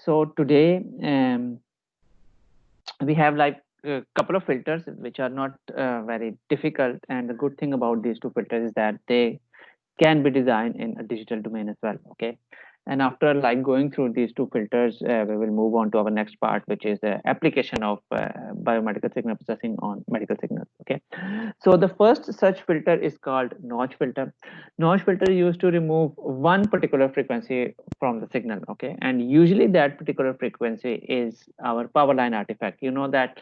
So today we have like a couple of filters which are not very difficult, and the good thing about these two filters is that they can be designed in a digital domain as well. Okay, and after like going through these two filters, we will move on to our next part, which is the application of biomedical signal processing on medical signals. Okay, so the first such filter is called notch filter. Notch filter is used to remove one particular frequency from the signal. Okay, and usually that particular frequency is our power line artifact. You know that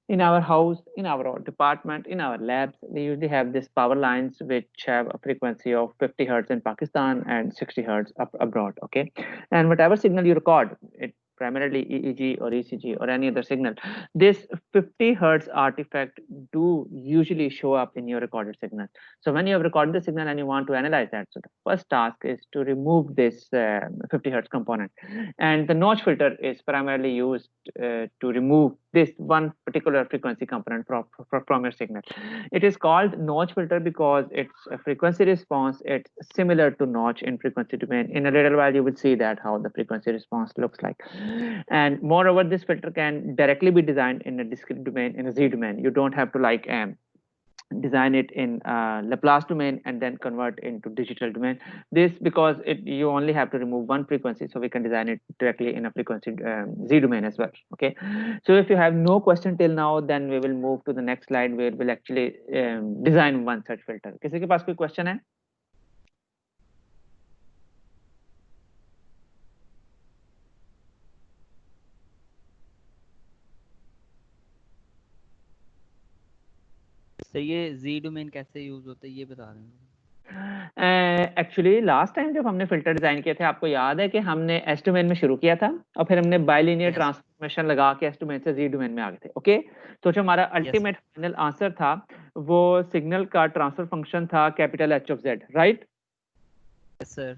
in our house, in our department, in our labs, we usually have these power lines which have a frequency of 50 hertz in Pakistan and 60 hertz abroad. Okay, and whatever signal you record, it primarily EEG or ECG or any other signal, this 50 hertz artifact do usually show up in your recorded signal. So when you have recorded the signal and you want to analyze that, so the first task is to remove this 50 hertz component, and the notch filter is primarily used to remove this one particular frequency component from your signal. It is called notch filter because it's a frequency response. It's similar to notch in frequency domain. In a little while, you will see that how the frequency response looks like. And moreover, this filter can directly be designed in a discrete domain, in a Z domain. You don't have to like design it in Laplace domain and then convert into digital domain. This because you only have to remove one frequency, so we can design it directly in a frequency Z domain as well. Okay, so if you have no question till now, then we will move to the next slide where we'll actually design one such filter. किसी के पास कोई question है? तो ये जी domain कैसे use होता है ये बता दें। एक्चुअली लास्ट टाइम जब हमने फिल्टर डिजाइन किए थे, आपको याद है कि हमने एस डोमेन में शुरू किया था और फिर हमने बाइलिनियर ट्रांसफॉर्मेशन लगा के एस डोमेन से जी डोमेन में आ गए थे। ओके, तो जो हमारा अल्टीमेट फाइनल आंसर था वो सिग्नल का ट्रांसफर फंक्शन था capital H of Z, right? Yes sir.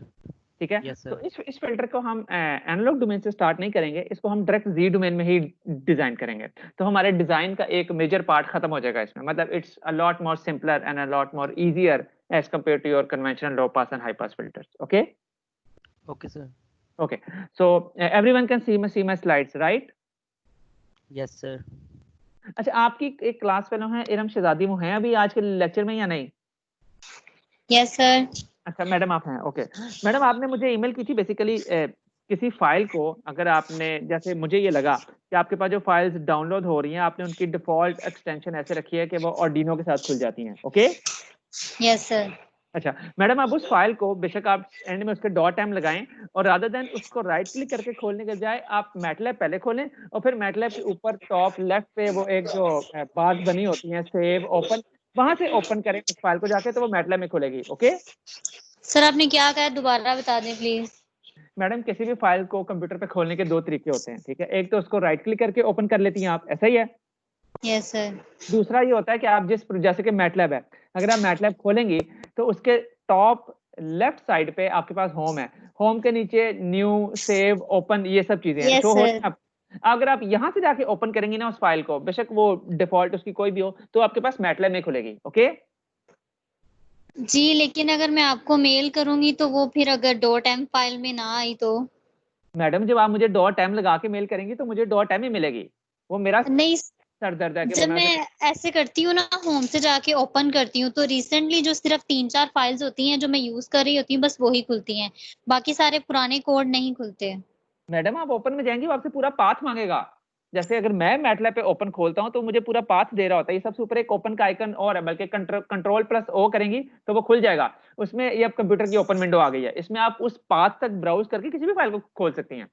ठीक है, तो इस फिल्टर को हम एनालॉग डोमेन से स्टार्ट नहीं करेंगे, इसको हम डायरेक्ट जी डोमेन में ही डिजाइन करेंगे। तो हमारे डिजाइन का एक मेजर पार्ट खत्म हो जाएगा इसमें, मतलब it's a lot more simpler and a lot more easier as compared to your conventional low pass and high pass filters. Okay, okay sir. Okay, so everyone can see my slides, right? Yes sir. अच्छा, आपकी एक class fellow है इरम शहजादी, वो हैं अभी आज के lecture में या नहीं? Yes sir. अच्छा मैडम आप हैं, ओके मैडम आपने मुझे ईमेल की थी बेसिकली किसी फाइल को, अगर आपने जैसे मुझे ये लगा कि आपके पास जो फाइल्स डाउनलोड हो रही हैं आपने उनकी डिफॉल्ट एक्सटेंशन ऐसे रखी है कि वो ऑर्डिनो के साथ खुल जाती हैं। Okay, yes sir. अच्छा मैडम, आप उस फाइल को बेशक आप एंड में उसके डॉट एम लगाएं और रादर देन उसको राइट क्लिक करके खोलने के बजाय आप मैटलैब पहले खोलें और फिर मैटलैब के ऊपर टॉप लेफ्ट पे वो एक जो बार्स बनी होती हैं सेव ओपन, वहां से ओपन करें उस फाइल को जाके, तो वो मैटलैब में खुलेगी। ओके सर आपने क्या कहा दोबारा बता दें प्लीज। मैडम, किसी भी फाइल को कंप्यूटर पे खोलने के दो तरीके होते हैं, ठीक है? एक तो उसको राइट क्लिक करके ओपन कर लेती हैं आप, ऐसा ही है? Yes sir. दूसरा ये होता है कि आप जिस जैसे कि मैटलैब है, अगर आप मैटलैब खोलेंगी तो उसके टॉप लेफ्ट साइड पे आपके पास होम है, होम के नीचे न्यू सेव ओपन ये सब चीजें हैं शो हो रही हैं। अगर आप यहाँ से जाके ओपन करेंगी ना उस फाइल को, बेशक वो डिफॉल्ट उसकी कोई भी हो, तो आपके पास मैटलैब में खुलेगी। ओके जी, लेकिन अगर मैं आपको मेल करूंगी तो वो फिर अगर डॉट एम फाइल में ना आई तो? मैडम, जब आप मुझे डॉट एम लगा के मेल करेंगी तो मुझे डॉट एम ही मिलेगी, वो मेरा नहीं सर दर्द है कि जब मैं ऐसे करती हूँ ना, होम से जाके ओपन करती हूँ तो रिसेंटली जो सिर्फ 3-4 फाइल्स होती हैं जो मैं यूज कर रही होती हूँ बस वही खुलती हैं, बाकी सारे पुराने कोड नहीं खुलते। मैडम, आप ओपन में जाएंगी वो आपसे पूरा पाथ मांगेगा। जैसे अगर मैं मैटलैब पे ओपन खोलता हूं तो मुझे पूरा पाथ दे रहा होता है, ये सबसे ऊपर एक ओपन का आइकन और है, बल्कि कंट्रोल प्लस ओ करेंगी तो वो खुल जाएगा। उसमें ये अब कंप्यूटर की ओपन विंडो आ गई है, इसमें आप उस पाथ तक ब्राउज करके किसी भी फाइल को खोल सकती हैं।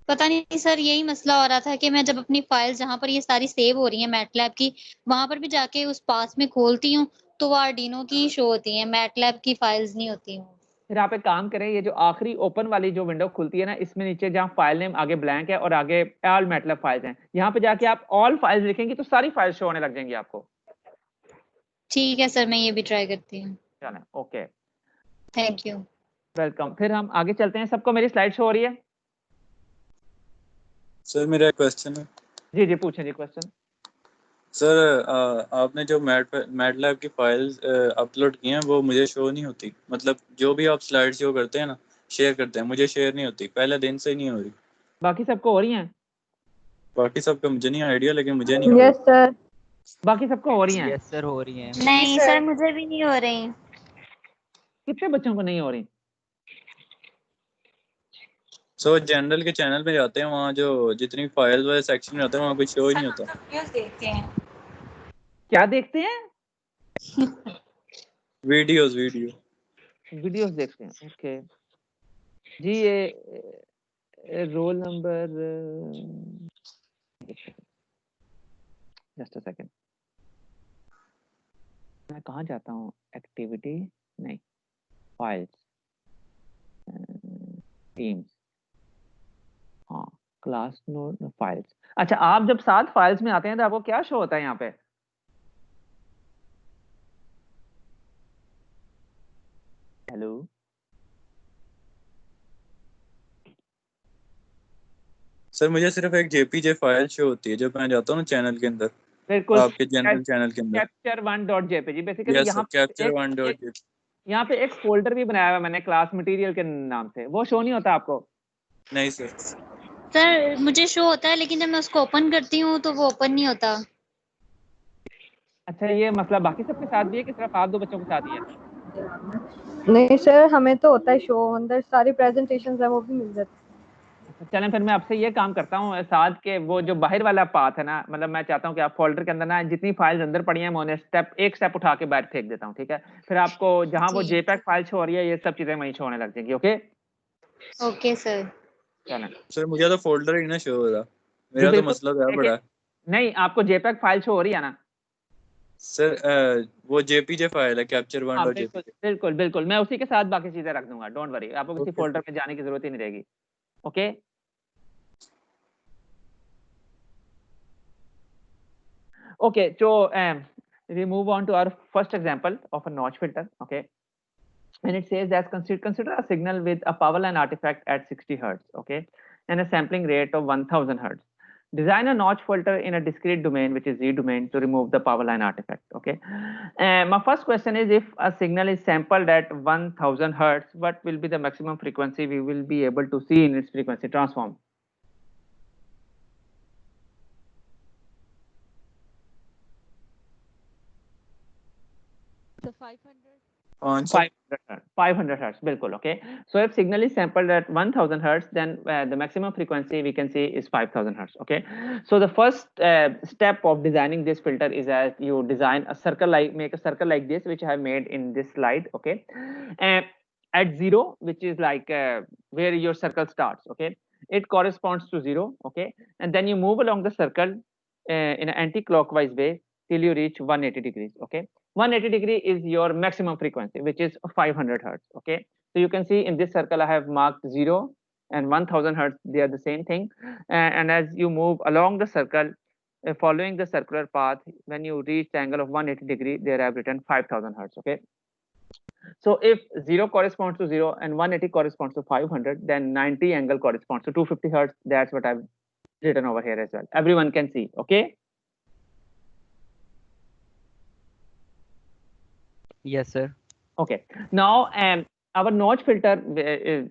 पता नहीं सर, यही मसला हो रहा था कि मैं जब अपनी फाइल जहाँ पर ये सारी सेव हो रही है मैटलैब की, वहां पर भी जाके उस पास में खोलती हूँ तो वो आर्डिनो की शो होती है, मैटलैब की फाइल्स नहीं होती हूँ। फिर आप एक काम करें, ये जो आखिरी ओपन वाली जो विंडो खुलती है ना, इसमें नीचे जहाँ फाइल नेम आगे ब्लैंक है और आगे ऑल मैटलैब फाइल्स हैं, यहाँ पे जाके आप ऑल फाइल्स लिखेंगी तो सारी फाइल्स शो होने लग जाएंगी आपको। ठीक है सर, मैं ये भी ट्राई करती हूँ। चलें, ओके, थैंक यू, वेलकम। फिर हम आगे चलते हैं। सबको मेरी स्लाइड शो हो रही है? सर मेरा क्वेश्चन है। जी जी पूछें जी क्वेश्चन। सर आपने जो मैटलैब की फाइल्स अपलोड की हैं वो मुझे शो नहीं होती, मतलब जो भी आप स्लाइड शो करते हैं ना शेयर करते हैं, मुझे शेयर नहीं होती, पहले दिन से ही नहीं हो रही। बाकी सबको हो रही हैं? बाकी सबका मुझे नहीं आइडिया, लेकिन मुझे नहीं हो यस सर। बाकी सबको हो रही हैं? यस सर, हो रही हैं। नहीं सर, मुझे भी नहीं हो रही। कितने बच्चों को नहीं हो रही? सो जनरल के चैनल पे जाते हैं, वहाँ जो जितनी फाइल्स वाले सेक्शन में होते हैं वहाँ कुछ शो ही नहीं होता। क्या देखते हैं? वीडियो वीडियोस देखते हैं। ओके जी, ये roll number, just a second, मैं कहाँ जाता हूँ? एक्टिविटी नहीं, फाइल्स, टीम्स, हाँ, क्लास नोट, फाइल्स। अच्छा, आप जब साथ फाइल्स में आते हैं तो आपको क्या शो होता है यहाँ पे? हेलो, सर मुझे सिर्फ एक जेपीजे फाइल शो होती है जब मैं जाता हूँ ना चैनल के अंदर, बिल्कुल, आपके जनरल चैनल के अंदर। capture1.jpg। बेसिकली यस यहाँ सर, पे कैप्चर वन डॉट यहाँ पे एक फोल्डर भी बनाया हुआ है मैंने क्लास मटेरियल के नाम से, वो शो नहीं होता आपको? नहीं सर। सर मुझे शो होता है, लेकिन जब मैं उसको ओपन करती हूँ तो वो ओपन नहीं होता। अच्छा, ये मसला बाकी सबके साथ भी है कि सिर्फ आप दो बच्चों के साथ ही है? नहीं सर, हमें तो होता है शो, अंदर सारी प्रेजेंटेशंस है वो भी मिल जाती है। अच्छा, चलें फिर मैं आपसे ये काम करता हूँ, साथ के वो जो बाहर वाला पाथ है ना, मतलब मैं चाहता हूँ कि आप फोल्डर के अंदर ना जितनी फाइल्स अंदर पड़ी हैं मैं उन्हें एक स्टेप उठा के बाहर फेंक देता हूँ, ठीक है? फिर आपको जहाँ वो जी। जेपैक फाइल शो हो रही है ये सब चीजें वहीं शो होने लग जाएंगी। Okay okay sir. चलें सर, मुझे तो फोल्डर ही ना शो हो रहा, जी मेरा तो बिल्कुल, मसला क्या देखिए, बड़ा है। नहीं आपको जेपैक फाइल शो हो रही है ना? सर वो जेपीजे फाइल है, कैप्चर वन हाँ डॉट बिल्कुल जेपीजे। बिल्कुल बिल्कुल, मैं उसी के साथ बाकी चीजें रख दूंगा, डोंट वरी, आपको किसी ओके फोल्डर में जाने की जरूरत ही नहीं रहेगी। Okay okay, so we move on to our first example of a notch filter. Okay, and it says that consider a signal with a power line artifact at 60 hertz, okay, and a sampling rate of 1000 hertz. Design a notch filter in a discrete domain, which is Z domain, to remove the power line artifact. Okay, my first question is, if a signal is sampled at 1000 hertz, what will be the maximum frequency we will be able to see in its frequency transform? So 500. 500 hertz, bilkul. Okay, so if signal is sampled at 1000 hertz, then the maximum frequency we can see is 5000 hertz. Okay, so the first step of designing this filter is that you design a circle, make a circle like this, which I have made in this slide. Okay, and at 0, which is like where your circle starts. Okay, it corresponds to 0. Okay, and then you move along the circle in an anti-clockwise way till you reach 180 degrees. Okay, 180 degree is your maximum frequency, which is 500 hertz. Okay, so you can see in this circle I have marked 0 and 1000 hertz, they are the same thing. And as you move along the circle, following the circular path, when you reach the angle of 180 degree, there I have written 5000 hertz. Okay, so if 0 corresponds to 0 and 180 corresponds to 500, then 90 angle corresponds to 250 hertz. That's what I've written over here as well. Everyone can see. Okay, Yes sir. okay, now our notch filter is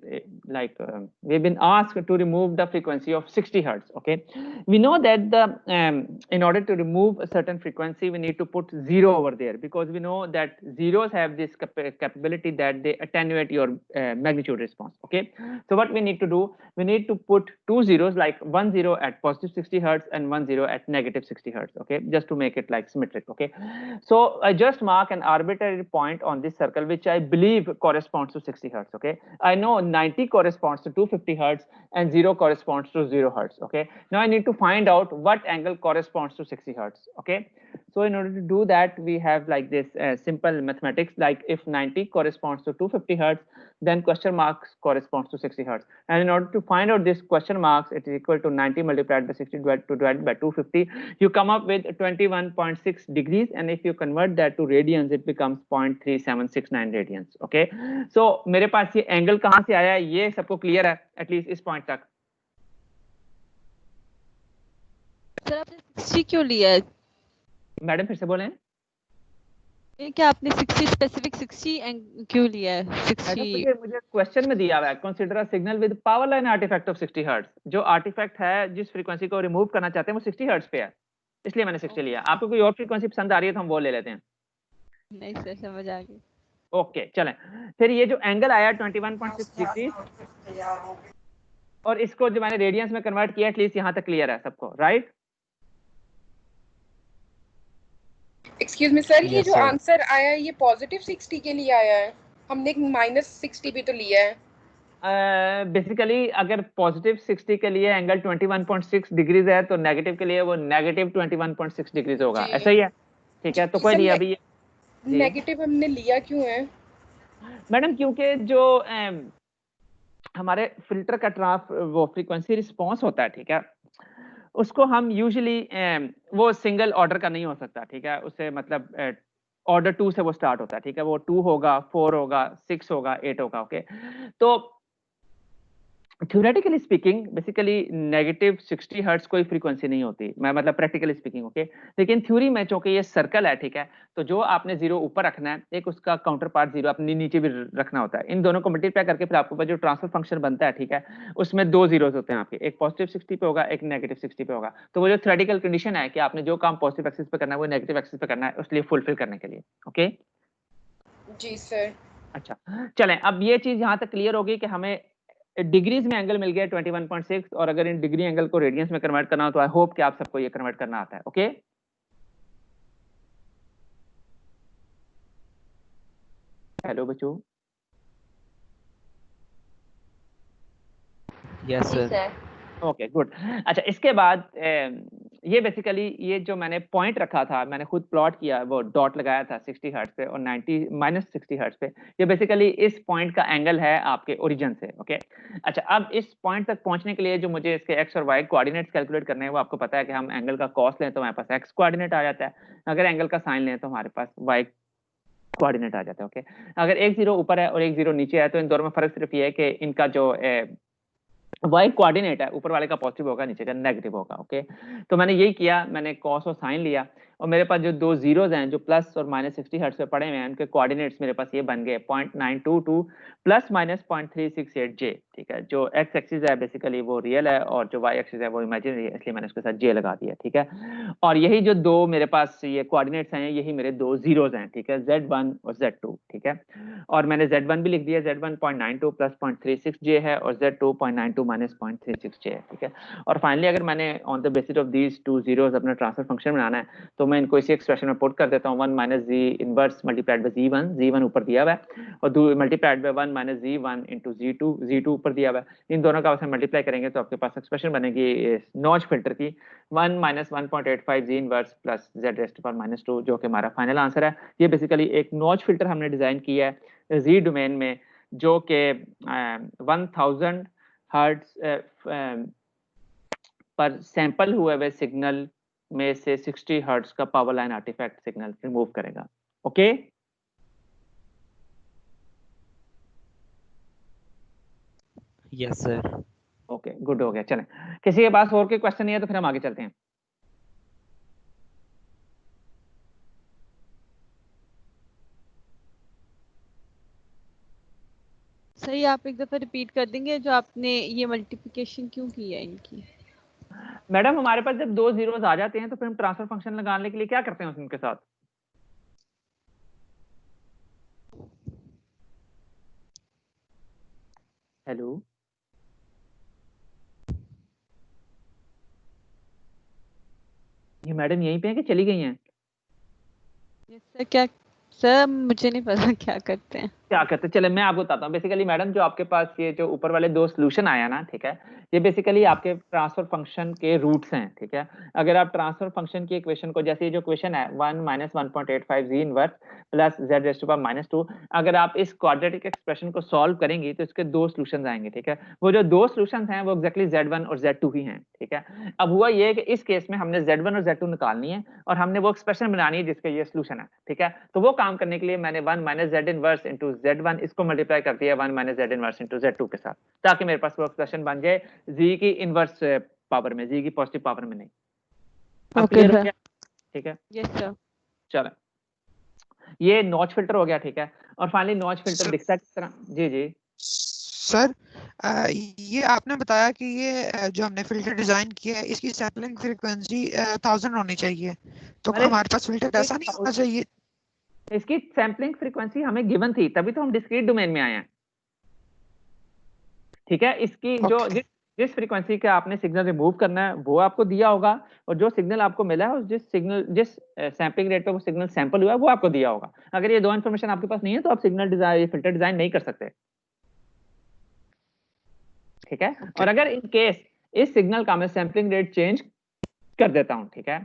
we've been asked to remove the frequency of 60 hertz. Okay, we know that the in order to remove a certain frequency we need to put 0 over there, because we know that zeros have this capability that they attenuate your magnitude response. Okay, so what we need to do, we need to put two zeros, like 10 at positive 60 hertz and 10 at negative 60 hertz. Okay, just to make it like symmetric. Okay, so I just mark an arbitrary point on this circle which I believe corresponds to 60 hertz. Okay, I know 90 corresponds to 250 hertz and 0 corresponds to 0 hertz. Okay, now I need to find out what angle corresponds to 60 hertz. Okay, so in order to do that, we have like this simple mathematics, like if 90 corresponds to 250 hertz, then question marks corresponds to 60 hertz. And in order to find out this question marks, it is equal to 90 multiplied by 60 divided by 250. You come up with 21.6 degrees, and if you convert that to radians, it becomes 0.3769 radians. Okay, so मेरे पास ये angle कहाँ से आया, ये सबको clear है at least इस point तक? सर आपने 60 क्यों लिया है? मैडम फिर से बोलें। ये क्या आपने 60 स्पेसिफिक 60 क्यों लिया है? ऐसा 60 तो मुझे क्वेश्चन में दिया हुआ है, consider a signal with power line artifact of 60 hertz. जो आर्टिफैक्ट है जिस फ्रीक्वेंसी को रिमूव करना चाहते हैं वो 60 हर्ट्ज पे है, इसलिए मैंने 60 लिया। आपको कोई और फ्रीक्वेंसी पसंद आ रही है तो हम वो ले लेते हैं। नहीं सर, समझ आ गई। ओके चलें। फिर ये जो एंगल आया 21.6 डिग्री, और इसको जो मैंने रेडियंस में कन्वर्ट किया, एटलीस्ट यहाँ तक क्लियर है सबको, राइट? एक्सक्यूज मी सर, ये Yes, जो sir. आंसर आया है ये पॉजिटिव 60 के लिए आया है, हमने -60 भी तो लिया है। बेसिकली अगर पॉजिटिव 60 के लिए एंगल 21.6 डिग्रीज है तो नेगेटिव के लिए वो नेगेटिव 21.6 डिग्रीज होगा, जी ऐसा ही है? ठीक है, तो कोई सर, नहीं अभी जी नेगेटिव हमने लिया क्यों है? मैडम, क्योंकि जो हमारे फिल्टर का वो फ्रीक्वेंसी रिस्पॉन्स होता है, ठीक है, उसको हम यूजुअली वो सिंगल ऑर्डर का नहीं हो सकता, ठीक है, उससे मतलब ऑर्डर 2 से वो स्टार्ट होता है, ठीक है, वो 2 होगा, 4 होगा, 6 होगा, 8 होगा, ओके। तो theoretically speaking basically negative 60 hertz कोई फ्रीक्वेंसी नहीं होती, मैं मतलब प्रैक्टिकली स्पीकिंग, ओके। लेकिन थ्योरी में चूंकि ये सर्कल है, ठीक है, तो जो आपने जीरो ऊपर रखना है, एक उसका काउंटर पार्ट जीरो अपनी नीचे भी रखना होता है। इन दोनों को मल्टीप्लाई करके फिर आपके पास जो ट्रांसफर फंक्शन बनता है, ठीक है, उसमें दो जीरोस होते हैं आपके, एक पॉजिटिव 60 पे होगा, एक नेगेटिव 60 पे होगा। तो वो जो थ्योरेटिकल कंडीशन है कि आपने जो काम पॉजिटिव एक्सिस पे करना है वो नेगेटिव एक्सिस पे करना है, उसलिए फुलफिल करने के लिए, ओके। जी सर। अच्छा, चलें, अब ये चीज यहां तक क्लियर होगी कि हमें डिग्रीज में एंगल मिल गया 21.6, और अगर इन डिग्री एंगल को रेडियंस में कन्वर्ट करना हो तो आई होप कि आप सबको ये कन्वर्ट करना आता है, ओके। हेलो बच्चों। Yes, जी sir. सर। Okay good. अच्छा, इसके बाद ये बेसिकली ये जो मैंने पॉइंट रखा था, मैंने खुद प्लॉट किया, वो डॉट लगाया था 60 हर्ट्ज पे और 90 -60 हर्ट्ज पे, ये बेसिकली इस पॉइंट का एंगल है आपके ओरिजिन से, ओके। अच्छा, अब इस पॉइंट तक पहुंचने के लिए जो मुझे इसके एक्स और वाई कोऑर्डिनेट्स कैलकुलेट करने हैं, वो आपको पता है कि हम एंगल का कॉस लें तो हमारे पास एक्स कोऑर्डिनेट आ जाता है, अगर एंगल का साइन लें तो हमारे पास वाई कोऑर्डिनेट आ जाता है, ओके। अगर एक जीरो ऊपर है और एक जीरो नीचे है तो इन दोनों में फर्क सिर्फ ये है कि इनका जो वाई कोऑर्डिनेट है ऊपर वाले का पॉजिटिव होगा, नीचे का नेगेटिव होगा, ओके। तो मैंने यही किया, मैंने कॉस और साइन लिया, और मेरे पास जो दो जीरोस हैं जो प्लस और -60 हर्ट्ज पे पड़े हुए हैं, उनके कोऑर्डिनेट्स मेरे पास ये बन गए 0.922 प्लस माइनस 0.368 जे, ठीक है। जो एक्स एक्सिस है बेसिकली वो रियल है और जो वाई एक्सिस है वो इमेजिनरी है, इसलिए मैंने उसके साथ जे लगा दिया, ठीक है। और यही जो दो मेरे पास ये कोऑर्डिनेट्स हैं, यही मेरे दो जीरोस हैं, ठीक है, Z1 और Z2, ठीक है। और मैंने Z1 भी लिख दिया, Z1 0.92 प्लस 0.36 जे है और Z2 0.92 माइनस 0.36 जे है, ठीक है। और फाइनली अगर मैंने on the basis of these two zeros अपना ट्रांसफर फंक्शन बनाना है तो मैं इनको इसी एक्सप्रेशन में पुट कर देता हूँ, 1 minus ji inverse multiplied by G1 ऊपर दिया हुआ है, और multiplied by 1 minus G1 into G2 ऊपर दिया हुआ है। इन दोनों का आपसे मल्टीप्लाई करेंगे तो आपके पास एक्सप्रेशन बनेगी नॉच फिल्टर की 1 minus 1.85 z inverse plus Z rest पर -2, जो कि हमारा फाइनल आंसर है। ये बेसिकली एक नॉच फिल्टर हमने डिजाइन किया है जी डोमेन में, जो कि 1000 हर्ट्ज पर सैंपल हुए हुए सिग्नल में से 60 हर्ट्ज का power line artifact signal remove करेगा, okay. Yes, sir. Okay good, हो गया। चलें, किसी के पास और कोई क्वेश्चन नहीं है तो फिर हम आगे चलते हैं। सर, ये आप एक दफा रिपीट कर देंगे जो आपने ये मल्टीप्लिकेशन क्यों की है इनकी? मैडम, हमारे पास जब दो जीरोस आ जाते हैं तो फिर हम ट्रांसफर फंक्शन लगाने के लिए क्या करते हैं उनके साथ? हेलो, ये मैडम यहीं पे हैं कि चली गई हैं? Yes, sir. क्या सर, मुझे नहीं पता क्या करते हैं। क्या कहते हैं, चले मैं आपको बताता हूँ। बेसिकली मैडम, जो आपके पास ये जो ऊपर वाले दो सोल्यूशन आया ना, ठीक है, ये बेसिकली आपके ट्रांसफर फंक्शन के रूट्स हैं, ठीक है। अगर आप ट्रांसफर फंक्शन की इक्वेशन को, जैसे ये जो इक्वेशन है 1 minus 1.85 z inverse plus z raise to power -2, अगर आप इस क्वाड्रेटिक एक्सप्रेशन को सॉल्व करेंगी तो इसके दो सोल्यूशन आएंगे, ठीक है। वो जो दो सोल्यूशन हैं वो एक्जैक्टली Z1 और Z2 ही हैं, ठीक है। अब हुआ ये कि इस केस में हमने Z1 और Z2 निकालनी है और हमने वो एक्सप्रेशन बनानी है जिसका ये सोल्यूशन है, ठीक है। तो वो काम करने के लिए मैंने 1 minus Z inverse into Z1 इसको मल्टीप्लाई कर दिया 1 minus Z inverse into Z2 के साथ, ताकि मेरे पास वो एक्सप्रेशन बन जाए जी की इनवर्स पावर में, जी की पॉजिटिव पावर में नहीं। अब ओके क्लियर हो सर। गया? ठीक है, यस सर। चलो। ये नॉच फिल्टर हो गया, ठीक है। और फाइनली नॉच फिल्टर दिखता है किस तरह? जी जी सर ये आपने बताया कि ये जो हमने फिल्टर डिजाइन किया है इसकी सैम्पलिंग फ्रीक्वेंसी 1000 होनी चाहिए, तो अरे हमारे पास फिल्टर ऐसा नहीं होना चाहिए? इसकी सैम्पलिंग फ्रीक्वेंसी हमें गिवन थी, तभी तो हम डिस्क्रीट डोमेन में आए हैं, ठीक है। इसकी जो Okay. जिस फ्रीक्वेंसी का आपने सिग्नल रिमूव करना है वो आपको दिया होगा, और जो सिग्नल आपको मिला है जिस सैम्पलिंग रेट पे वो सिग्नल सैंपल हुआ है वो आपको दिया होगा। अगर ये दो इन्फॉर्मेशन आपके पास नहीं है तो आप सिग्नल डिजाइन फिल्टर डिजाइन नहीं कर सकते, ठीक है। और अगर इन केस इस सिग्नल का मैं सैम्पलिंग रेट चेंज कर देता हूं, ठीक है,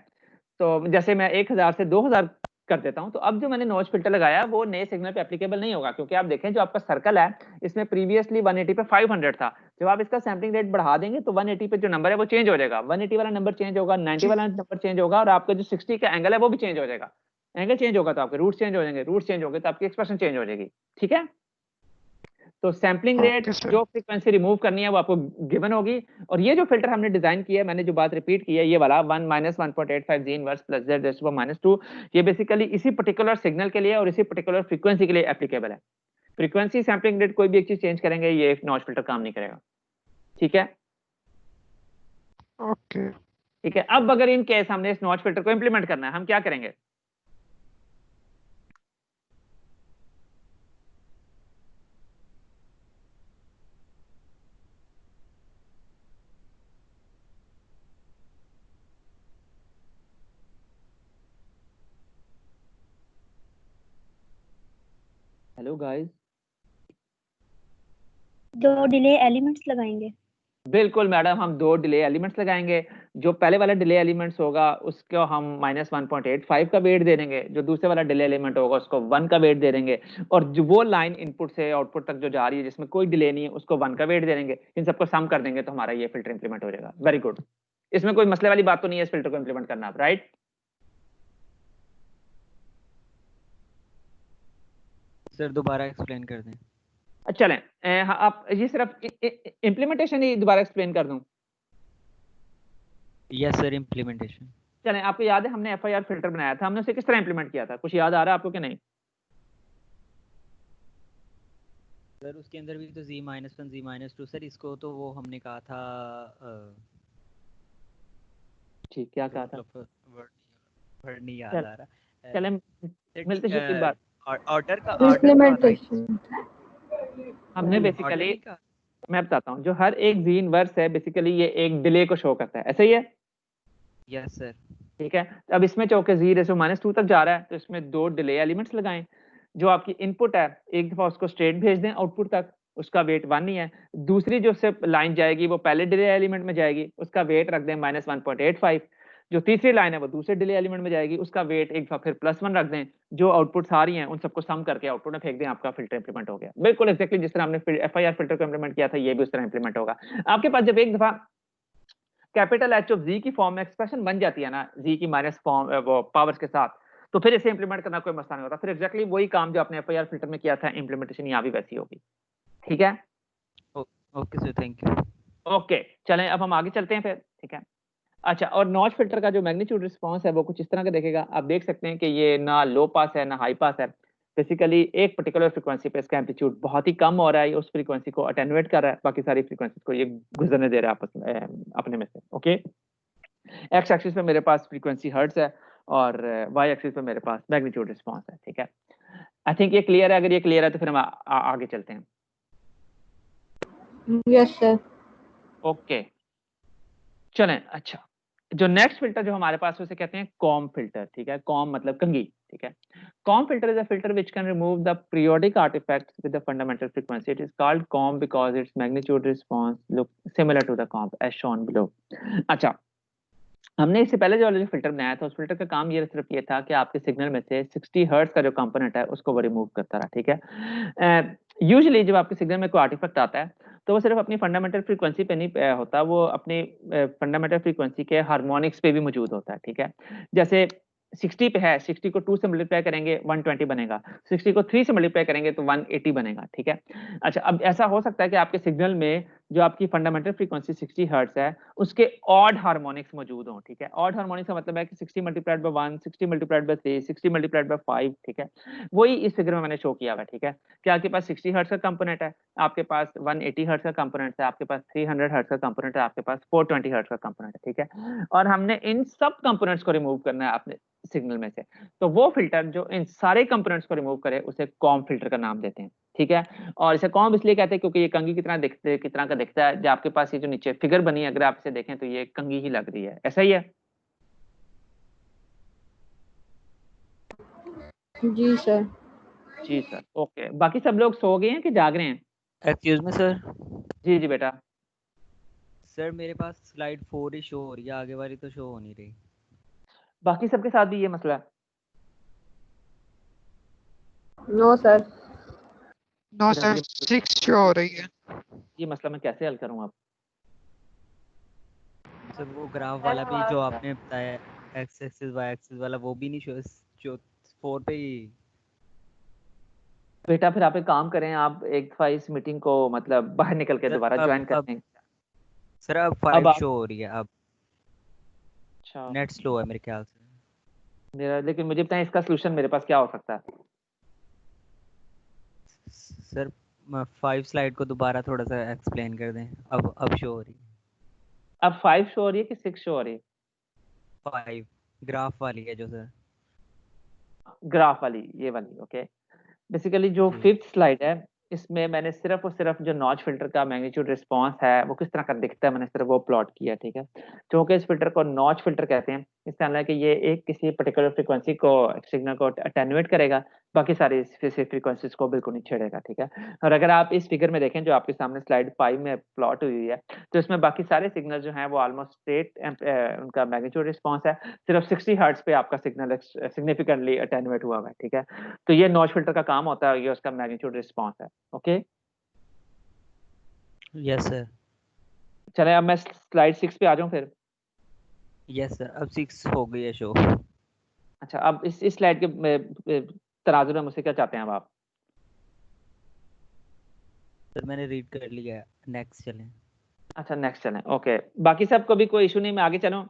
तो जैसे मैं 1000 से 2000 कर देता हूं, तो अब जो मैंने नॉच फिल्टर लगाया वो नए सिग्नल पे एप्लीकेबल नहीं होगा, क्योंकि आप देखें जो आपका सर्कल है इसमें प्रीवियसली 180 पे 500 था। जब आप इसका सैम्पलिंग रेट बढ़ा देंगे तो 180 पे जो नंबर है वो चेंज हो जाएगा, 180 वाला नंबर चेंज होगा, 90 वाला नंबर चेंज होगा, और आपका जो 60 का एंगल है वो भी चेंज हो जाएगा। एंगल चेंज होगा तो आपके रूट चेंज हो जाएंगे, रूट चेंज हो गए तो आपकी एक्सप्रेशन चेंज हो जाएगी, ठीक है। तो सैम्पलिंग रेट Okay, sir. जो फ्रीक्वेंसी रिमूव करनी है वो आपको गिवन होगी। और ये जो फिल्टर हमने डिजाइन किया है, मैंने जो बात रिपीट की है, ये वाला 1 - 1.85 z inverse plus z raise to the -2, ये बेसिकली इसी पर्टिकुलर सिग्नल के लिए और इसी पर्टिकुलर फ्रीक्वेंसी के लिए एप्लीकेबल है। फ्रीक्वेंसी सैम्पलिंग रेट कोई भी एक चीज चेंज करेंगे ये नॉच फिल्टर काम नहीं करेगा, ठीक है। Okay. ठीक है, अब अगर इन केस हमने इस नॉच फिल्टर को इंप्लीमेंट करना है, हम क्या करेंगे? हेलो गाइस, दो डिले एलिमेंट्स लगाएंगे। बिल्कुल मैडम, हम दो डिले एलिमेंट्स लगाएंगे। जो पहले वाला डिले एलिमेंट्स होगा उसको हम -1.85 का वेट दे देंगे, जो दूसरे वाला डिले एलिमेंट होगा उसको 1 का वेट दे देंगे, और जो वो लाइन इनपुट से आउटपुट तक जो जा रही है जिसमें कोई डिले नहीं है उसको 1 का वेट दे देंगे। इन सबको सम कर देंगे तो हमारा ये फिल्टर इंप्लीमेंट हो जाएगा। वेरी गुड, इसमें कोई मसले वाली बात तो नहीं है इस फिल्टर को इंप्लीमेंट करना, राइट? सर दोबारा एक्सप्लेन कर दें। चलें, हाँ, आप ये सिर्फ इम्प्लीमेंटेशन ही दोबारा एक्सप्लेन कर दूं? Yes sir, implementation. चलें, आपको याद है हमने FIR फिल्टर बनाया था, हमने उसे किस तरह इंप्लीमेंट किया था? कुछ याद आ रहा है आपको कि नहीं? सर उसके अंदर भी तो Z-1 Z-2 सर, इसको तो वो हमने कहा था ठीक, क्या कहा था? वर्ड नहीं याद आ रहा। चलें, मिलते जुलती बात। ऑर्डर का इम्प्लीमेंटेशन हमने बेसिकली, मैं बताता हूँ, जो हर एक जी इनवर्स है बेसिकली ये एक डिले को शो करता है, ऐसा ही है? Yes sir. ठीक है, अब इसमें चौके Z-2 तक जा रहा है तो इसमें दो डिले एलिमेंट्स लगाएं। जो आपकी इनपुट है एक दफा उसको स्ट्रेट भेज दें आउटपुट तक, उसका वेट 1 ही है। दूसरी जो से लाइन जाएगी वो पहले डिले एलिमेंट में जाएगी, उसका वेट रख दें -1.85। जो तीसरी लाइन है वो दूसरे डिले एलिमेंट में जाएगी, उसका वेट एक दफा फिर +1 रख दें। जो आउटपुट आ रही हैं उन सबको सम करके आउटपुट में फेंक दें, आपका फिल्टर इंप्लीमेंट हो गया। बिल्कुल एक्जैक्टली जिस तरह हमने FIR फिल्टर को इंप्लीमेंट किया था ये भी उस तरह इंप्लीमेंट होगा। आपके पास जब एक दफा कैपिटल H ऑफ Z की फॉर्म में एक्सप्रेशन बन जाती है ना, Z की माइनस फॉर्म वो पावर्स के साथ, तो फिर इसे इंप्लीमेंट करना कोई मसला नहीं होता। फिर एक्जैक्टली वही काम जो आपने FIR फिल्टर में किया था इंप्लीमेंटेशन यहाँ भी वैसी होगी, ठीक है। Okay sir, thank you. Okay, चलें अब हम आगे चलते हैं फिर, ठीक है। अच्छा, और नॉच फिल्टर का जो मैग्नीट्यूड रिस्पांस है वो कुछ इस तरह का देखेगा। आप देख सकते हैं कि ये ना लो पास है ना हाई पास है। बेसिकली एक पर्टिकुलर फ्रीक्वेंसी पे इसका एम्पलीट्यूड बहुत ही कम हो रहा है, ये उस फ्रीक्वेंसी को अटेन्यूएट कर रहा है, बाकी सारी फ्रीक्वेंसी को ये गुजरने दे रहा है आपस में अपने में से। ओके, एक्स एक्सिस पे मेरे पास फ्रीक्वेंसी हर्ट्ज है और वाई एक्सिस पे मेरे पास मैग्नीट्यूड रिस्पांस है, ठीक है। आई थिंक ये क्लियर है। अगर ये क्लियर है तो फिर हम आगे चलते हैं। Yes sir. ओके, चलें। अच्छा, जो नेक्स्ट फिल्टर जो हमारे पास उसे कहते हैं कॉम फिल्टर, ठीक है। कॉम मतलब कंघी, ठीक है। Com filter is a filter which can remove the periodic artifacts with the fundamental frequency. It is called COMB because its magnitude response looks similar to the COMB as shown below. अच्छा, हमने इससे पहले जो filter बनाया था उस filter का काम ये सिर्फ ये था कि आपके सिग्नल में से 60 हर्ट्ज का जो कंपोनेंट है उसको वो रिमूव करता रहा, ठीक है। यूजुअली जब आपके सिग्नल में कोई आर्टिफैक्ट आता है तो वो सिर्फ अपनी फंडामेंटल फ्रीक्वेंसी पे नहीं होता, वो अपनी फंडामेंटल फ्रीक्वेंसी के हार्मोनिक्स पे भी मौजूद होता है, ठीक है। जैसे 60 पे है, 60 को 2 से मल्टीप्लाई करेंगे 120 बनेगा, 60 को 3 से मल्टीप्लाई करेंगे तो 180 बनेगा, ठीक है। अच्छा, अब ऐसा हो सकता है कि आपके सिग्नल में जो आपकी फंडामेंटल फ्रीक्वेंसी 60 हर्ट्ज है उसके ऑड हार्मोनिक्स मौजूद हों, ठीक है। ऑड हार्मोनिक्स का मतलब है कि 60 multiplied by 1, 60 multiplied by 3, 60 multiplied by 5, ठीक है। वही इस फिगर में मैंने शो किया हुआ है, ठीक है। कि आपके पास 60 हर्ट्ज का कंपोनेंट है, आपके पास 180 हर्ट्ज का कंपोनेंट है, आपके पास 300 हर्ट्ज का कंपोनेंट है, आपके पास 420 हर्ट्ज का कंपोनेंट है, ठीक है। और हमने इन सब कंपोनेंट्स को रिमूव करना है अपने सिग्नल में से। तो वो फिल्टर जो इन सारे कंपोनेंट्स को रिमूव करे उसे कॉम फिल्टर का नाम देते हैं, ठीक है। और इसे कॉम इसलिए कहते हैं क्योंकि ये कंघी कितना का दिखता है। जो आपके पास ये जो नीचे फिगर बनी है, अगर आप इसे देखें तो ये कंघी ही लग रही है, ऐसा ही है। जी सर। जी सर, ओके। बाकी सब लोग सो गए हैं कि जाग रहे हैं? Excuse me sir. जी जी बेटा। सर मेरे पास स्लाइड 4 ही शो हो रही है, आगे वाली तो शो हो नहीं रही। बाकी सबके साथ भी ये मसला है? No sir. नो फिर अब सर 6 शो हो रही है। ये मसला मैं कैसे हल करूं अब? सर वो ग्राफ वाला भी जो आपने बताया, एक्स एक्सिस वाई एक्सिस वाला, वो भी नहीं शो, जो 4 पे ही। बेटा फिर आप एक काम करें, आप एक दफा इस मीटिंग को मतलब बाहर निकल के सर दोबारा ज्वाइन कर लें। सर अब अब 5 आप, शो हो रही है। अब अच्छा नेट स्लो है मेरे ख्याल से। मेरा, लेकिन मुझे बताएं इसका सोल्यूशन मेरे पास क्या हो सकता है? सर 5 स्लाइड को दोबारा थोड़ा सा एक्सप्लेन कर दें। अब शो हो रही है। अब 5 शो हो रही है कि 6 शो हो रही है? 5 ग्राफ वाली है जो सर। ग्राफ वाली, ये वाली, ओके। बेसिकली जो जी। 5th स्लाइड है इसमें मैंने सिर्फ और सिर्फ जो नॉच फिल्टर का मैग्नीट्यूड रिस्पांस है वो किस तरह का दिखता है मैंने सिर्फ वो प्लॉट किया, ठीक है। क्योंकि इस फिल्टर को नॉच फिल्टर कहते हैं, इसका मतलब है कि ये एक किसी पर्टिकुलर फ्रीक्वेंसी को, सिग्नल को अटेन्यूएट करेगा, बाकी सारी फ्रीक्वेंसीज को बिल्कुल नहीं छेड़ेगा, ठीक है। और अगर आप इस फिगर में देखें जो आपके सामने स्लाइड 5 में प्लॉट हुई है, तो इसमें बाकी सारे सिग्नल जो हैं वो ऑलमोस्ट स्ट्रेट, उनका मैग्नीट्यूड रिस्पांस है, सिर्फ 60 हर्ट्ज पे आपका सिग्नल सिग्निफिकेंटली अटेन्यूएट हुआ है, ठीक है। तो ये नॉच फिल्टर का काम होता है, ये उसका मैग्नीट्यूड रिस्पांस है, ओके। Yes sir. चले अब मैं स्लाइड 6 पे आ जाऊं फिर। यस सर अब 6 हो गई है शो। अच्छा, अब इस स्लाइड के तराजू में मुझसे क्या चाहते हैं अब आप? सर मैंने रीड कर लिया है, नेक्स्ट चलें। अच्छा नेक्स्ट चलें, ओके। बाकी सबको भी कोई इशू नहीं, मैं आगे चलूं?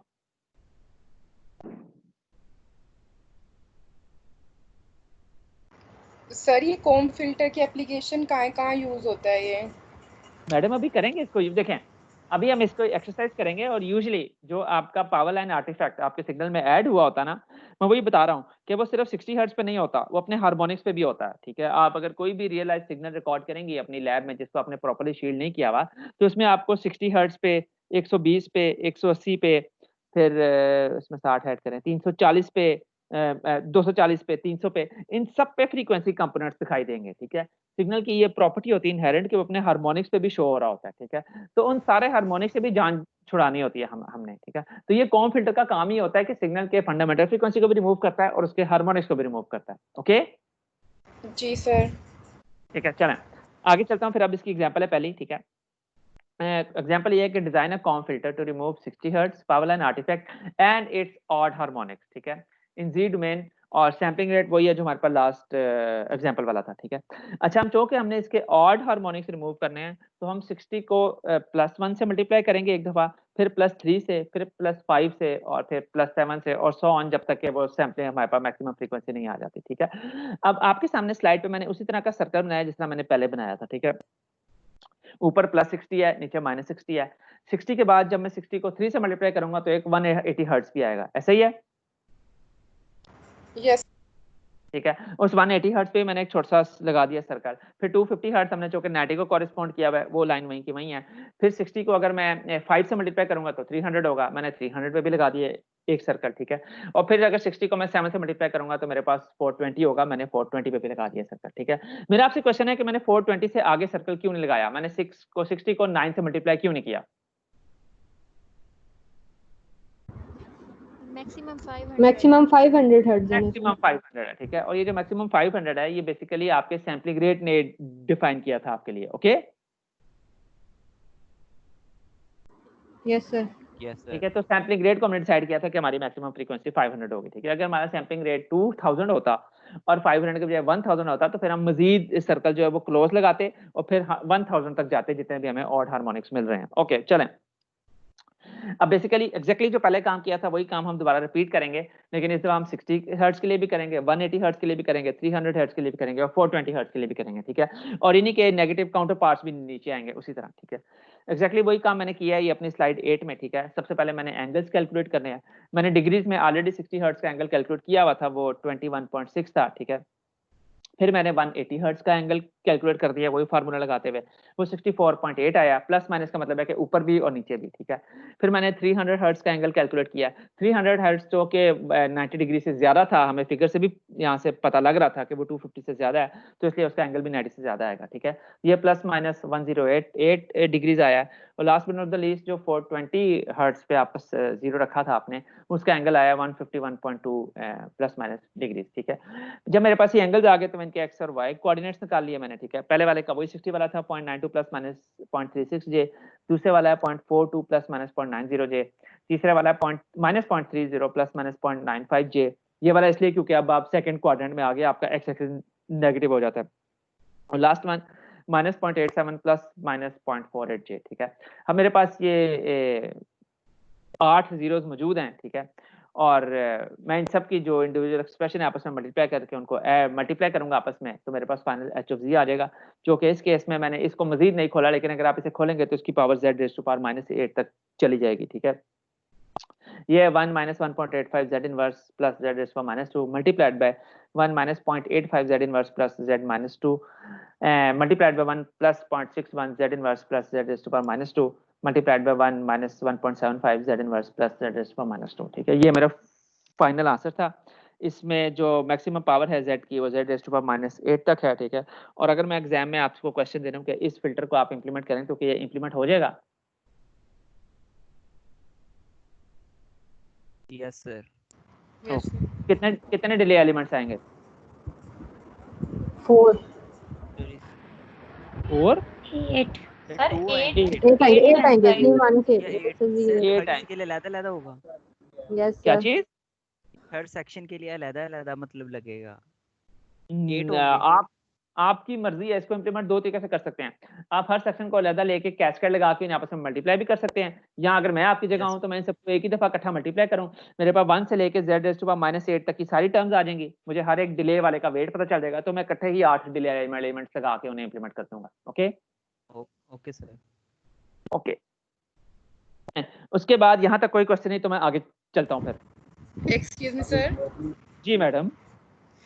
सर ये कॉम फिल्टर की एप्लीकेशन कहाँ यूज होता है ये? मैडम अभी करेंगे इसको, देखें अभी हम इसको एक्सरसाइज करेंगे। और यूजुअली जो आपका पावर लाइन आर्टिफैक्ट आपके सिग्नल में ऐड हुआ होता है ना, मैं वही बता रहा हूँ कि वो सिर्फ 60 हर्ट्ज पे नहीं होता, वो अपने हार्मोनिक्स पे भी होता है, ठीक है। आप अगर कोई भी रियलाइज सिग्नल रिकॉर्ड करेंगी अपनी लैब में जिसको आपने प्रॉपर्ली शील्ड नहीं किया हुआ, तो उसमें आपको 60 हर्ट्ज पे, 120 पे, 180 पे, फिर उसमें 60 ऐड करें, 340 पे, 240 पे, 300 पे, इन सब पे फ्रीक्वेंसी कंपोनेंट्स दिखाई देंगे, ठीक है। सिग्नल की ये प्रॉपर्टी होती है इनहेरेंट कि वो अपने हार्मोनिक्स पे भी शो हो रहा होता है, ठीक है। तो उन सारे हार्मोनिक्स से भी जान छुड़ानी होती है हमने, ठीक है। तो ये कॉम फिल्टर का काम ही होता है कि सिग्नल के फंडामेंटल फ्रीक्वेंसी को भी रिमूव करता है और उसके हार्मोनिक्स को भी रिमूव करता है, ओके। जी सर। ठीक है, चलें आगे चलता हूँ फिर। अब इसकी एग्जांपल है पहली, ठीक है। एग्जांपल ये है कि design a comb filter to remove 60 hertz power line artifact and its odd harmonics, ठीक है, इन जी डोमेन। और सैम्पलिंग रेट वही है जो हमारे पास लास्ट एग्जांपल वाला था, ठीक है। अच्छा, हम चूंकि हमने इसके ऑड हार्मोनिक्स रिमूव करने हैं तो हम 60 को +1 से मल्टीप्लाई करेंगे एक दफा, फिर +3 से, फिर +5 से, और फिर +7 से, और सो ऑन, जब तक कि वो सैम्पलिंग हमारे पास मैक्सिमम फ्रीक्वेंसी नहीं आ जाती, ठीक है। अब आपके सामने स्लाइड पे मैंने उसी तरह का सर्कल बनाया जिस तरह मैंने पहले बनाया था, ठीक है। ऊपर +60 है, नीचे -60 है। 60 के बाद जब मैं 60 को 3 से मल्टीप्लाई करूंगा तो एक 180 हर्ट्ज भी आएगा, ऐसा ही है? यस। ठीक है। उस 180 हर्ट्ज पे मैंने एक छोटा सा लगा दिया सर्कल। फिर 250 हर्ट्ज हमने जो कि 90 को कॉरेस्पॉन्ड किया हुआ है, वो लाइन वहीं की वहीं है। फिर 60 को अगर मैं 5 से मल्टीप्लाई करूंगा तो 300 होगा, मैंने 300 पे भी लगा दिए एक सर्कल, ठीक है। और फिर अगर 60 को मैं 7 से मल्टीप्लाई करूंगा तो मेरे पास 420 होगा, मैंने 420 पे भी लगा दिया सर्कल, ठीक है। मेरा आपसे क्वेश्चन है कि मैंने 420 से आगे सर्कल क्यों नहीं लगाया? मैंने 60 को 9 से मल्टीप्लाई क्यों नहीं किया? मैक्सिमम 500 मैक्सिमम 500 हर्ट्ज है मैक्सिमम 500 है, ठीक है। और ये जो मैक्सिमम 500 है ये बेसिकली आपके सैम्पलिंग रेट ने डिफाइन किया था आपके लिए, ओके। Yes sir. यस ठीक सर। है, तो सैम्पलिंग रेट को हमने डिसाइड किया था कि हमारी मैक्सिमम फ्रीक्वेंसी 500 होगी, ठीक है। अगर हमारा सैम्पलिंग रेट 2000 होता और 500 के बजाय 1000 होता तो फिर हम मजीद इस सर्कल जो है वो क्लोज लगाते और फिर 1000 तक जाते जितने भी हमें ऑड हार्मोनिक्स मिल रहे हैं। ओके चलें, अब बेसिकली एग्जैक्टली जो पहले काम किया था वही काम हम दोबारा रिपीट करेंगे, लेकिन इस दफा हम 60 हर्ट्ज के लिए भी करेंगे, 180 हर्ट्ज के लिए भी करेंगे, 300 हर्ट्ज के लिए भी करेंगे और 420 हर्ट्ज के लिए भी करेंगे, ठीक है। और इन्हीं के नेगेटिव काउंटर पार्ट्स भी नीचे आएंगे उसी तरह, ठीक है। एग्जैक्टली वही काम मैंने किया है ये अपनी स्लाइड 8 में, ठीक है। सबसे पहले मैंने एंगल्स कैलकुलेट करने हैं। मैंने डिग्रीज में ऑलरेडी 60 हर्ट्ज का एंगल कैलकुलेट किया हुआ था, वो 21.6 था, ठीक है। फिर मैंने 180 हर्ट्ज का एंगल कैलकुलेट कर दिया वही फार्मूला लगाते हुए, वो 64.8 आया, प्लस माइनस का मतलब है कि ऊपर भी और नीचे भी, ठीक है। फिर मैंने 300 हर्ट्ज का एंगल कैलकुलेट किया, 300 हर्ट्ज जो कि 90 डिग्री से ज्यादा था, हमें फिगर से भी यहाँ से पता लग रहा था कि वो 250 से ज्यादा है, तो इसलिए उसका एंगल भी 90 से ज्यादा आएगा, ठीक है। ये प्लस माइनस 1088 डिग्रीज आया है। और last but not the least जो 420 हर्ट्ज पे आपस जीरो रखा था आपने, उसका एंगल आया 151.2 प्लस माइनस डिग्रीज, ठीक है। जब मेरे पास ये एंगल्स आ गए तो इनके एक्स और वाई कोऑर्डिनेट्स निकाल लिए मैंने, ठीक है। पहले वाले का वही 60 वाला था 0.92 प्लस माइनस 0.36 जे, दूसरे वाला है 0.42 प्लस माइनस 0.90 जे, तीसरे वाला है माइनस 0.30 प्लस माइनस 0.95 जे। ये वाला इसलिए क्योंकि अब आप सेकंड क्वाड्रेंट में आ गए, आपका एक्स एक्सिस नेगेटिव हो जाता है। और last one minus 0.87 plus minus 0.48 जे, ठीक है। अब मेरे पास ये 8 जीरोस मौजूद हैं, ठीक है। और मैं इन सब की जो इंडिविजुअल एक्सप्रेशन है आपस में मल्टीप्लाई करके उनको मल्टीप्लाई करूंगा आपस में, तो मेरे पास फाइनल एच ऑफ जी आ जाएगा, जो कि इस केस में मैंने इसको मजीद नहीं खोला, लेकिन अगर आप इसे खोलेंगे तो इसकी power z raise to power -8 तक चली जाएगी, ठीक है। ये 1 minus 1.85 z inverse plus z raise to power -2 multiplied by 1 minus 0.85 z inverse plus z -2 multiplied by 1 plus 0.61 z inverse plus z raise to power -2 multiplied by 1 minus 1.75 z inverse plus z raise to power -2, ठीक है। ये मेरा final answer था। इसमें जो maximum power है z की वो z रेज़ टू पावर -8 तक है, ठीक है। और अगर मैं एग्जाम में आपको क्वेश्चन दे रहा हूँ कि इस फिल्टर को आप इंप्लीमेंट करें तो ये इंप्लीमेंट हो जाएगा? Yes sir. तो कितने डिले एलिमेंट्स आएंगे? 4 और 8 सर 8 8 आएंगे 3 माइनस 8 8 हर के लिए अलग-अलग होगा। यस क्या सर। चीज? हर सेक्शन के लिए अलग-अलग मतलब लगेगा। आपकी मर्जी है, इसको इंप्लीमेंट दो तरीके से कर सकते हैं। आप हर सेक्शन को अलग लेके कैस्केड लगा के आपस में मल्टीप्लाई भी कर सकते हैं, या अगर मैं आपकी जगह हूं तो मैं इन सबको एक ही दफा इकट्ठा मल्टीप्लाई करूं, मेरे पास 1 से लेके z रेज़ टू पावर -8 तक की सारी टर्म्स आ जाएंगी, मुझे हर एक डिले वाले का वेट पता चल जाएगा, तो मैं इकट्ठे ही 8 डिले एलिमेंट्स लगा के उन्हें इंप्लीमेंट कर दूंगा। Okay okay sir. ओके, उसके बाद यहाँ तक कोई क्वेश्चन नहीं तो मैं आगे चलता हूँ फिर। Excuse me sir. जी मैडम।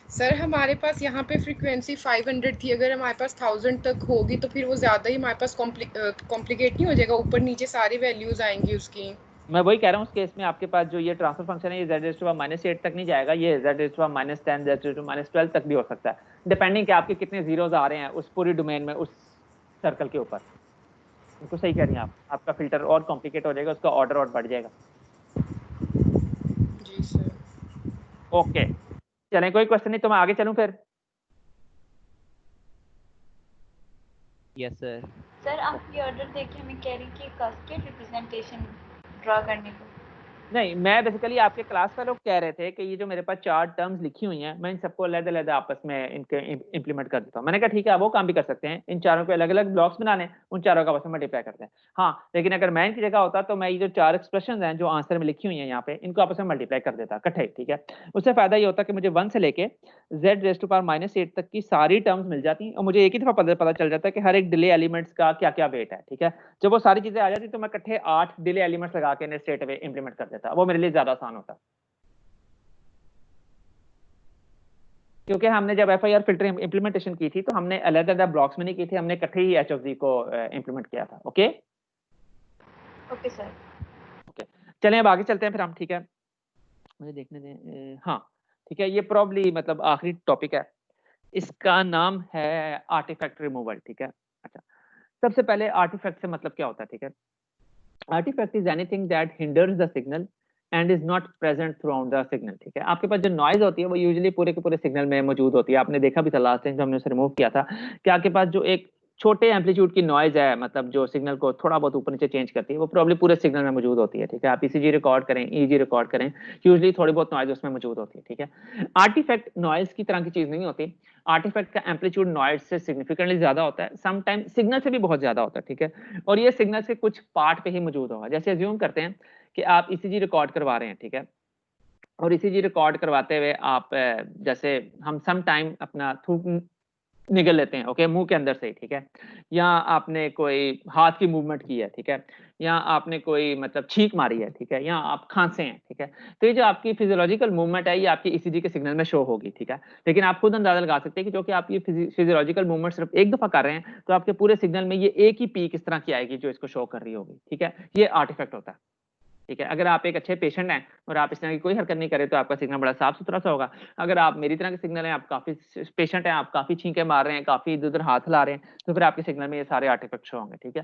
सर हमारे पास यहाँ पे फ्रीक्वेंसी 500 थी, अगर हमारे पास 1000 तक होगी तो फिर वो ज़्यादा ही हमारे पास कॉम्प्लिकेट नहीं हो जाएगा? ऊपर नीचे सारी वैल्यूज आएंगी उसकी। मैं वही कह रहा हूँ, उस केस में आपके पास जो ये ट्रांसफर फंक्शन है ये z रेज़ टू पावर -8 तक नहीं जाएगा, ये z raise to power -10 z raise to power -12 तक भी हो सकता है, डिपेंडिंग कि आपके कितने जीरोस आ रहे हैं उस पूरी डोमेन में उस सर्कल के ऊपर। बिल्कुल सही कह रही हैं आप, आपका फिल्टर और कॉम्प्लिकेट हो जाएगा, उसका ऑर्डर और बढ़ जाएगा। जी सर। ओके चलें, कोई क्वेश्चन नहीं तो मैं आगे चलूं फिर। Yes sir. सर आपकी ऑर्डर देखिए हमें कह रही कि कास्केड रिप्रेजेंटेशन ड्रा करने को। नहीं, मैं बेसिकली आपके क्लास का लोग कह रहे थे कि ये जो मेरे पास 4 टर्म्स लिखी हुई हैं मैं इन सबको अलग-अलग आपस में इनके इंप्लीमेंट कर देता हूँ। मैंने कहा ठीक है आप वो काम भी कर सकते हैं, इन चारों के अलग-अलग ब्लॉक्स बनाने, उन चारों का आपस में मल्टीप्लाई करते हैं। हाँ, लेकिन अगर मैं इनकी जगह होता तो मैं ये जो 4 एक्सप्रेशंस हैं जो आंसर में लिखी हुई हैं यहाँ पे, इनको आपस में मल्टीप्लाई कर देता इकट्ठे, ठीक है। उससे फायदा ये होता कि मुझे 1 से लेके z रेज़ टू पावर -8 तक की सारी टर्म्स मिल जाती और मुझे एक ही दफा पता चल जाता है कि हर एक डिले एलिमेंट्स का क्या-क्या वेट है, ठीक है। जब वो सारी चीजें आ जाती तो मैं इकट्ठे 8 डिले एलिमेंट्स लगा के इन्हें स्ट्रेट अवे इंप्लीमेंट कर देता, वो मेरे लिए ज्यादा आसान होता। क्योंकि हमने जब FIR फिल्टर इंप्लीमेंटेशन की थी तो हमने अलग-अलग ब्लॉक्स में नहीं की थी, हमने इकट्ठे ही h ऑफ z को इंप्लीमेंट किया था। Okay okay sir. ओके चलें अब आगे चलते हैं फिर हम, ठीक है। मुझे देखने दें, हाँ ठीक है, ये प्रॉब्ली मतलब आखिरी टॉपिक है, इसका नाम है आर्टिफैक्ट रिमूवल, ठीक है। अच्छा, सबसे पहले आर्टिफैक्ट से मतलब क्या होता है, ठीक है। Artifact is anything that hinders the signal and is not present throughout the signal, ठीक है। आपके पास जो नॉइज होती है वो यूजुअली पूरे के पूरे सिग्नल में मौजूद होती है, आपने देखा भी था लास्ट टाइम जब हमने उसे रिमूव किया था कि आपके पास जो एक छोटे एम्पलीट्यूड की नॉइज है, मतलब जो सिग्नल को थोड़ा बहुत ऊपर नीचे चेंज करती है, वो प्रॉब्ली पूरे सिग्नल में मौजूद होती है, ठीक है। आप ईसीजी रिकॉर्ड करें, ईजी रिकॉर्ड करें, यूजुअली थोड़ी बहुत नॉइज उसमें मौजूद होती है, ठीक है। आर्टिफैक्ट नॉइज की तरह की चीज नहीं होती। आर्टिफैक्ट का एम्पलीट्यूड नॉइज से सिग्निफिकेंटली ज्यादा होता है, समटाइम सिग्नल से भी बहुत ज्यादा होता है, ठीक है। और ये सिग्नल के कुछ पार्ट पे ही मौजूद होगा। जैसे अज्यूम करते हैं कि आप ईसीजी रिकॉर्ड करवा रहे हैं, ठीक है, और ईसीजी रिकॉर्ड करवाते हुए आप जैसे हम सम टाइम अपना थूक निगल लेते हैं, ओके, मुंह के अंदर से, ठीक है, या आपने कोई हाथ की मूवमेंट की है, ठीक है, या आपने कोई मतलब छींक मारी है, ठीक है, या आप खांसे हैं, ठीक है, तो ये जो आपकी फिजियोलॉजिकल मूवमेंट है ये आपकी ईसीजी के सिग्नल में शो होगी, ठीक है। लेकिन आप खुद अंदाजा लगा सकते हैं कि जो कि आप ये फिजियोलॉजिकल मूवमेंट सिर्फ एक दफा कर रहे हैं, तो आपके पूरे सिग्नल में ये एक ही पीक इस तरह की आएगी जो इसको शो कर रही होगी, ठीक है। ये आर्टिफैक्ट होता है, ठीक है। अगर आप एक अच्छे पेशेंट हैं और आप इस तरह की कोई हरकत नहीं करें तो आपका सिग्नल बड़ा साफ सुथरा सा होगा। अगर आप मेरी तरह के सिग्नल हैं, आप काफी पेशेंट हैं, आप काफी छींके मार रहे हैं, काफी इधर उधर हाथ हिला रहे हैं, तो फिर आपके सिग्नल में ये सारे आर्टिफैक्ट शो होंगे, ठीक है।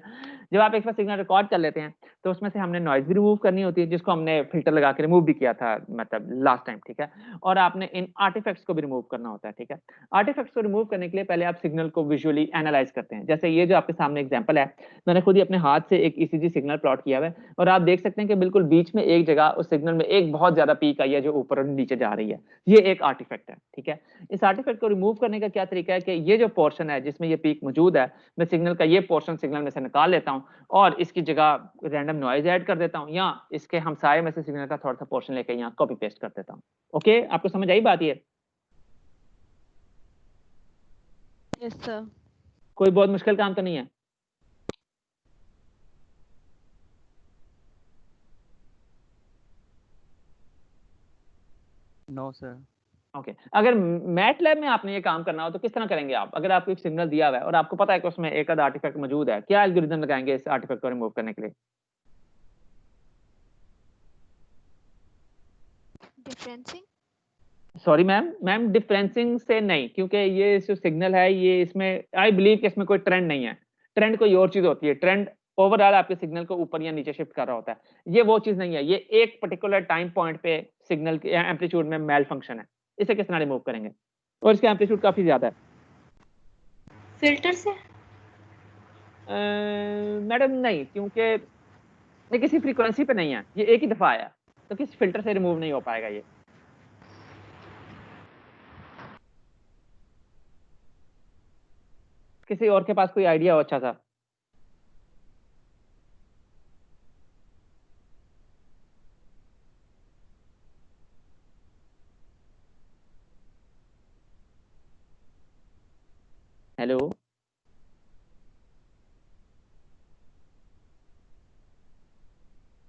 जब आप एक बार सिग्नल रिकॉर्ड कर लेते हैं तो उसमें से हमने नॉइज भी रिमूव करनी होती है, जिसको हमने फिल्टर लगा के रिमूव भी किया था मतलब लास्ट टाइम, ठीक है। और आपने इन आर्टिफैक्ट्स को भी रिमूव करना होता है, ठीक है। आर्टिफैक्ट्स को रिमूव करने के लिए पहले आप सिग्नल को विजुअली एनालाइज करते हैं। जैसे ये जो आपके सामने एग्जांपल है, मैंने खुद ही अपने हाथ से एक ईसीजी सिग्नल प्लॉट किया हुआ है और आप देख सकते हैं कि बिल्कुल बीच में एक जगह उस सिग्नल में एक बहुत ज्यादा पीक आई है जो ऊपर और नीचे जा रही है। ये एक आर्टिफैक्ट है, ठीक है। इस आर्टिफैक्ट को रिमूव करने का क्या तरीका है कि ये जो पोर्शन है जिसमें ये पीक मौजूद है, मैं सिग्नल का ये पोर्शन सिग्नल में से निकाल लेता हूं और इसकी जगह रैंडम नॉइज ऐड कर देता हूं, या इसके हमसाये में से सिग्नल का थोड़ा सा पोर्शन लेके यहाँ कॉपी पेस्ट कर देता हूँ। ओके, आपको समझ आई बात? ये यस सर। कोई बहुत मुश्किल काम तो नहीं है? No sir. ओके अगर मैटलैब में आपने ये काम करना हो तो किस तरह करेंगे आप? अगर आपको एक सिग्नल दिया हुआ है और आपको पता है कि उसमें एक आधा आर्टिफैक्ट मौजूद है, क्या एल्गोरिथम लगाएंगे इस आर्टिफैक्ट को रिमूव करने के लिए? डिफरेंसिंग? सॉरी मैम डिफरेंसिंग से नहीं, क्योंकि ये जो सिग्नल है ये इसमें आई बिलीव कि इसमें कोई ट्रेंड नहीं है। ट्रेंड कोई और चीज होती है, ट्रेंड ओवरऑल आपके सिग्नल को ऊपर या नीचे शिफ्ट कर रहा होता है। ये वो चीज नहीं है, ये एक पर्टिकुलर टाइम पॉइंट पे सिग्नल के एम्पलीट्यूड में मेल फंक्शन है। इसे किस तरह रिमूव करेंगे? और इसका एम्पलीट्यूड काफी ज्यादा है। फिल्टर से? मैडम नहीं, क्योंकि ये किसी फ्रीक्वेंसी पे नहीं है, ये एक ही दफा आया, तो किसी फिल्टर से रिमूव नहीं हो पाएगा ये। किसी और के पास कोई आइडिया हो अच्छा सा? हेलो,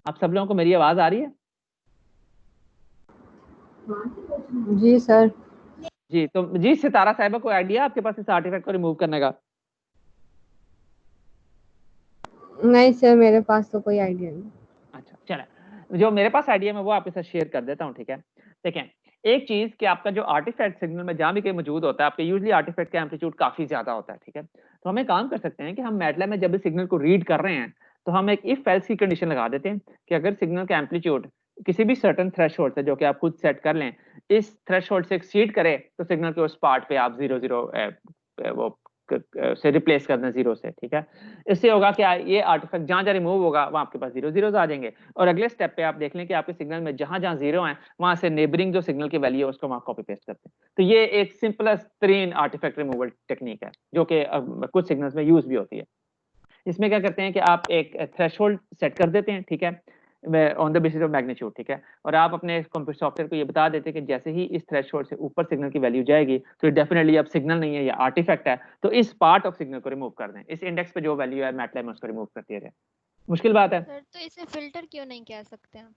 आप सब लोगों को मेरी आवाज आ रही है? जी सर। जी तो जी सितारा साहिबा, कोई आइडिया आपके पास इस आर्टिफैक्ट को रिमूव करने का? नहीं सर, मेरे पास तो कोई आइडिया नहीं। अच्छा चले, जो मेरे पास आइडिया है मैं वो आपके साथ शेयर कर देता हूँ, ठीक है। देखें, एक चीज कि आपका जो आर्टिफैक्ट सिग्नल में जहां भी कहीं मौजूद होता है, आपके यूजली आर्टिफैक्ट का एम्पलीट्यूड काफी ज्यादा होता है, ठीक है। तो हम एक काम कर सकते हैं कि हम मैटलैब में जब भी सिग्नल को रीड कर रहे हैं तो हम एक इफ एल्स की कंडीशन लगा देते हैं कि अगर सिग्नल का एम्पलीट्यूड किसी भी सर्टेन थ्रेशोल्ड से, जो कि आप खुद सेट कर लें, इस थ्रेशोल्ड से एक्सीड करे तो सिग्नल के उस पार्ट पे आप 0 वो से रिप्लेस कर दें 0 से, ठीक है। इससे होगा क्या, ये आर्टिफैक्ट जहां जहां रिमूव होगा वहां आपके पास 0 0 आ जाएंगे, और अगले स्टेप पे आप देख लें कि आपके सिग्नल में जहां जहां 0 है वहां से नेबरिंग जो सिग्नल की वैल्यू है उसको वहां कॉपी पेस्ट करते हैं। तो ये एक सिंपलेस्ट तरीन आर्टिफैक्ट रिमूवल टेक्निक है जो कि कुछ सिग्नल्स में यूज भी होती है। इसमें क्या करते हैं कि आप एक थ्रेशोल्ड सेट कर देते हैं, ठीक है, on the basis of magnitude, ठीक है, और आप अपने कंप्यूटर सॉफ्टवेयर को ये बता देते हैं कि जैसे ही इस थ्रेशोल्ड से ऊपर सिग्नल की वैल्यू जाएगी तो डेफिनेटली अब सिग्नल नहीं है या आर्टिफैक्ट है, तो इस पार्ट ऑफ सिग्नल को रिमूव कर दें, इस इंडेक्स पे जो वैल्यू है मैटलैब में उसको रिमूव कर दिया जाए। मुश्किल बात है सर तो इसे फिल्टर क्यों नहीं कह सकते हम?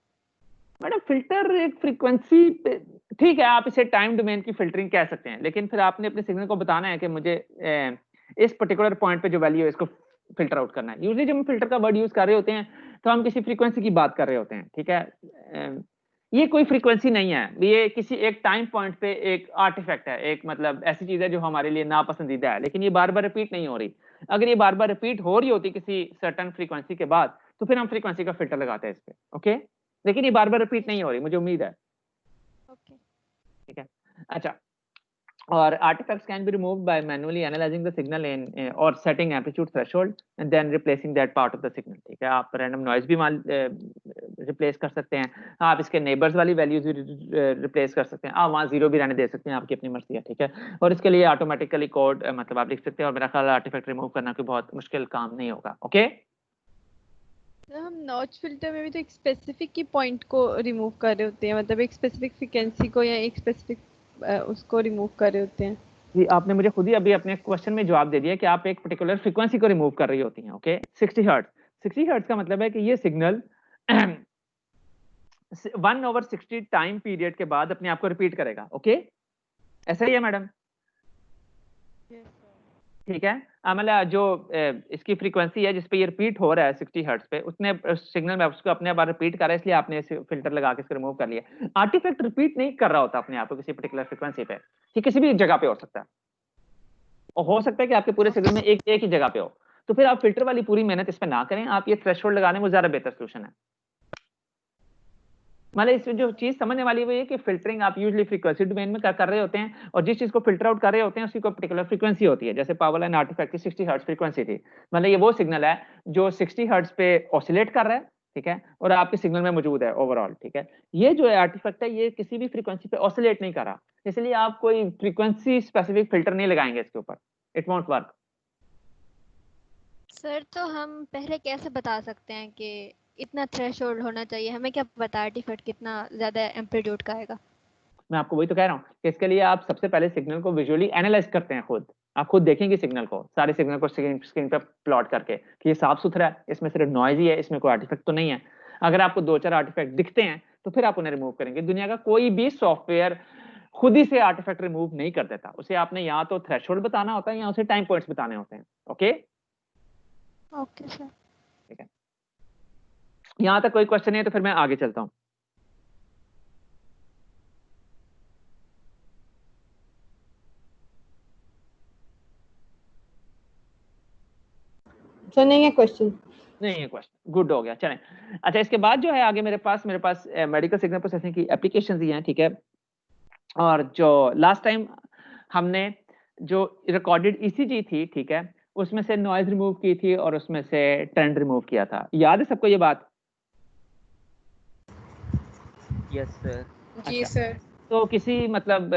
मैडम? फिल्टर एक फ्रीक्वेंसी पे, ठीक है, आप इसे टाइम डोमेन की फिल्टरिंग कह सकते हैं, लेकिन फिर आपने अपने सिग्नल को बताना है कि मुझे इस पर्टिकुलर पॉइंट पे जो वैल्यू है इसको फिल्टर आउट करना है। यूजुअली जब हम फिल्टर का वर्ड यूज कर रहे होते हैं तो हम किसी फ्रीक्वेंसी की बात कर रहे होते हैं, ठीक है। ये कोई फ्रीक्वेंसी नहीं है, ये किसी एक टाइम पॉइंट पे एक आर्टिफैक्ट है, एक मतलब ऐसी चीज है जो हमारे लिए नापसंदीदा है, लेकिन ये बार बार रिपीट नहीं हो रही। अगर ये बार बार रिपीट हो रही होती किसी सर्टेन फ्रीक्वेंसी के बाद तो फिर हम फ्रीक्वेंसी का फिल्टर लगाते हैं इस पे, ओके। लेकिन ये बार बार रिपीट नहीं हो रही, मुझे उम्मीद है, ओके। ठीक है। अच्छा or artifacts can be removed by manually analyzing the signal in or setting amplitude threshold and then replacing that part of the signal. ठीक है, आप random noise भी replace कर सकते हैं, आप इसके neighbors वाली values भी replace कर सकते हैं, आप वहाँ 0 भी रहने दे सकते हैं, आपकी अपनी मर्जी है, ठीक है। और इसके लिए automatically code मतलब आप लिख सकते हैं, और मेरा ख्याल artifact remove करना कोई बहुत मुश्किल काम नहीं होगा। ओके, हम नॉच फिल्टर में भी तो एक स्पेसिफिक की पॉइंट को रिमूव कर रहे होते हैं, मतलब एक स्पेसिफिक फ्रीक्वेंसी को या एक स्पेसिफिक उसको रिमूव कर रहे होते हैं। जी, आपने मुझे खुद ही अभी अपने क्वेश्चन में जवाब दे दिया कि आप एक पर्टिकुलर फ्रीक्वेंसी को रिमूव कर रही होती हैं। ओके, 60 हर्ट्ज, 60 हर्ट्ज का मतलब है कि ये सिग्नल 1/60 टाइम पीरियड के बाद अपने आप को रिपीट करेगा। ओके, ऐसा ही है मैडम? ठीक है, मतलब जो इसकी फ्रीक्वेंसी है जिस पे ये रिपीट हो रहा है 60 हर्ट्ज पे, उतने सिग्नल में उसको अपने बार रिपीट कर रहा है, इसलिए आपने इसे फिल्टर लगा के इसको रिमूव कर लिया। आर्टिफैक्ट रिपीट नहीं कर रहा होता अपने आप को किसी पर्टिकुलर फ्रीक्वेंसी पे, ये किसी भी जगह पे हो सकता है, और हो सकता है कि आपके पूरे सिग्नल में एक ही जगह पे हो, तो फिर आप फिल्टर वाली पूरी मेहनत इस पे ना करें, आप ये थ्रेशोल्ड लगाने में ज्यादा बेहतर सोल्यूशन है। मतलब इसमें जो चीज समझने वाली वो ये कि फिल्टरिंग आप यूजुअली फ्रीक्वेंसी डोमेन में कर रहे होते हैं, और जिस चीज को फिल्टर आउट कर रहे होते हैं उसकी कोई पर्टिकुलर फ्रीक्वेंसी होती है। जैसे पावर लाइन आर्टिफैक्ट की 60 हर्ट्ज फ्रीक्वेंसी थी, मतलब ये वो सिग्नल है जो 60 हर्ट्ज पे ऑसिलेट कर रहा है, ठीक है, और आपके सिग्नल में मौजूद है ओवरऑल, ठीक है। ये जो आर्टिफैक्ट है ये किसी भी फ्रीक्वेंसी पे ऑसिलेट नहीं कर रहा, इसलिए आप कोई फ्रीक्वेंसी स्पेसिफिक फिल्टर नहीं लगाएंगे इसके ऊपर, इट वोंट वर्क। सर तो हम पहले कैसे बता सकते हैं कि इतना थ्रेशोल्ड होना चाहिए? हमें क्या पता आर्टिफैक्ट कितना ज्यादा एम्पलीट्यूड का आएगा? मैं आपको वही तो कह रहा हूँ कि इसके लिए आप सबसे पहले सिग्नल को विजुअली एनालाइज करते हैं, खुद आप खुद देखेंगे सिग्नल को, सारे सिग्नल को स्क्रीन पर प्लॉट करके कि ये साफ सुथरा है, इसमें सिर्फ नॉइज ही है, इसमें कोई आर्टिफैक्ट तो नहीं है। अगर आपको 2-4 आर्टिफैक्ट दिखते हैं तो फिर आप उन्हें रिमूव करेंगे। दुनिया का कोई भी सॉफ्टवेयर खुद ही से आर्टिफैक्ट रिमूव नहीं कर देता, उसे आपने या तो थ्रेशोल्ड बताना होता है या उसे टाइम पॉइंट्स बताने होते हैं। ओके ओके सर, ठीक है, यहाँ तक कोई क्वेश्चन नहीं है तो फिर मैं आगे चलता हूँ। सर नहीं है क्वेश्चन? नहीं है क्वेश्चन, गुड हो गया, चलें। अच्छा, इसके बाद जो है आगे मेरे पास मेडिकल सिग्नल प्रोसेसिंग की एप्लीकेशंस ही हैं, ठीक है। और जो लास्ट टाइम हमने जो रिकॉर्डेड ईसीजी थी, ठीक है, उसमें से नॉइज रिमूव की थी और उसमें से ट्रेंड रिमूव किया था, याद है सबको ये बात? Yes sir. जी अच्छा, सर। तो किसी मतलब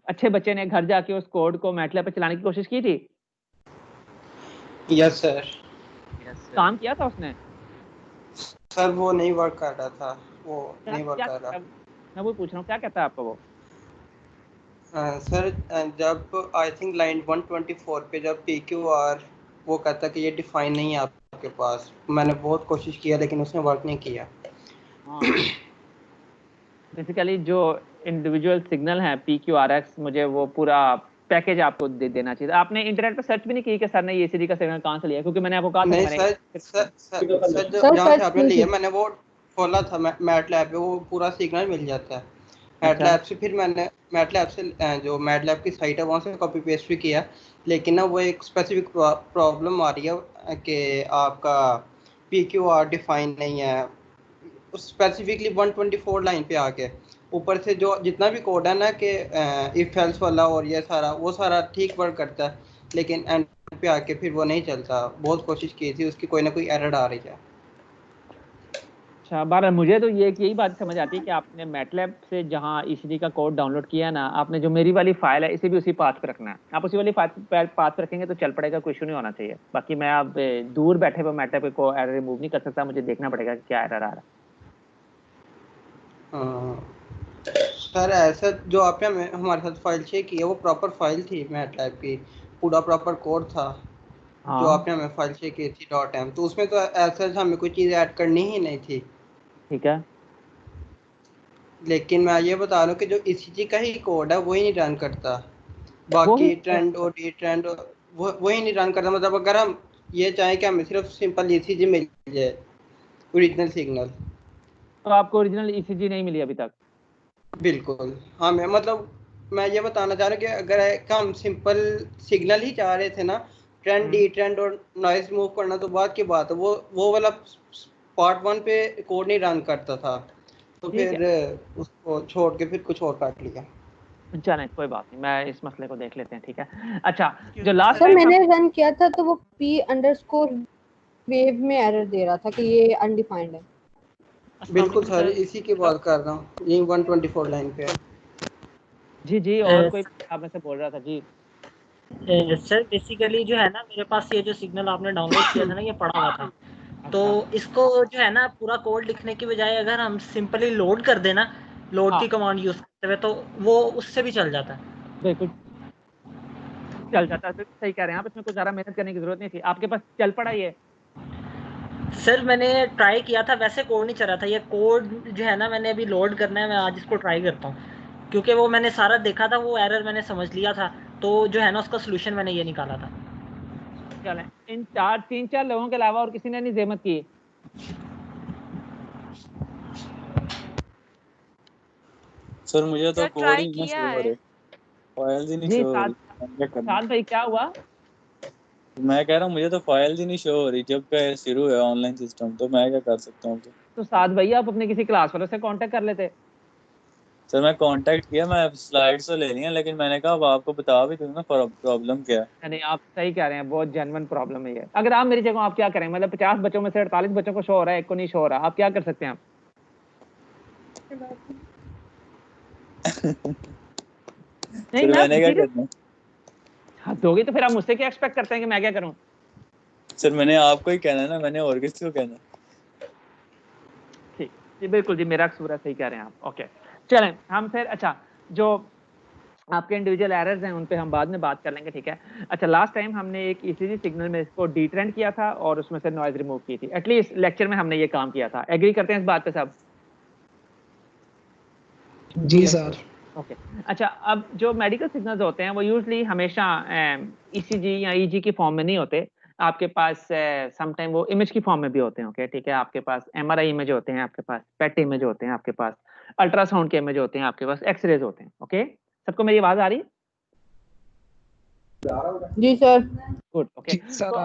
अच्छे बच्चे ने घर जाके उस कोड को मैटलैब पे चलाने की कोशिश की थी? Yes sir. काम किया था उसने? सर वो नहीं वर्क कर रहा था, वो क्या नहीं वर्क क्या कर रहा। मैं वो पूछ रहा हूँ, क्या कहता है आपको वो? सर जब आई थिंक लाइन 124 पे जब PQR वो कहता कि ये डिफाइन नहीं है आपके पास, मैंने बहुत कोशिश किया लेकिन उसने वर्क नहीं किया। बेसिकली जो इंडिविजुअल सिग्नल है PQRX, मुझे वो पूरा पैकेज आपको देना चाहिए। आपने इंटरनेट पे सर्च भी नहीं की कि सर ने ये ईसीजी का सिग्नल कहाँ से लिया? क्योंकि मैंने आपको कहा था नहीं सर जहाँ से आपने लिया मैंने वो खोला था मैटलैब पे, वो पूरा सिग्नल मिल जाता है मैटलैब से। फिर मैंने मैटलैब से जो मैटलैब की साइट है वहाँ से कॉपी पेस्ट भी किया, लेकिन ना वो एक स्पेसिफिक प्रॉब्लम आ रही है कि आपका PQR डिफाइन नहीं है स्पेसिफिकली 124 लाइन पे आके। ऊपर से जो जितना भी कोड है ना कि इफ एल्स वाला और ये सारा वो सारा ठीक वर्क करता है, लेकिन एंड पे आके फिर वो नहीं चलता। बहुत कोशिश की थी, उसकी कोई ना कोई एरर आ रही है। अच्छा, बार मुझे तो ये यही बात समझ आती है कि आपने मैटलैब से जहाँ ईसीजी का कोड डाउनलोड किया ना, आपने जो मेरी वाली फाइल है इसे भी उसी पाथ पे रखना है। आप उसी वाली पाथ पे रखेंगे तो चल पड़ेगा, कोई इशू नहीं होना चाहिए। बाकी मैं अब दूर बैठे हुए मैटलैब को एरर रिमूव नहीं कर सकता, मुझे देखना पड़ेगा कि क्या एरर आ रहा है। सर ऐसा जो आपने हमारे साथ फाइल शेयर की है वो प्रॉपर फाइल थी मैटलैब की, पूरा प्रॉपर कोड था। जो आपने हमें फाइल शेयर की थी .m, तो उसमें तो ऐसा हमें कोई चीज़ ऐड करनी ही नहीं थी। ठीक है, लेकिन मैं ये बता रहा हूँ कि जो ईसीजी का ही कोड है वही नहीं रन करता, बाकी ट्रेंड और डी ट्रेंड वही नहीं रन करता। मतलब अगर हम ये चाहें कि हमें सिर्फ सिंपल ईसीजी मिल जाए ओरिजिनल सिग्नल, तो आपको ओरिजिनल ईसीजी नहीं मिली अभी तक? बिल्कुल हाँ। मैं मतलब मैं ये बताना चाह रहा हूँ कि अगर हम सिंपल सिग्नल ही चाह रहे थे ना, ट्रेंड डी ट्रेंड और नॉइज मूव करना तो बात की बात है। वो वाला पार्ट 1 पे कोड नहीं रन करता था, तो फिर उसको छोड़ के फिर कुछ और काट लिया। चलें कोई बात नहीं, मैं इस मसले को देख लेते हैं, ठीक है। अच्छा जो लास्ट सर मैंने रन किया था तो वो p_wave में एरर दे रहा था कि ये अनडिफाइंड है। बिल्कुल सर, इसी की बात कर रहा हूँ, ये 124 लाइन पे है। जी जी, और कोई आप में से बोल रहा था जी। सर बेसिकली जो है ना, मेरे पास ये जो सिग्नल आपने डाउनलोड किया था ना, ये पड़ा हुआ था। तो इसको जो है ना पूरा कोड लिखने की बजाय अगर हम सिंपली लोड कर देना, लोड की कमांड यूज करते हुए, तो वो उससे भी चल जाता है। बिल्कुल चल जाता है, तो सही कह रहे हैं आप, इसमें कुछ ज़्यादा मेहनत करने की जरूरत नहीं थी, आपके पास चल पड़ा ये। सर मैंने ट्राई किया था, वैसे कोड नहीं चल रहा था। ये कोड जो है ना, मैंने अभी लोड करना है, मैं आज इसको ट्राई करता हूँ, क्योंकि वो मैंने सारा देखा था, वो एरर मैंने समझ लिया था, तो जो है ना उसका सोल्यूशन मैंने ये निकाला था। चलें, इन 3-4 लोगों के अलावा और किसी ने नहीं जहमत की? सर मुझे तो कोड ही नहीं शो हो रहे, फाइल्स ही नहीं जी शो हो रही। साल भाई क्या हुआ? मैं कह रहा हूँ मुझे तो फाइल्स ही नहीं शो हो रही जब का शुरू है ऑनलाइन सिस्टम, तो मैं क्या कर सकता हूँ? तो साथ भैया आप अपने किसी क्लास वालों से कांटेक्ट कर लेते। सर मैं कांटेक्ट किया, मैं स्लाइड्स तो ले ली हैं, लेकिन मैंने कहा अब आपको बता भी दूंगा प्रॉब्लम क्या है। नहीं आप सही कह रहे हैं, बहुत जेन्युइन प्रॉब्लम है ये। अगर आप मेरी जगह आप क्या करें, मतलब 50 बच्चों में से 48 बच्चों को शो हो रहा है, एक को नहीं शो हो रहा, आप क्या कर सकते हैं? आप नहीं ना, मैंने क्या करना? हाँ दोगे तो फिर आप मुझसे क्या एक्सपेक्ट करते हैं कि मैं क्या करूं? सर मैंने आपको ही कहना ना, मैंने और किसी को कहना? ठीक जी, बिल्कुल जी, मेरा कसूर है, सही कह रहे हैं आप। ओके चलें हम फिर, अच्छा जो आपके इंडिविजुअल एरर्स हैं उन पे हम बाद में बात कर लेंगे, ठीक है। अच्छा लास्ट टाइम हमने एक ईसीजी सिग्नल में इसको डीट्रेंड किया था और उसमें से नॉइज रिमूव की थी, एटलीस्ट लेक्चर में हमने ये काम किया था। एग्री करते हैं इस बात पे सब? जी सर। ओके अच्छा, अब जो मेडिकल सिग्नल्स होते हैं वो यूजुअली हमेशा ईसीजी या ईजी की फॉर्म में नहीं होते, आपके पास समटाइम वो इमेज की फॉर्म में भी होते हैं। ओके ठीक है, आपके पास एमआरआई इमेज होते हैं, आपके पास पेट इमेज होते हैं, आपके पास अल्ट्रासाउंड के इमेज होते हैं, आपके पास एक्सरेज होते हैं। ओके सबको मेरी आवाज आ रही है? जी सर। Good okay. तो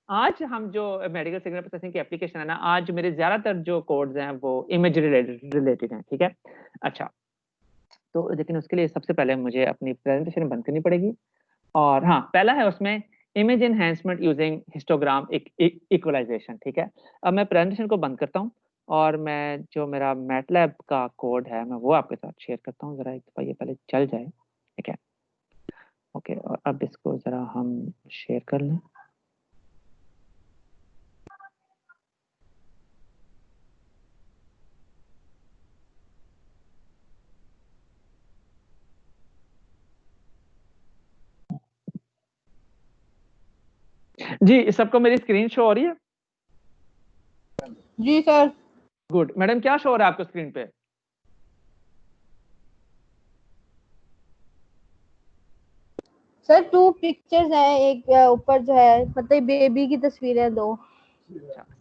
आज हम जो मेडिकल सिग्नल प्रोसेसिंग की एप्लीकेशन है ना, आज मेरे ज्यादातर जो कोड्स हैं वो इमेज रिलेटेड हैं, ठीक है। अच्छा तो लेकिन उसके लिए सबसे पहले मुझे अपनी प्रेजेंटेशन बंद करनी पड़ेगी, और हाँ पहला है उसमें image enhancement using histogram equalisation, ठीक है। अब मैं प्रेजेंटेशन को बंद करता हूँ और मैं जो मेरा मैटलैब का कोड है मैं वो आपके साथ शेयर करता हूँ, जरा एक दफा ये पहले चल जाए, ठीक है। ओके और अब इसको जरा हम शेयर कर लें। जी सबको मेरी स्क्रीन शो हो रही है? जी सर। गुड। मैडम क्या शो हो रहा है आपको स्क्रीन पे? सर 2 पिक्चर्स हैं, एक ऊपर जो है मतलब बेबी की तस्वीर है 2।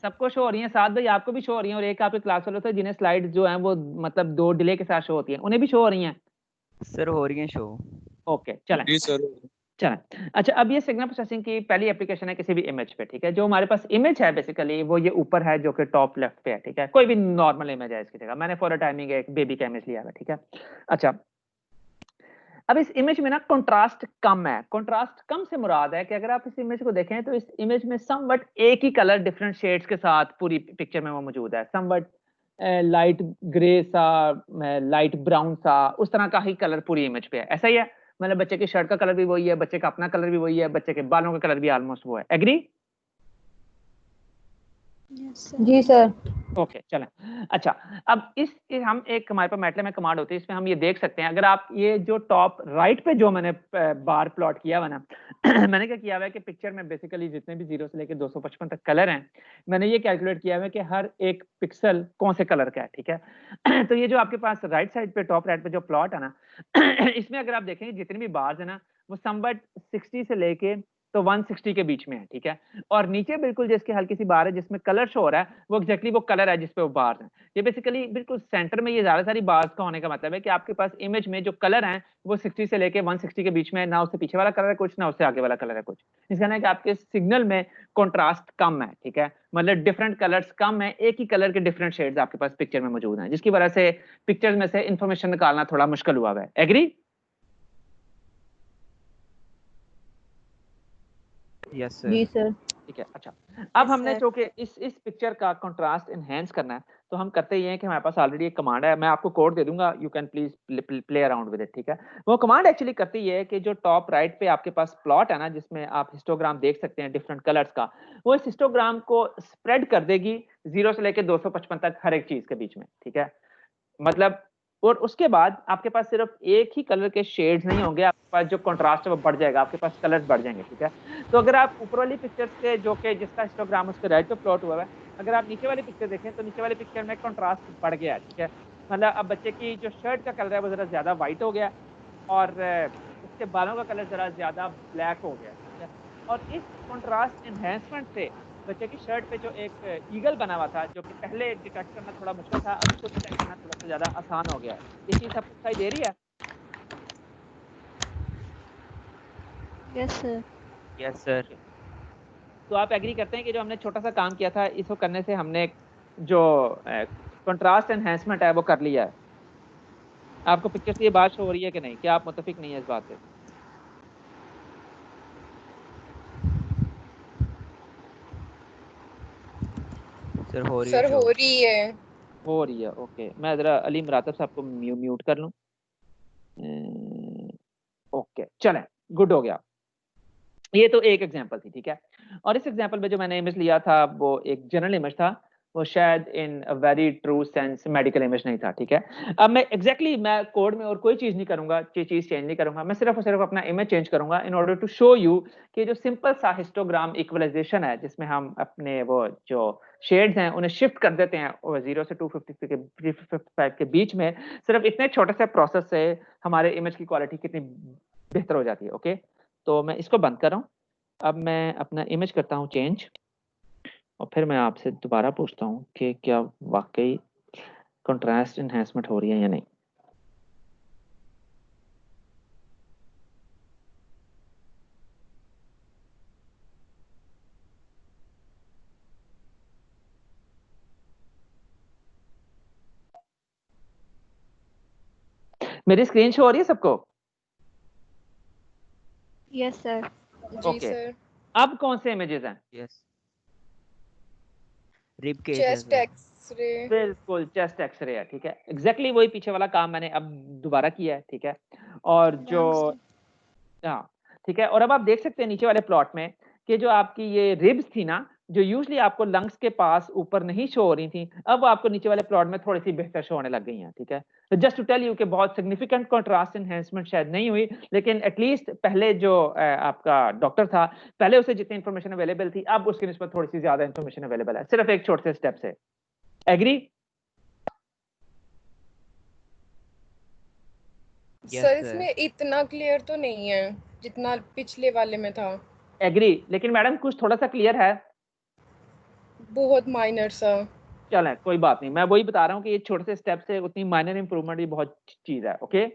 सबको शो हो रही है? साथ भाई आपको भी शो हो रही है, और एक आपके क्लास वालों से जिन्हें स्लाइड जो हैं वो मतलब 2 डिले के साथ शो होती हैं, उन्हें भी शो हो रही हैं? सर हो रही है शो। ओके चलें चलें। अच्छा अब ये सिग्नल प्रोसेसिंग की पहली एप्लीकेशन है किसी भी इमेज पे, ठीक है। जो हमारे पास इमेज है बेसिकली वो ये ऊपर है जो कि टॉप लेफ्ट पे है, ठीक है। कोई भी नॉर्मल इमेज है इसकी जगह, मैंने फॉर अ टाइमिंग एक बेबी का इमेज लिया है, ठीक है। अच्छा अब इस इमेज में ना कंट्रास्ट कम है। कंट्रास्ट कम से मुराद है कि अगर आप इस इमेज को देखें तो इस इमेज में समवट एक ही कलर डिफरेंट शेड्स के साथ पूरी पिक्चर में वो मौजूद है। समवट लाइट ग्रे सा, लाइट ब्राउन सा, उस तरह का ही कलर पूरी इमेज पे है। ऐसा ही है, मतलब बच्चे की शर्ट का कलर भी वही है, बच्चे का अपना कलर भी वही है, बच्चे के बालों का कलर भी ऑलमोस्ट वो है। एग्री? जी सर। ओके चलें। अच्छा अब हम एक हमारे पास मैटलैब में कमांड होती है, इसमें हम ये देख सकते हैं, अगर आप ये जो टॉप राइट पे जो मैंने बार प्लॉट किया हुआ ना मैंने क्या किया हुआ है कि पिक्चर में बेसिकली जितने भी 0 से लेकर 255 तक कलर हैं, मैंने ये कैलकुलेट किया हुआ है कि हर एक पिक्सल कौन से कलर का है, ठीक है। तो ये जो आपके पास राइट साइड पे टॉप राइट पे जो प्लॉट है ना इसमें अगर आप देखेंगे जितनी भी बार्स है ना वो समवट 60 से लेके तो 160 के बीच में है, ठीक है। और नीचे बिल्कुल जिसकी हल्की सी बार है जिसमें कलर शो हो रहा है वो एग्जैक्टली वो कलर है जिसपे वो बार है। ये बेसिकली बिल्कुल सेंटर में ये ज्यादा सारी बार्स का होने का मतलब है कि आपके पास इमेज में जो कलर हैं वो 60 से लेके 160 के बीच में है, ना उससे पीछे वाला कलर है कुछ, ना उससे आगे वाला कलर है कुछ। इसका कहना है कि आपके सिग्नल में कॉन्ट्रास्ट कम है, ठीक है। मतलब डिफरेंट कलर्स कम है, एक ही कलर के डिफरेंट शेड्स आपके पास पिक्चर में मौजूद हैं, जिसकी वजह से पिक्चर्स में से इंफॉर्मेशन निकालना थोड़ा मुश्किल हुआ है। एग्री? यस जी सर। सर। ठीक है, अच्छा अब Yes, हमने sir. चूंकि इस पिक्चर का कंट्रास्ट एनहेंस करना है, तो हम करते ये हैं कि हमारे पास ऑलरेडी एक कमांड है, मैं आपको कोड दे दूंगा, you can please play around with it. ठीक है, वो कमांड एक्चुअली करती ये है कि जो टॉप राइट पे आपके पास प्लॉट है ना, जिसमें आप हिस्टोग्राम देख सकते हैं डिफरेंट कलर्स का, वो इस हिस्टोग्राम को स्प्रेड कर देगी 0 से लेकर 255 तक हर एक चीज के बीच में। ठीक है, मतलब और उसके बाद आपके पास सिर्फ एक ही कलर के शेड्स नहीं होंगे, आपके पास जो कंट्रास्ट है वो बढ़ जाएगा, आपके पास कलर्स बढ़ जाएंगे। ठीक है, तो अगर आप ऊपर वाली पिक्चर्स के जो कि जिसका हिस्टोग्राम उसके राइट पे प्लॉट हुआ है, अगर आप नीचे वाली पिक्चर देखें तो नीचे वाली पिक्चर में कंट्रास्ट बढ़ गया है। ठीक है, मतलब अब बच्चे की जो शर्ट का कलर है वो जरा ज्यादा व्हाइट हो गया और उसके बालों का कलर जरा ज्यादा ब्लैक हो गया। ठीक है, और इस कंट्रास्ट एनहेंसमेंट से बच्चे की शर्ट पे जो एक ईगल बना हुआ था, जो कि पहले डिटेक्ट करना थोड़ा मुश्किल था, अब उसको डिटेक्ट करना थोड़ा सा ज्यादा आसान हो गया है। ये चीज आपको दिखाई दे रही है? Yes sir. Yes sir. तो आप एग्री करते हैं कि जो हमने छोटा सा काम किया था, इसको करने से हमने जो कंट्रास्ट एनहेंसमेंट है वो कर लिया है। आपको पिक्चर से ये बात शो हो रही है कि नहीं? क्या आप मुत्तफिक नहीं है इस बात से? सर हो रही है सर शो। हो रही है। हो रही है, ओके। मैं जरा अली मुरातब साहब को म्यूट कर लूं। ओके चलें, गुड हो गया। ये तो एक एग्जांपल थी। ठीक है, और इस एग्जांपल में जो मैंने इमेज लिया था वो एक जनरल इमेज था, वो शायद in a very true sense medical image नहीं था। ठीक है, अब मैं एग्जैक्टली मैं कोड में और कोई चीज नहीं करूंगा, चीज चेंज नहीं करूंगा, मैं सिर्फ और सिर्फ अपना इमेज चेंज करूंगा in order to show you कि जो सिंपल सा हिस्टोग्राम इक्वलाइजेशन है, जिसमें हम अपने वो जो शेड्स हैं उन्हें शिफ्ट कर देते हैं 0 से 255 के बीच में, सिर्फ इतने छोटे से प्रोसेस से हमारे इमेज की क्वालिटी कितनी बेहतर हो जाती है। ओके, तो मैं इसको बंद कर रहा हूँ। अब मैं अपना इमेज करता हूँ चेंज, और फिर मैं आपसे दोबारा पूछता हूँ कि क्या वाकई कंट्रास्ट एनहांसमेंट हो रही है या नहीं। मेरी स्क्रीन शो हो रही है सबको? Yes sir. जी ओके, सर। अब कौन से इमेजेस हैं? यस, रिब केस है चेस्ट सर। एक्सरे। बिल्कुल चेस्ट एक्सरे है। ठीक है, एग्जैक्टली वही पीछे वाला काम मैंने अब दोबारा किया है। ठीक है, और जो हाँ ठीक है, और अब आप देख सकते हैं नीचे वाले प्लॉट में कि जो आपकी ये रिब्स थी ना, जो यूजली आपको लंग्स के पास ऊपर नहीं शो हो रही थी, अब आपको नीचे वाले प्लॉट में थोड़ी सी बेहतर शो होने लग गई हैं। ठीक है, तो जस्ट टू टेल यू कि बहुत सिग्निफिकेंट कंट्रास्ट एनहांसमेंट शायद नहीं हुई, लेकिन एटलीस्ट पहले जो आपका डॉक्टर था, पहले उसे जितनी इन्फॉर्मेशन अवेलेबल थी, अब उसकी निस्बत थोड़ी सी ज्यादा इन्फॉर्मेशन अवेलेबल है, सिर्फ एक छोटे से स्टेप से। एग्री? सर इसमें इतना क्लियर तो नहीं है जितना पिछले वाले में था। एग्री, लेकिन मैडम कुछ थोड़ा सा क्लियर है, बहुत माइनर सा। चलें कोई बात नहीं, मैं वही बता रहा हूँ कि ये छोटे से स्टेप से उतनी माइनर इंप्रूवमेंट भी बहुत चीज है। ओके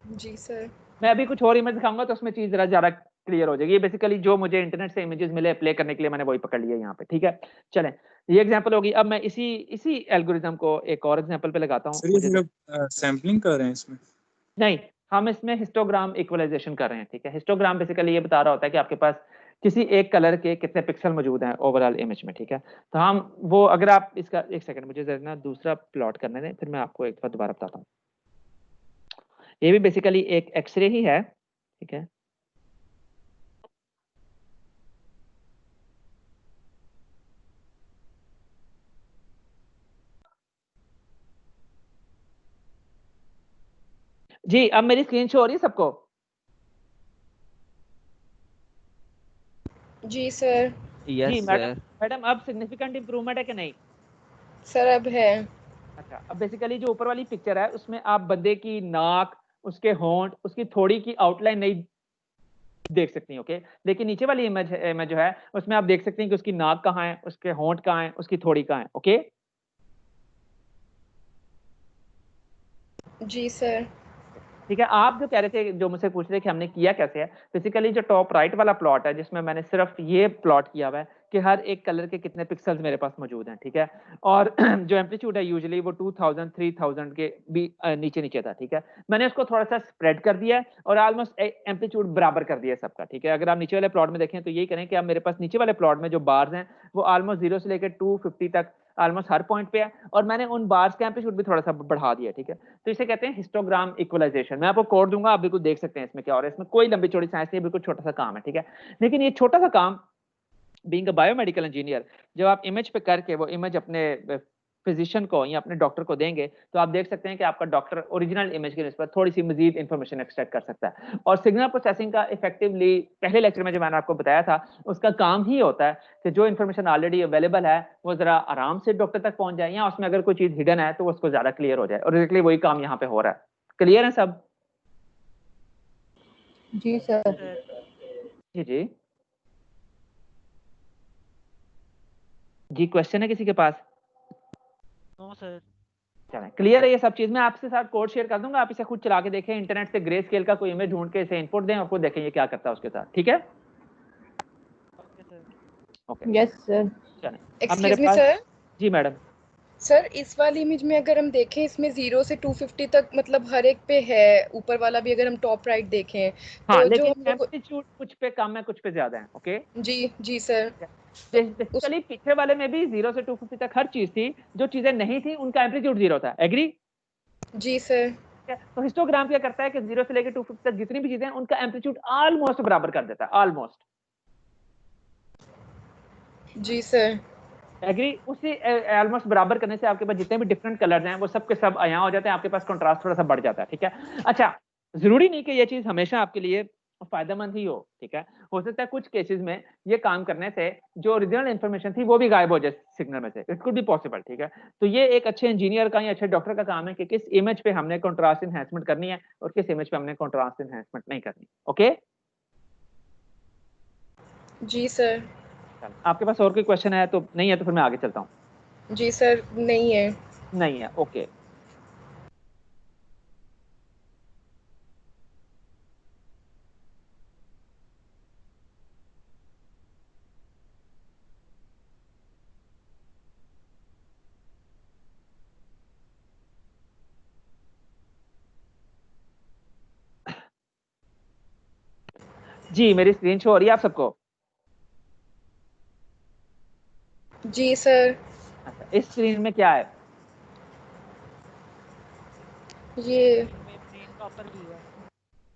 जी सर। मैं अभी कुछ और इमेज दिखाऊंगा तो उसमें चीज जरा ज्यादा क्लियर हो जाएगी। ये बेसिकली जो मुझे इंटरनेट से इमेजेस मिले प्ले करने के लिए मैंने वही पकड़ लिया यहाँ पे। ठीक है, चलें ये एग्जांपल होगी। अब मैं इसी एल्गोरिथम को एक और एग्जांपल पे लगाता हूँ। सर ये सैम्पलिंग कर रहे हैं इसमें? नहीं, हम इसमें हिस्टोग्राम इक्वलाइजेशन कर रहे हैं। ठीक है, हिस्टोग्राम बेसिकली ये बता रहा होता है कि आपके पास किसी एक कलर के कितने पिक्सल मौजूद हैं ओवरऑल इमेज में। ठीक है, तो हम वो अगर आप इसका एक सेकंड मुझे जरा ना दूसरा प्लॉट करने दें, फिर मैं आपको एक बार दोबारा बताता हूँ। ये भी बेसिकली एक एक्सरे ही है। ठीक है, जी अब मेरी स्क्रीन शो हो रही है सबको? जी सर। जी मैडम अब सिग्निफिकेंट इंप्रूवमेंट है कि नहीं? सर अब है। अच्छा, अब बेसिकली जो ऊपर वाली पिक्चर है उसमें आप बंदे की नाक, उसके होंठ, उसकी थोड़ी की आउटलाइन नहीं देख सकती। ओके, लेकिन नीचे वाली इमेज में जो है उसमें आप देख सकते हैं कि उसकी नाक कहाँ है, उसके होंठ कहाँ है, उसकी थोड़ी कहाँ है। ओके जी सर। ठीक है, आप जो कह रहे थे, जो मुझसे पूछ रहे थे कि हमने किया कैसे है, बेसिकली जो टॉप राइट वाला प्लॉट है जिसमें मैंने सिर्फ ये प्लॉट किया हुआ है, कि हर एक कलर के कितने पिक्सल्स मेरे पास मौजूद हैं, ठीक है। और जो एम्पलीट्यूड है यूजुअली वो 2000 3000 के भी नीचे नीचे था, ठीक है। मैंने उसको थोड़ा सा स्प्रेड कर दिया है और ऑलमोस्ट एम्पलीट्यूड बराबर कर दिया सबका, ठीक है। अगर आप नीचे वाले प्लॉट में देखें तो यही करें कि आप मेरे पास नीचे वाले प्लॉट में जो बार्स हैं वो ऑलमोस्ट 0 से लेकर 250 तक ऑलमोस्ट हर पॉइंट पे है, और मैंने उन बार्स का एम्पलीट्यूड भी थोड़ा सा बढ़ा दिया, ठीक है। तो इसे कहते हैं हिस्टोग्राम इक्वलाइजेशन। मैं आपको कोड दूंगा, आप बिल्कुल देख सकते हैं इसमें क्या हो रहा है। इसमें कोई लंबी चौड़ी साइंस नहीं, बिल्कुल छोटा सा काम है, ठीक है। लेकिन ये छोटा सा काम बीइंग अ बायोमेडिकल इंजीनियर, जब आप इमेज पे करके वो इमेज अपने फिजिशियन को या अपने डॉक्टर को देंगे तो आप देख सकते हैं कि आपका डॉक्टर ओरिजिनल इमेज के निस्बत थोड़ी सी मजीद इंफॉर्मेशन एक्सट्रैक्ट कर सकता है। और सिग्नल प्रोसेसिंग का इफेक्टिवली पहले लेक्चर में जो मैंने आपको बताया था उसका काम ही होता है कि जो इन्फॉर्मेशन ऑलरेडी अवेलेबल है वो जरा आराम से डॉक्टर तक पहुंच जाए, या उसमें अगर कोई चीज हिडन है तो वो उसको ज्यादा क्लियर हो जाए। और एग्जैक्टली वही काम यहाँ पे हो रहा है। क्लियर है सब? जी सर। जी जी जी, क्वेश्चन है किसी के पास? No sir. चलें, क्लियर है ये सब चीज। मैं आपसे साथ कोड शेयर कर दूंगा, आप इसे खुद चला के देखें, इंटरनेट से ग्रे स्केल का कोई इमेज ढूंढ के इसे इनपुट दें और खुद देखें ये क्या करता है उसके साथ, ठीक है। Okay yes sir. चलें, अब एक्सक्यूज मेरे मी पास सर। जी मैडम। सर इस वाली इमेज में अगर हम देखें इसमें 0 से 250 तक मतलब हर एक पे है, ऊपर वाला भी अगर हम टॉप राइट देखें हाँ, तो जो लेकिन हम लोग एम्पलीट्यूड कुछ पे कम है कुछ पे ज्यादा है। ओके जी जी सर। बेसिकली पीछे वाले में भी 0 से 250 तक हर चीज थी, जो चीजें नहीं थी उनका एम्पलीट्यूड 0 था। एग्री? जी सर। तो हिस्टोग्राम क्या करता है कि 0 से लेकर 250 तक जितनी भी चीजें हैं उनका एम्पलीट्यूड ऑलमोस्ट बराबर कर देता है, ऑलमोस्ट। जी सर। एग्री? उसी ऑलमोस्ट बराबर करने से आपके पास जितने भी डिफरेंट कलर्स हैं वो सब के सब यहाँ हो जाते हैं, आपके पास कंट्रास्ट थोड़ा सा बढ़ जाता है, ठीक है। अच्छा, जरूरी नहीं कि ये चीज हमेशा आपके लिए फायदेमंद ही हो, ठीक है। हो सकता है कुछ केसेस में ये काम करने से जो ओरिजिनल इंफॉर्मेशन थी वो भी गायब हो जाए सिग्नल में से, इट कुड बी पॉसिबल, ठीक है। तो ये एक अच्छे इंजीनियर का या अच्छे डॉक्टर का काम है कि किस इमेज पे हमने कंट्रास्ट एनहांसमेंट करनी है और किस इमेज पे हमने कंट्रास्ट एनहांसमेंट नहीं करनी। ओके जी सर। आपके पास और कोई क्वेश्चन है? तो नहीं है तो फिर मैं आगे चलता हूँ। जी सर, नहीं है। नहीं है, ओके। जी, मेरी स्क्रीन शो हो रही है आप सबको? जी सर। अच्छा, इस स्क्रीन में क्या है? ये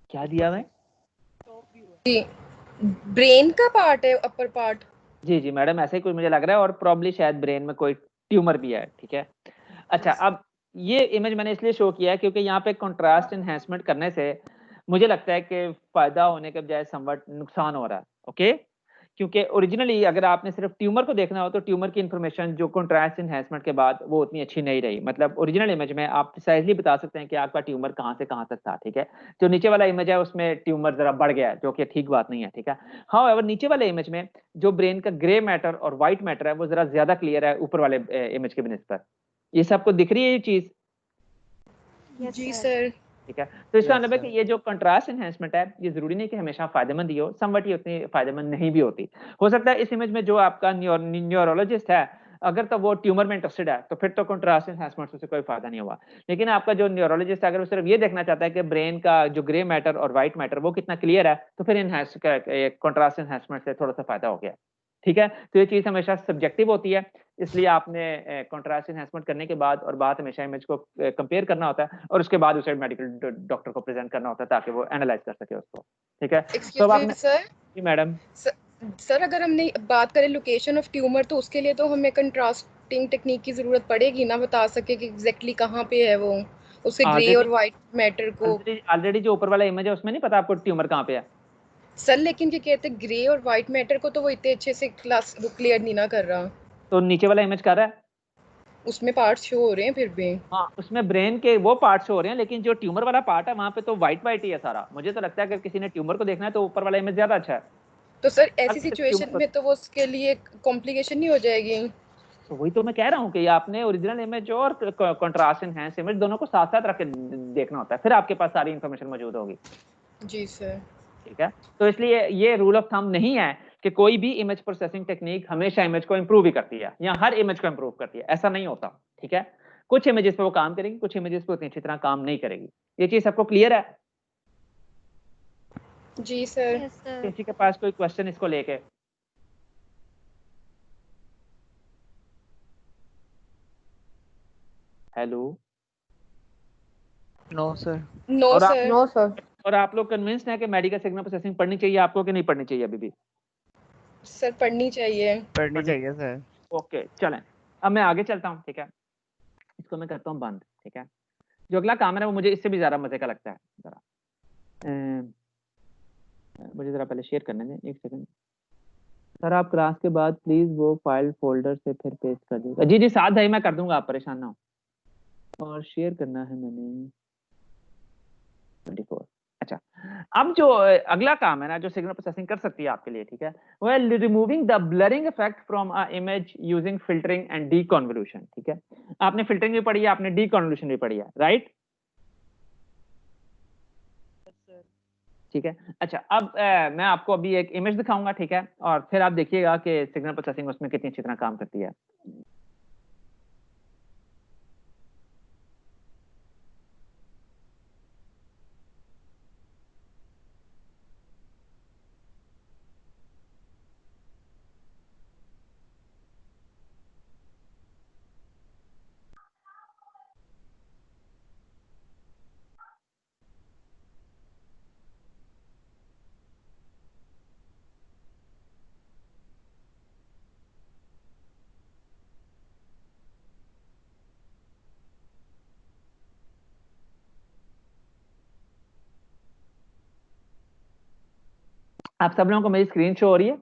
क्या दिया हुआ है? जी, ब्रेन का पार्ट है, अपर पार्ट। जी जी मैडम, ऐसे ही कुछ मुझे लग रहा है, और प्रॉब्ली शायद ब्रेन में कोई ट्यूमर भी है, ठीक है। अच्छा, अब ये इमेज मैंने इसलिए शो किया है क्योंकि यहाँ पे कंट्रास्ट एनहांसमेंट करने से मुझे लगता है कि फायदा होने के बजाय समवट नुकसान हो रहा है। ओके, क्योंकि ओरिजिनली अगर आपने सिर्फ ट्यूमर को देखना हो तो ट्यूमर की इंफॉर्मेशन जो कंट्रास्ट एनहांसमेंट के बाद वो उतनी अच्छी नहीं रही। मतलब ओरिजिनल इमेज में आप प्रिसाइजली बता सकते हैं कि आपका ट्यूमर कहाँ से कहाँ तक था, ठीक है। जो नीचे वाला इमेज है उसमें ट्यूमर जरा बढ़ गया है, जो कि ठीक बात नहीं है, ठीक है। हाउएवर नीचे वाले इमेज में जो ब्रेन का ग्रे मैटर और व्हाइट मैटर है वो जरा ज्यादा क्लियर है ऊपर वाले इमेज के निस्बत। ये सबको दिख रही है ये चीज? जी सर। ठीक है, तो इसका मतलब है कि ये जो कंट्रास्ट एनहांसमेंट है ये जरूरी नहीं कि हमेशा फायदेमंद ही हो, समवट ही उतनी फायदेमंद नहीं भी होती। हो सकता है इस इमेज में जो आपका न्यूरोलॉजिस्ट है अगर तो वो ट्यूमर में इंटरेस्टेड है तो फिर तो कंट्रास्ट एनहांसमेंट से कोई फायदा नहीं हुआ। लेकिन आपका जो न्यूरोलॉजिस्ट है अगर वो सिर्फ ये देखना चाहता है कि ब्रेन का जो ग्रे मैटर और व्हाइट मैटर वो कितना क्लियर है तो फिर कंट्रास्ट एनहांसमेंट से थोड़ा सा फायदा हो गया, ठीक है। तो ये चीज हमेशा सब्जेक्टिव होती है, इसलिए आपने कंट्रास्ट एनहांसमेंट करने के बाद और बाद हमेशा इमेज को कंपेयर करना होता है और उसके बाद उसे मेडिकल डॉक्टर को प्रेजेंट करना होता है ताकि वो एनालाइज कर सके उसको, ठीक है। तो अब आपने सर। जी मैडम। सर अगर हमने बात करें लोकेशन ऑफ ट्यूमर तो उसके लिए तो हमें कंट्रास्टिंग टेक्निक की जरूरत पड़ेगी ना, बता सके कि एग्जैक्टली कहाँ पे है वो उसके ग्रे और व्हाइट मैटर को। ऑलरेडी जो ऊपर वाला इमेज है उसमें नहीं पता आपको ट्यूमर कहाँ पे है सर, लेकिन क्या कहते हैं ग्रे और व्हाइट मैटर को तो वो इतने अच्छे से क्लास वो क्लियर नहीं ना कर रहा। तो नीचे वाला इमेज कर रहा है उसमें पार्ट्स शो हो रहे हैं फिर भी। हाँ, उसमें ब्रेन के वो पार्ट्स हो रहे हैं, लेकिन जो ट्यूमर वाला पार्ट है वहां पे तो व्हाइट व्हाइट ही है सारा। मुझे तो लगता है अगर किसी ने ट्यूमर को देखना है तो ऊपर वाला इमेज ज्यादा अच्छा है। तो सर ऐसी सिचुएशन में तो वो उसके लिए कॉम्प्लिकेशन नहीं हो जाएगी? तो वही तो मैं कह रहा हूँ कि आपने ओरिजिनल इमेज और कंट्रास्ट एनहांस इमेज दोनों को साथ साथ रख के देखना होता है, फिर आपके पास सारी इंफॉर्मेशन मौजूद होगी। जी सर। ठीक है, तो इसलिए ये रूल ऑफ थंब नहीं है कि कोई भी इमेज प्रोसेसिंग टेक्निक हमेशा इमेज को इंप्रूव ही करती है या हर इमेज को इंप्रूव करती है, ऐसा नहीं होता, ठीक है। कुछ इमेजेस पे वो काम करेगी, कुछ इमेजेस पे उतनी अच्छी तरह काम नहीं करेगी। ये चीज सबको क्लियर है? जी सर। किसी के पास कोई क्वेश्चन इसको लेके? Hello? No sir. No sir. No sir. और आप लोग कन्विंस्ड हैं कि मेडिकल सिग्नल प्रोसेसिंग पढ़नी चाहिए आपको कि नहीं पढ़नी चाहिए अभी भी? सर पढ़नी चाहिए। पढ़नी चाहिए सर। ओके चलें, अब मैं आगे चलता हूँ, ठीक है। इसको मैं करता हूँ बंद, ठीक है। जो अगला काम है ना वो मुझे इससे भी ज्यादा मजे का लगता है। जरा मुझे जरा पहले शेयर करने दें, एक सेकंड। सर आप क्लास के बाद प्लीज वो फाइल फोल्डर से फिर पेस्ट कर दीजिएगा। जी जी साथ है, मैं कर दूंगा, आप परेशान ना हो। और शेयर करना है मैंने 24। अच्छा, अब जो अगला काम है ना जो सिग्नल प्रोसेसिंग कर सकती है आपके लिए, ठीक है, वो है removing the blurring effect from a image using filtering and deconvolution, ठीक है। आपने फिल्टरिंग भी पढ़ी है, आपने डीकन्वोल्यूशन भी पढ़ी है, राइट? ठीक है। अच्छा, अब मैं आपको अभी एक इमेज दिखाऊंगा, ठीक है, और फिर आप देखिएगा कि सिग्नल प्रोसेसिंग उसमें कितनी अच्छी तरह काम करती है। आप सब लोगों को मेरी स्क्रीन शो हो रही है?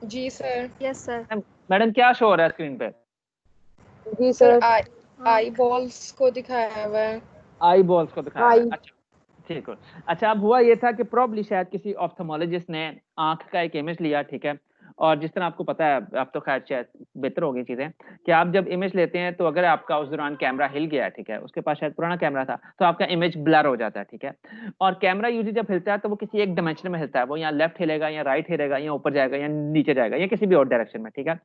जी सर। Yes sir. मैडम क्या शो हो रहा है स्क्रीन पे? जी सर सर। आई बॉल्स को दिखाया हुआ है। आई बॉल्स को दिखाया है, आई। अच्छा ठीक है। अच्छा, अब हुआ ये था कि प्रॉब्ली शायद किसी ऑप्थेमोलॉजिस्ट ने आंख का एक इमेज लिया, ठीक है, और जिस तरह आपको पता है, अब तो खैर शायद बेहतर हो गई चीजें, कि आप जब इमेज लेते हैं तो अगर आपका उस दौरान कैमरा हिल गया, ठीक है, उसके पास शायद पुराना कैमरा था, तो आपका इमेज ब्लर हो जाता है, ठीक है। और कैमरा यूजली जब हिलता है तो वो किसी एक डायमेंशन में हिलता है, वो यहाँ लेफ्ट हिलेगा या राइट हिलेगा या ऊपर जाएगा या नीचे जाएगा या किसी भी और डायरेक्शन में, ठीक है।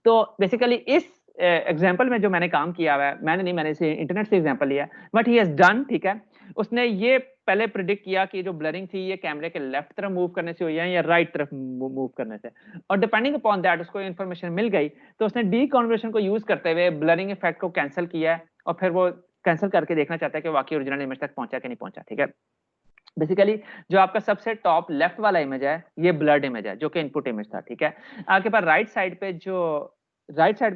तो बेसिकली इस एग्जाम्पल में जो मैंने काम किया हुआ है, मैंने इसे इंटरनेट से एग्जाम्पल लिया, बट ही हैज डन, ठीक है। उसने ये पहले प्रिडिक्ट किया कि जो ब्लरिंग थी ये कैमरे के लेफ्ट तरफ मूव करने से हुई है या राइट तरफ मूव करने से, और डिपेंडिंग अपॉन दैट उसको इन्फॉर्मेशन मिल गई, तो उसने डीकन्वर्जन को यूज करते हुए ब्लरिंग इफेक्ट को कैंसिल किया है, और फिर वो कैंसिल करके देखना चाहता है कि वाकई ओरिजिनल इमेज तक पहुंचा कि नहीं पहुंचा, ठीक है। बेसिकली जो आपका सबसे टॉप लेफ्ट वाला इमेज है ये ब्लर्ड इमेज है जो कि इनपुट इमेज था, ठीक है। आपके पास राइट साइड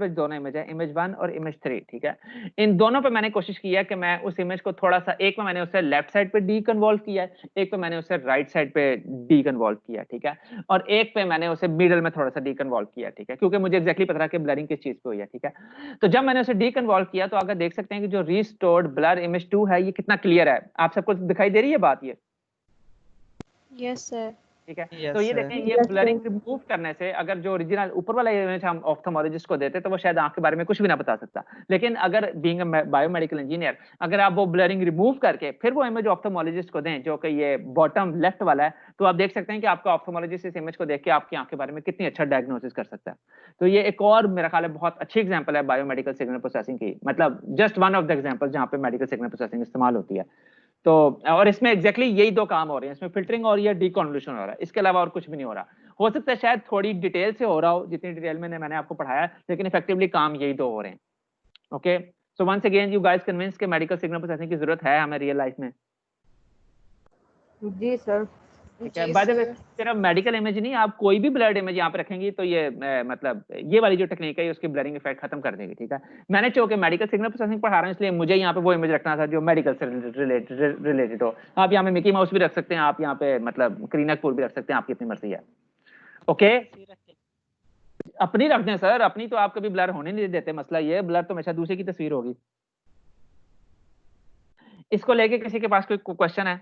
पे दोनों इमेज है, इमेज 1 और इमेज 3, ठीक है। इन दोनों पे मैंने कोशिश की है कि मैं उस इमेज को थोड़ा सा, एक में मैंने उसे लेफ्ट साइड पे डीकन्वॉल्व किया है, एक पे मैंने उसे राइट साइड पे डीकन्वॉल्व किया, ठीक है, और एक पे मैंने उसे मिडल में थोड़ा सा डीकन्वॉल्व किया, ठीक है, क्योंकि मुझे एक्जैक्टली पता था कि ब्लरिंग किस चीज पे हुई है, ठीक है। तो जब मैंने उसे डीकन्वॉल्व किया तो अगर देख सकते हैं कि जो रिस्टोर्ड ब्लर इमेज 2 है ये कितना क्लियर है, आप सबको दिखाई दे रही है बात ये? Yes sir. ठीक है। तो ये देखें, ये ब्लरिंग रिमूव करने से अगर जो ओरिजिनल ऊपर वाला इमेज हम ऑप्थेमोलॉजिस्ट को देते तो वो शायद आंख के बारे में कुछ भी ना बता सकता, लेकिन अगर बीइंग अ बायोमेडिकल इंजीनियर अगर आप वो ब्लरिंग रिमूव करके फिर वो इमेज ऑप्थेमोलॉजिस्ट को दें जो कि ये बॉटम लेफ्ट वाला है, तो आप देख सकते हैं कि आपका ऑप्थेमोलॉजिस्ट इस इमेज को देख के आपकी आंख के बारे में कितनी अच्छा डायग्नोसिस कर सकता है। तो ये एक और मेरा ख्याल है बहुत अच्छी एग्जाम्पल है बायोमेडिकल सिग्नल प्रोसेसिंग की, मतलब just one of the example जहाँ पे मेडिकल सिग्नल प्रोसेसिंग इस्तेमाल होती है। तो और इसमें एग्जैक्टली यही दो काम हो रहे हैं, इसमें फिल्टरिंग और ये डीकन्वोल्यूशन हो रहा है, इसके अलावा और कुछ भी नहीं हो रहा। हो सकता है शायद थोड़ी डिटेल से हो रहा हो जितनी डिटेल में मैंने आपको पढ़ाया, लेकिन इफेक्टिवली काम यही दो हो रहे हैं। Okay, so once again you guys convince कि मेडिकल सिग्नल प्रोसेसिंग की जरूरत है हमें रियल लाइफ में? जी सर। ठीक है। बाय द वे सिर्फ मेडिकल इमेज नहीं, आप कोई भी ब्लर्ड इमेज यहाँ पे रखेंगी तो ये मतलब ये वाली जो टेक्निक है उसकी ब्लरिंग इफेक्ट खत्म कर देगी, ठीक है। मैंने चूंकि मेडिकल सिग्नल प्रोसेसिंग पढ़ा रहा हूँ इसलिए मुझे यहाँ पे वो इमेज रखना था जो मेडिकल से रिलेटेड हो। आप यहाँ पे मिकी माउस भी रख सकते हैं, आप यहाँ पे मतलब करीना कपूर भी रख सकते हैं, आपकी अपनी मर्जी है। ओके, अपनी रख दें सर, अपनी तो आप कभी ब्लर होने नहीं देते, मसला ये ब्लर तो हमेशा दूसरे की तस्वीर होगी। इसको लेके किसी के पास कोई क्वेश्चन है?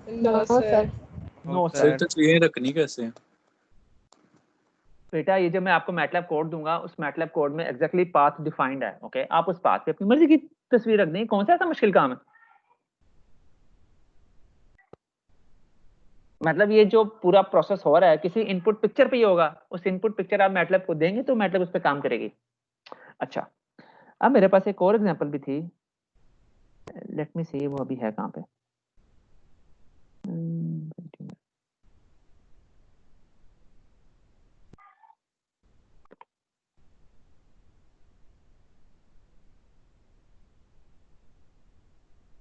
No sir. No sir. तस्वीरें रखनी कैसे? बेटा ये जब मैं आपको मैटलैब कोड दूंगा उस मैटलैब कोड में एग्जैक्टली पाथ डिफाइंड है, ओके। आप उस पाथ पे अपनी मर्जी की तस्वीर रख दें, कौन सा ऐसा मुश्किल काम है? मतलब ये जो पूरा प्रोसेस हो रहा है किसी इनपुट पिक्चर पे ही होगा, उस इनपुट पिक्चर आप मैटलैब को देंगे तो मैटलैब उस पर काम करेगी। अच्छा, अब मेरे पास एक और एग्जांपल भी थी, लेट मी सी वो अभी है कहाँ पे।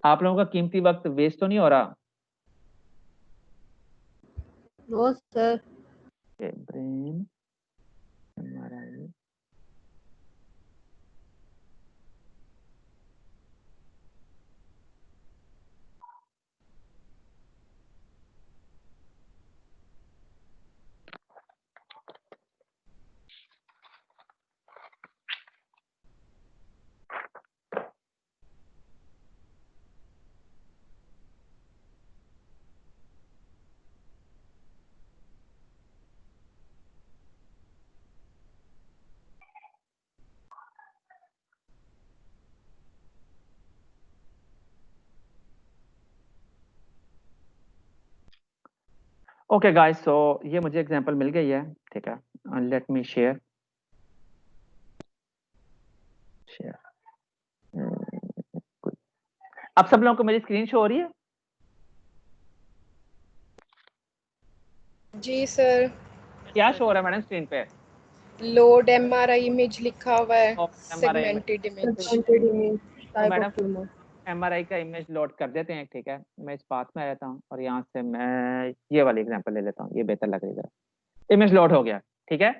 आप लोगों का कीमती वक्त वेस्ट तो नहीं हो रहा? No sir. Brain MRI okay guys, so ये मुझे एग्जांपल मिल गई है, ठीक है। लेट मी शेयर अब सब लोगों को मेरी स्क्रीन शो हो रही है? जी सर। क्या शो हो रहा है मैडम स्क्रीन पे? लोड एमआरआई इमेज लिखा हुआ है, MRI segmented image. Madam MRI का इमेज लोड कर देते हैं, ठीक है। मैं इस पाथ में आ जाता हूँ और यहाँ से मैं ये वाली एग्जांपल ले लेता हूँ, ये बेहतर लग रही है। इमेज लोड हो गया, ठीक है।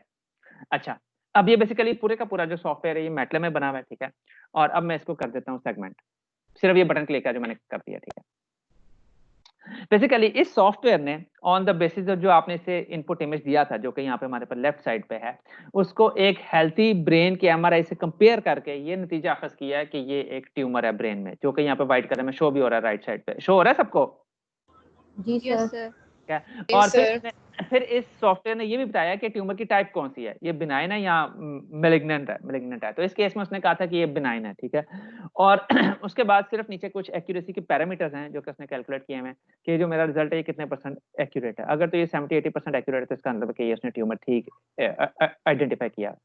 अच्छा, अब ये बेसिकली पूरे का पूरा जो सॉफ्टवेयर है ये मैटलैब में बना हुआ है, ठीक है। और अब मैं इसको कर देता हूँ सेगमेंट, सिर्फ ये बटन क्लिक है जो मैंने कर दिया, ठीक है। बेसिकली इस सॉफ्टवेयर ने ऑन द बेसिस ऑफ जो आपने इसे इनपुट इमेज दिया था, जो कि यहाँ पे हमारे पास लेफ्ट साइड पे है, उसको एक हेल्थी ब्रेन के एमआरआई से कंपेयर करके ये नतीजा अखज़ किया है कि ये एक ट्यूमर है ब्रेन में, जो कि यहाँ पे व्हाइट कलर में शो भी हो रहा है, राइट साइड पे शो हो रहा है सबको। जी सर। और फिर इस सॉफ्टवेयर ने ये भी बताया कि ट्यूमर की टाइप कौन सी है, ये बिनाइन है या मैलिग्नेंट है। तो इस केस में उसने कहा था कि ये बिनाइन है, ठीक है। और उसके बाद सिर्फ नीचे कुछ एक्यूरेसी के पैरामीटर्स हैं जो कि उसने कैलकुलेट किए हैं कि जो मेरा रिजल्ट है ये कितने परसेंट एक्यूरेट है। अगर तो ये 70-80% एक्यूरेट है तो इसका मतलब है कि ये उसने ट्यूमर ठीक आइडेंटिफाई किया।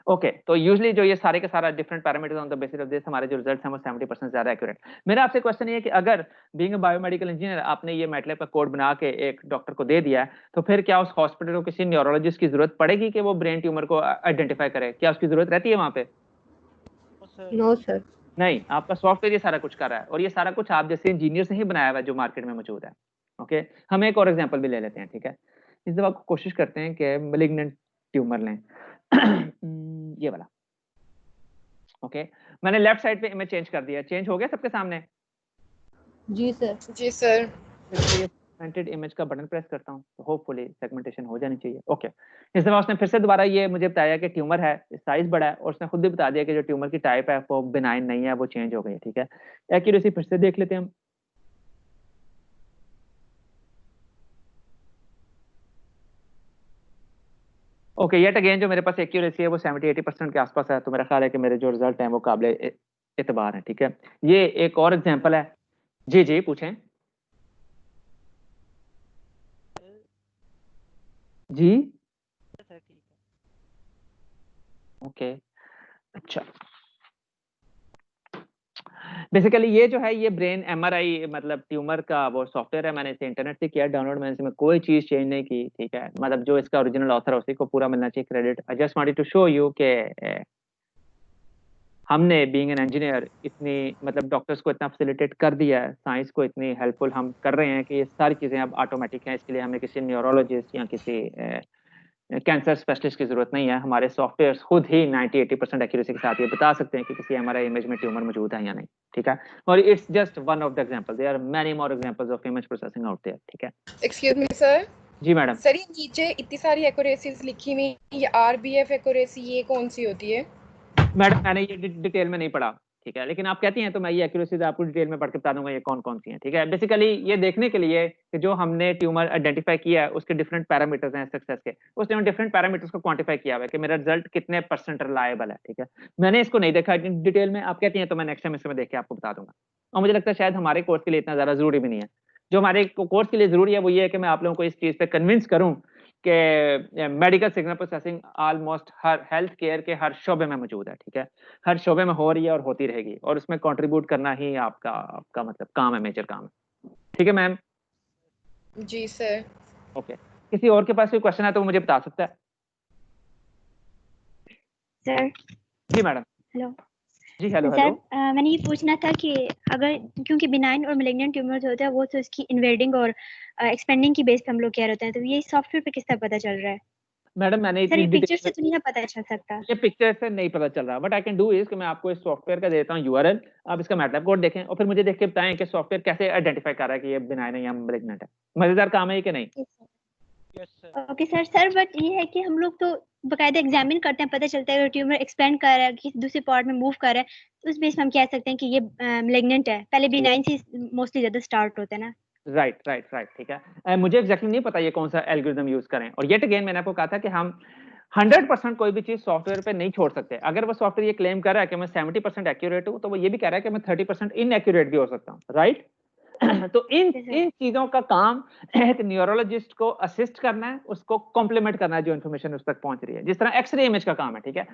ओके, तो यूजुअली जो ये सारे के सारा different parameters on the basis of this हमारे जो रिजल्ट्स हैं वो 70% ज्यादा एक्यूरेट। मेरा आपसे क्वेश्चन ये है कि अगर बीइंग अ बायोमेडिकल इंजीनियर आपने ये मैटलैब का कोड बना के एक डॉक्टर को दे दिया है, तो फिर क्या उस हॉस्पिटल को किसी न्यूरोलॉजिस्ट की जरूरत पड़ेगी कि वो ब्रेन ट्यूमर को आइडेंटिफाई करे? क्या उसकी जरूरत रहती है वहां पे? No sir. नहीं, आपका सॉफ्टवेयर ये सारा कुछ कर रहा है और ये सारा कुछ आप जैसे इंजीनियर से ही बनाया हुआ है जो मार्केट में मौजूद है। ओके, हम एक और एग्जांपल भी ले लेते हैं, ठीक है। इस दफा कोशिश करते हैं कि मैलिग्नेंट ट्यूमर लें। ये वाला, ओके। मैंने लेफ्ट साइड पे इमेज चेंज कर दिया, चेंज हो गया सबके सामने? जी सर। जी सर। सेगमेंटेड इमेज का बटन प्रेस करता हूं तो होपफुली सेगमेंटेशन हो जानी चाहिए। ओके, इस दफा उसने फिर से दोबारा ये मुझे बताया कि ट्यूमर है, साइज बड़ा है, और उसने खुद भी बता दिया कि जो ट्यूमर की टाइप है वो बिनाइन नहीं है, वो चेंज हो गई है, ठीक है। एक्यूरेसी फिर से देख लेते हैं हम। ओके, येट अगेन जो मेरे पास एक्यूरेसी है वो 70-80% के आसपास है, तो मेरा ख्याल है कि मेरे जो रिजल्ट हैं वो काबिल एतबार हैं, ठीक है। ये एक और एग्जांपल है। जी जी पूछें। जी ओके, अच्छा। बेसिकली ये जो है ये ब्रेन एमआरआई मतलब ट्यूमर का वो सॉफ्टवेयर है, मैंने इसे इंटरनेट से किया डाउनलोड, मैंने इसमें कोई चीज चेंज नहीं की, ठीक है। मतलब जो इसका ओरिजिनल ऑथर है उसी को पूरा मिलना चाहिए credit. I just wanted to show you के हमने बीइंग एन इंजीनियर इतनी मतलब डॉक्टर्स को इतना फैसिलिटेट कर दिया है, साइंस को इतनी हेल्पफुल हम कर रहे हैं कि ये सारी चीजें अब ऑटोमेटिक हैं। इसके लिए हमें किसी न्यूरोलॉजिस्ट या किसी कैंसर स्पेशलिस्ट की जरूरत नहीं है। हमारे सॉफ्टवेयर खुद ही 90-80% एक्यूरेसी के साथ ये बता सकते हैं कि किसी एमआरआई इमेज में ट्यूमर मौजूद है या नहीं, ठीक है। और it's just one of the example, there are many more examples of image processing out there, ठीक है। Excuse me sir. जी मैडम। सर ये नीचे इतनी सारी एक्यूरेसीज लिखी हुई, ये आरबीएफ एक्यूरेसी ये कौन सी होती है? मैडम मैंने ये डिटेल में नहीं पढ़ा, ठीक है, लेकिन आप कहती हैं तो मैं ये एक्यूरेसी आपको डिटेल में पढ़ के बता दूंगा ये कौन कौन सी हैं, ठीक है। बेसिकली ये देखने के लिए कि जो हमने ट्यूमर आइडेंटिफाई किया है उसके डिफरेंट पैरामीटर्स हैं सक्सेस के, उसने उन डिफरेंट पैरामीटर्स को क्वांटिफाई किया हुआ है कि मेरा रिजल्ट कितने % रिलायबल है, ठीक है। मैंने इसको नहीं देखा डिटेल में, आप कहती हैं तो मैं नेक्स्ट टाइम इसमें देख के आपको बता दूंगा। और मुझे लगता है शायद हमारे कोर्स के लिए इतना ज्यादा जरूरी भी नहीं है, जो हमारे कोर्स के लिए जरूरी है वो ये है कि मैं आप लोगों को इस चीज पे कन्विंस करूं कि मेडिकल सिग्नल प्रोसेसिंग ऑलमोस्ट हर हेल्थ केयर के हर शोबे में मौजूद है, ठीक है, हर शोबे में हो रही है और होती रहेगी, और उसमें कंट्रीब्यूट करना ही आपका आपका मतलब काम है, मेजर काम है, ठीक है मैम? जी सर। ओके, किसी और के पास कोई क्वेश्चन है तो वो मुझे बता सकता है। सर। जी मैडम। हेलो। जी हेलो सर हेलो। मैंने ये पूछना था कि अगर क्योंकि बिनाइन और मैलिग्नेंट ट्यूमर्स होते हैं वो तो इसकी इन्वेडिंग और एक्सपेंडिंग की बेस पे हम लोग कह रहे होते हैं, तो ये सॉफ्टवेयर पे किस तरह पता चल रहा है? मैडम मैंने सर इतनी ये पिक्चर डिटेल से तो नहीं ना पता चल सकता। ये पिक्चर से नहीं पता चल रहा, but I can do is कि मैं आपको इस सॉफ्टवेयर का देता हूँ यूआरएल, आप इसका मैटलैब कोड देखें और फिर मुझे देख के बताएं कि सॉफ्टवेयर कैसे आइडेंटिफाई कर रहा है कि ये बिनाइन है या मैलिग्नेंट है। मजेदार काम है कि नहीं? Okay sir. सर बट ये है कि हम लोग तो बकायदा एग्जामिन करते हैं, पता चलता है अगर ट्यूमर एक्सपेंड कर रहा है किसी दूसरे पार्ट में मूव कर रहा है तो उस बेस पे हम कह सकते हैं कि ये मैलिग्नेंट है। पहले बिनाइन से मोस्टली ज्यादा स्टार्ट होता है ना। राइट ठीक है। मुझे एग्जैक्टली नहीं पता ये कौन सा एल्गोरिथम यूज करें, और येट अगेन मैंने आपको कहा था कि हम 100% कोई भी चीज सॉफ्टवेयर पे नहीं छोड़ सकते। अगर वो सॉफ्टवेयर ये क्लेम कर रहा है कि मैं 70% एक्यूरेट हूं, तो वो ये भी कह रहा है कि मैं 30% इनएक्यूरेट भी हो सकता हूं, राइट? तो इन चीजों का काम एक न्यूरोलॉजिस्ट को असिस्ट करना है, उसको कॉम्प्लीमेंट करना है जो इन्फॉर्मेशन उस तक पहुंच रही है, जिस तरह एक्सरे इमेज का काम है, ठीक है?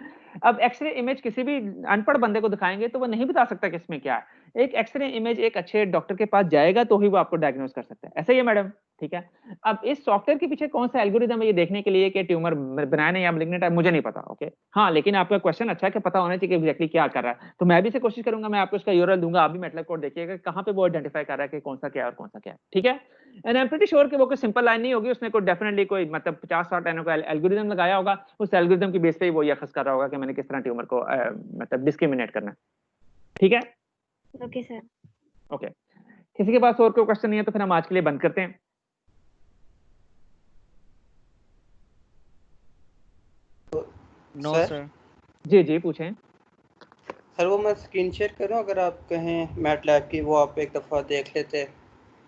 अब एक्सरे इमेज किसी भी अनपढ़ बंदे को दिखाएंगे तो वो नहीं बता सकता कि इसमें क्या है। एक एक्सरे इमेज एक अच्छे डॉक्टर के पास जाएगा तो ही वो आपको डायग्नोस कर सकता है, ऐसा ही है मैडम, ठीक है? अब इस सॉफ्टवेयर के पीछे कौन सा एल्गोरिथम है ये देखने के लिए कि ट्यूमर बिनाइन है या मैलिग्नेंट है, मुझे नहीं पता, ओके? हाँ, लेकिन आपका क्वेश्चन अच्छा है कि पता होना चाहिए कि एग्जैक्टली क्या कर रहा है, तो मैं भी से कोशिश करूंगा, मैं आपको इसका यूआरएल दूंगा, आप भी मैटलैब कोड देखिएगा कहां पे वो आइडेंटिफाई कर रहा है कि कौन सा क्या है और कौन सा क्या है, ठीक है? And I am pretty sure कि वो कोई सिंपल लाइन नहीं होगी, उसने कोई डेफिनेटली कोई मतलब 50-60 लाइनों का एल्गोरिथम लगाया होगा, उस एल्गोरिथम की बेस पे ही वो ये अखज़ कर रहा होगा कि मैंने किस तरह ट्यूमर को मतलब डिस्क्रिमिनेट करना है, ठीक है? Okay sir. ओके, किसी के पास और कोई क्वेश्चन नहीं है तो फिर हम आज के लिए बंद करते हैं। No sir. जी जी पूछें सर। वो मैं स्क्रीन शेयर करूं अगर आप कहें मैटलैब की, वो आप एक दफा देख लेते।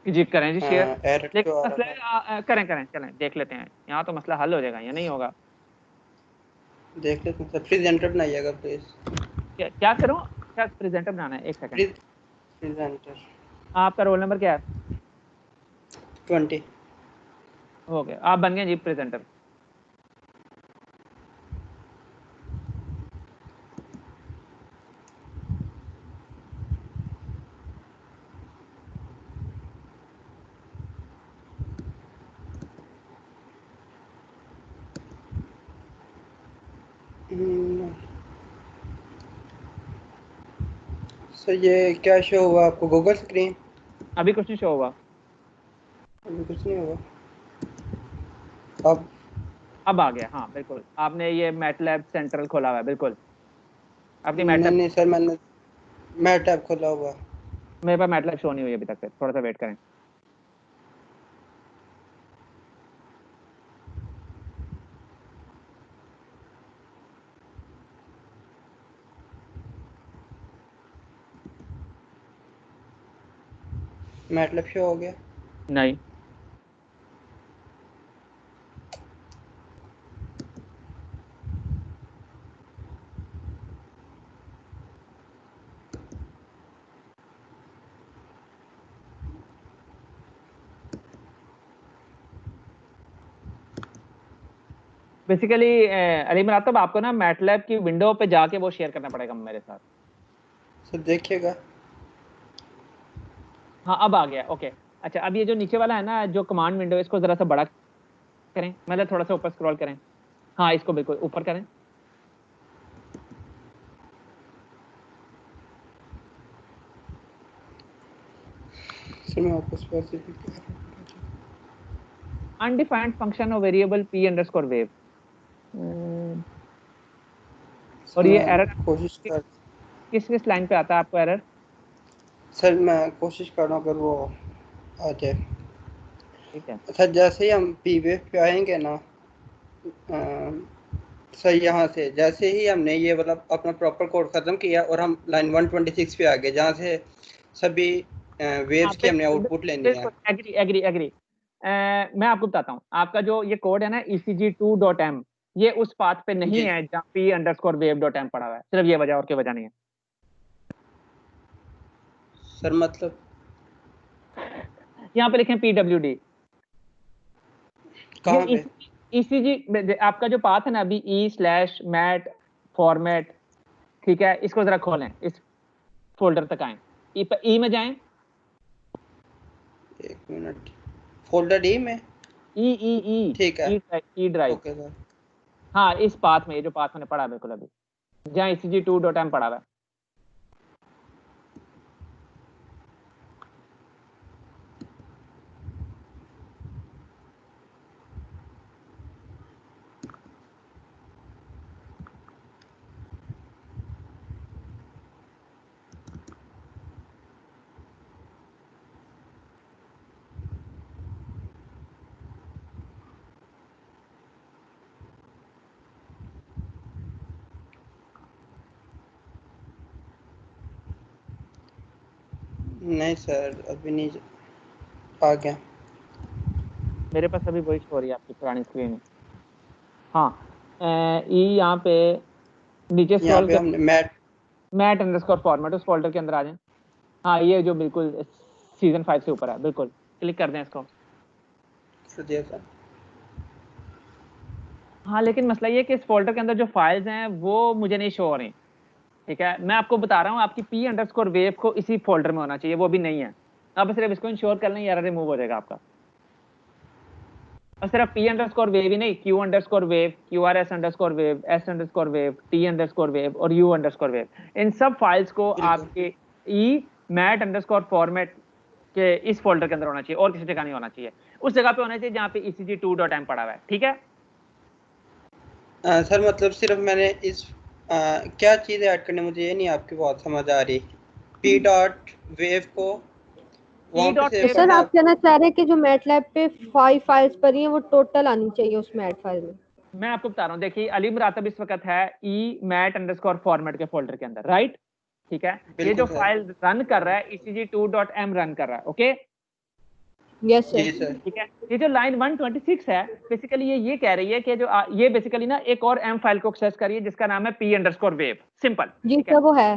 जी करें जी शेयर, एरर लेकिन जो आ मसला रहा था करें चलें देख लेते हैं, यहाँ तो मसला हल हो जाएगा, ये नहीं होगा। देख लेते हैं सर। प्रेजेंटर बनाइएगा प्लीज। क्या करूँ? क्या प्रेजेंटर बनाना है? एक सेकंड। प्रेजेंटर। आपका रोल नंबर क्या है? 20। हो गया, आप बन गए जी प्रेजेंटर। सर ये क्या शो हुआ आपको? Google screen? अभी कुछ नहीं शो हुआ। अभी कुछ नहीं हुआ। अब आ गया, हाँ बिल्कुल, आपने ये मैटलैब सेंट्रल खोला हुआ है, बिल्कुल अपनी नहीं मैटलैब। नहीं सर, मैंने मैटलैब खोला हुआ। मेरे पास मैटलैब शो नहीं हुई अभी तक, फिर थोड़ा सा वेट करें। मैटलैब शो हो गया? नहीं, बेसिकली अली मुरातब आपको ना मैटलैब की विंडो पे जाके वो शेयर करना पड़ेगा मेरे साथ। सर देखिएगा। हाँ अब आ गया, ओके। अच्छा, अब ये जो नीचे वाला है ना जो कमांड विंडो, इसको जरा सा बड़ा करें, मतलब थोड़ा सा ऊपर स्क्रॉल करें, हाँ इसको बिल्कुल ऊपर करें। सर मैं आपको स्पेसिफिक अनडिफाइंड फंक्शन और वेरिएबल p अंडरस्कोर वेव, और ये एरर कोशिश कर किस किस लाइन पे आता है आपको एरर? सर मैं कोशिश कर रहा हूँ अगर वो आ जाए। ठीक है सर जैसे ही हम पी वेव पे आएंगे ना, सर यहाँ से जैसे ही हमने ये मतलब अपना प्रॉपर कोड खत्म किया और हम लाइन 126 पे आ गए जहाँ से सभी वेव्स की हमने आउटपुट लेनी है। Agree agree agree. मैं आपको बताता हूँ, आपका जो ये कोड है ना ecg2.m, ये उस पाथ पे नहीं है जहाँ p_wave.m पड़ा हुआ है, सिर्फ ये वजह और कोई वजह नहीं है सर मतलब यहाँ पे लिखें PWD। कहाँ पे? ECG आपका जो पाथ है ना अभी e/mat फॉर्मेट, ठीक है, इसको जरा खोलें, इस फोल्डर तक आए, ई में जाएं। एक मिनट, फोल्डर ई में, ई ठीक है, ई ड्राइव। Okay sir. हाँ इस पाथ में, ये जो पाथ मैंने पढ़ा बिल्कुल अभी, जहाँ ECG2.m पढ़ा हुआ है। नहीं सर अभी नहीं आ गया, मेरे पास अभी वही शो हो रही है आपकी पुरानी स्क्रीन में। हाँ ई यहाँ पे नीचे स्क्रॉल कर, मैट अंडरस्कोर फॉर्मेट, उस फोल्डर के अंदर आ जाएं। हाँ ये जो बिल्कुल सीजन 5 से ऊपर है, बिल्कुल क्लिक कर दें इसको। हाँ लेकिन मसला ये कि इस फोल्डर के अंदर जो फाइल्स हैं वो मुझे नहीं शो हो रही, ठीक है। मैं आपको बता रहा हूँ आपकी p_wave को इसी फोल्डर में होना चाहिए, वो भी नहीं है। आप सिर्फ इसको इंश्योर कर लें, एरर रिमूव हो जाएगा आपका। और सिर्फ p_wave ही नहीं, q_wave, qrs_wave, s_wave, t_wave और u_wave, इन सब फाइल्स को आपके mat_format के इस फोल्डर के अंदर होना चाहिए और किसी जगह नहीं होना चाहिए। उस जगह पे होना चाहिए जहाँ पे ECG2.m पड़ा हुआ है, ठीक है। सर मतलब सिर्फ मैंने इस क्या चीज़ ऐड करनी, मुझे ये नहीं आपकी बात समझ आ रही। p.wave को सर आप कहना चाह रहे हैं कि जो मैटलैब पे 5 फाइल्स पड़ी हैं वो टोटल आनी चाहिए उस मैट फाइल में। मैं आपको बता रहा हूँ, देखिए अली मुरातब इस वक्त है mat_format के फोल्डर के अंदर, राइट, ठीक है। ये जो फाइल रन कर रहा है ECG2.m रन कर रहा है, ओके यस सर, ठीक है। ये जो लाइन 126 है बेसिकली ये कह रही है कि जो ये बेसिकली ना एक और m फाइल को एक्सेस करिए जिसका नाम है p_wave, सिंपल। जी सर वो है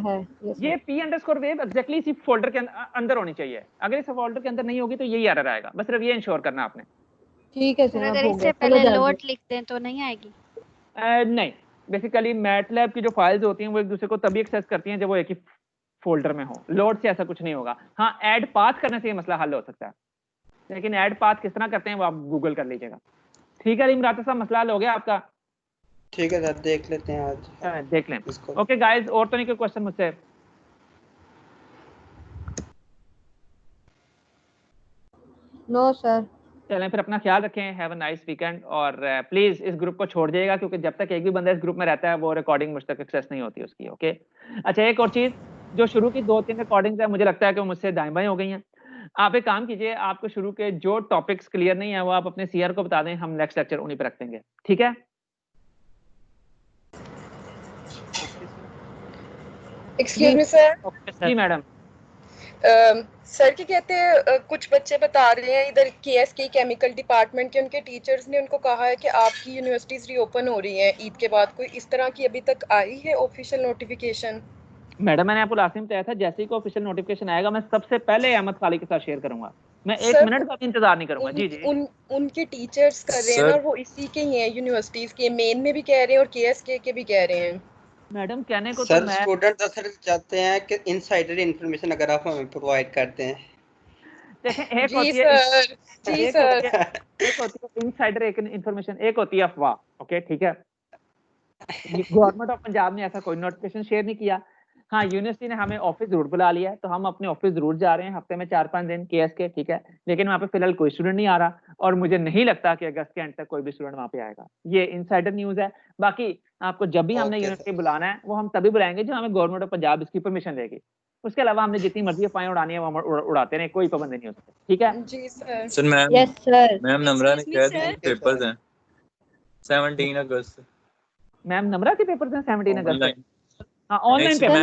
ये p_wave एग्जैक्टली इसी फोल्डर के अंदर होनी चाहिए। अगर इस फोल्डर के अंदर नहीं होगी तो यही एरर आएगा, बस सिर्फ ये इंश्योर करना आपने, ठीक है सर। अगर इससे पहले लोड लिख दें तो नहीं आएगी? नहीं, बेसिकली मैटलैब की जो फाइल्स होती हैं वो एक दूसरे को तभी एक्सेस करती हैं जब वो एक ही फोल्डर में हो। लोड से ऐसा कुछ नहीं होगा। हाँ ऐड पाथ करने से ये मसला हल हो सकता है, लेकिन ऐड पाथ किस तरह करते हैं वो आप गूगल कर लीजिएगा, ठीक है। अली मुराद साहब मसला हल हो गया आपका? ठीक है सर, देख लेते हैं आज, देख लें। ओके गाइस, और तो नहीं कोई क्वेश्चन मुझसे? No sir. चलें फिर, अपना ख्याल रखें, हैव अ नाइस वीकेंड, और प्लीज इस ग्रुप को छोड़ जाइएगा क्योंकि जब तक एक भी बंदा इस ग्रुप में रहता है वो रिकॉर्डिंग मुझ तक एक्सेस नहीं होती उसकी, ओके। अच्छा एक और चीज, जो शुरू की 2-3 रिकॉर्डिंग्स है मुझे लगता है कि वो मुझसे दाएं बाएं हो गई हैं। आप एक काम कीजिए, आपको शुरू के जो टॉपिक्स क्लियर नहीं है वो आप अपने सीआर को बता दें, हम नेक्स्ट लेक्चर उन्हीं पर रख देंगे, ठीक है। Excuse me sir. जी मैडम। सर क्या कहते हैं, कुछ बच्चे बता रहे हैं इधर KSK केमिकल डिपार्टमेंट के, उनके टीचर्स ने उनको कहा है कि आपकी यूनिवर्सिटीज रीओपन हो रही हैं ईद के बाद। कोई इस तरह की अभी तक आई है ऑफिशियल नोटिफिकेशन? मैडम मैंने आपको लास्ट टाइम बताया था, जैसे ही कोई ऑफिशियल नोटिफिकेशन आएगा मैं सबसे पहले अहमद खाली के साथ शेयर करूंगा, मैं एक मिनट का भी इंतजार नहीं करूंगा। जी जी। उनके टीचर्स कर रहे हैं ना, और वो इसी के ही हैं, यूनिवर्सिटीज के मेन में भी कह रहे हैं और KSK के भी कह रहे हैं। मैडम कहने को सर तो मैं स्टूडेंट दरअसल चाहते हैं कि इनसाइडर इन्फॉर्मेशन अगर आप हमें प्रोवाइड करते हैं। देखें, एक होती है इनसाइडर, एक इन्फॉर्मेशन, एक होती है अफवाह, ओके ठीक है। गवर्नमेंट ऑफ पंजाब ने ऐसा कोई नोटिफिकेशन शेयर नहीं किया। हाँ यूनिवर्सिटी ने हमें ऑफिस जरूर बुला लिया है, तो हम अपने ऑफिस जरूर जा रहे हैं हफ्ते में 4-5 दिन KSK, ठीक है। लेकिन वहाँ पे फिलहाल कोई स्टूडेंट नहीं आ रहा और मुझे नहीं लगता कि अगस्त के एंड तक कोई भी स्टूडेंट वहाँ पे आएगा। ये इनसाइडर न्यूज़ है। बाकी आपको जब भी हमने यूनिवर्सिटी बुलाना है वो हम तभी बुलाएंगे जो हमें गवर्नमेंट ऑफ पंजाब इसकी परमिशन देगी। उसके अलावा हमने जितनी मर्जी अफवाहें उड़ानी है वो उड़ाते रहे, कोई पाबंदी नहीं हो सकती, ठीक है। जी sir. Sir ma'am, yes sir. Ma'am Namra ने कह दिया पेपर्स हैं 17 अगस्त। मैम नम्रा के पेपर्स हैं 17 अगस्त। हाँ ऑनलाइन पेपर,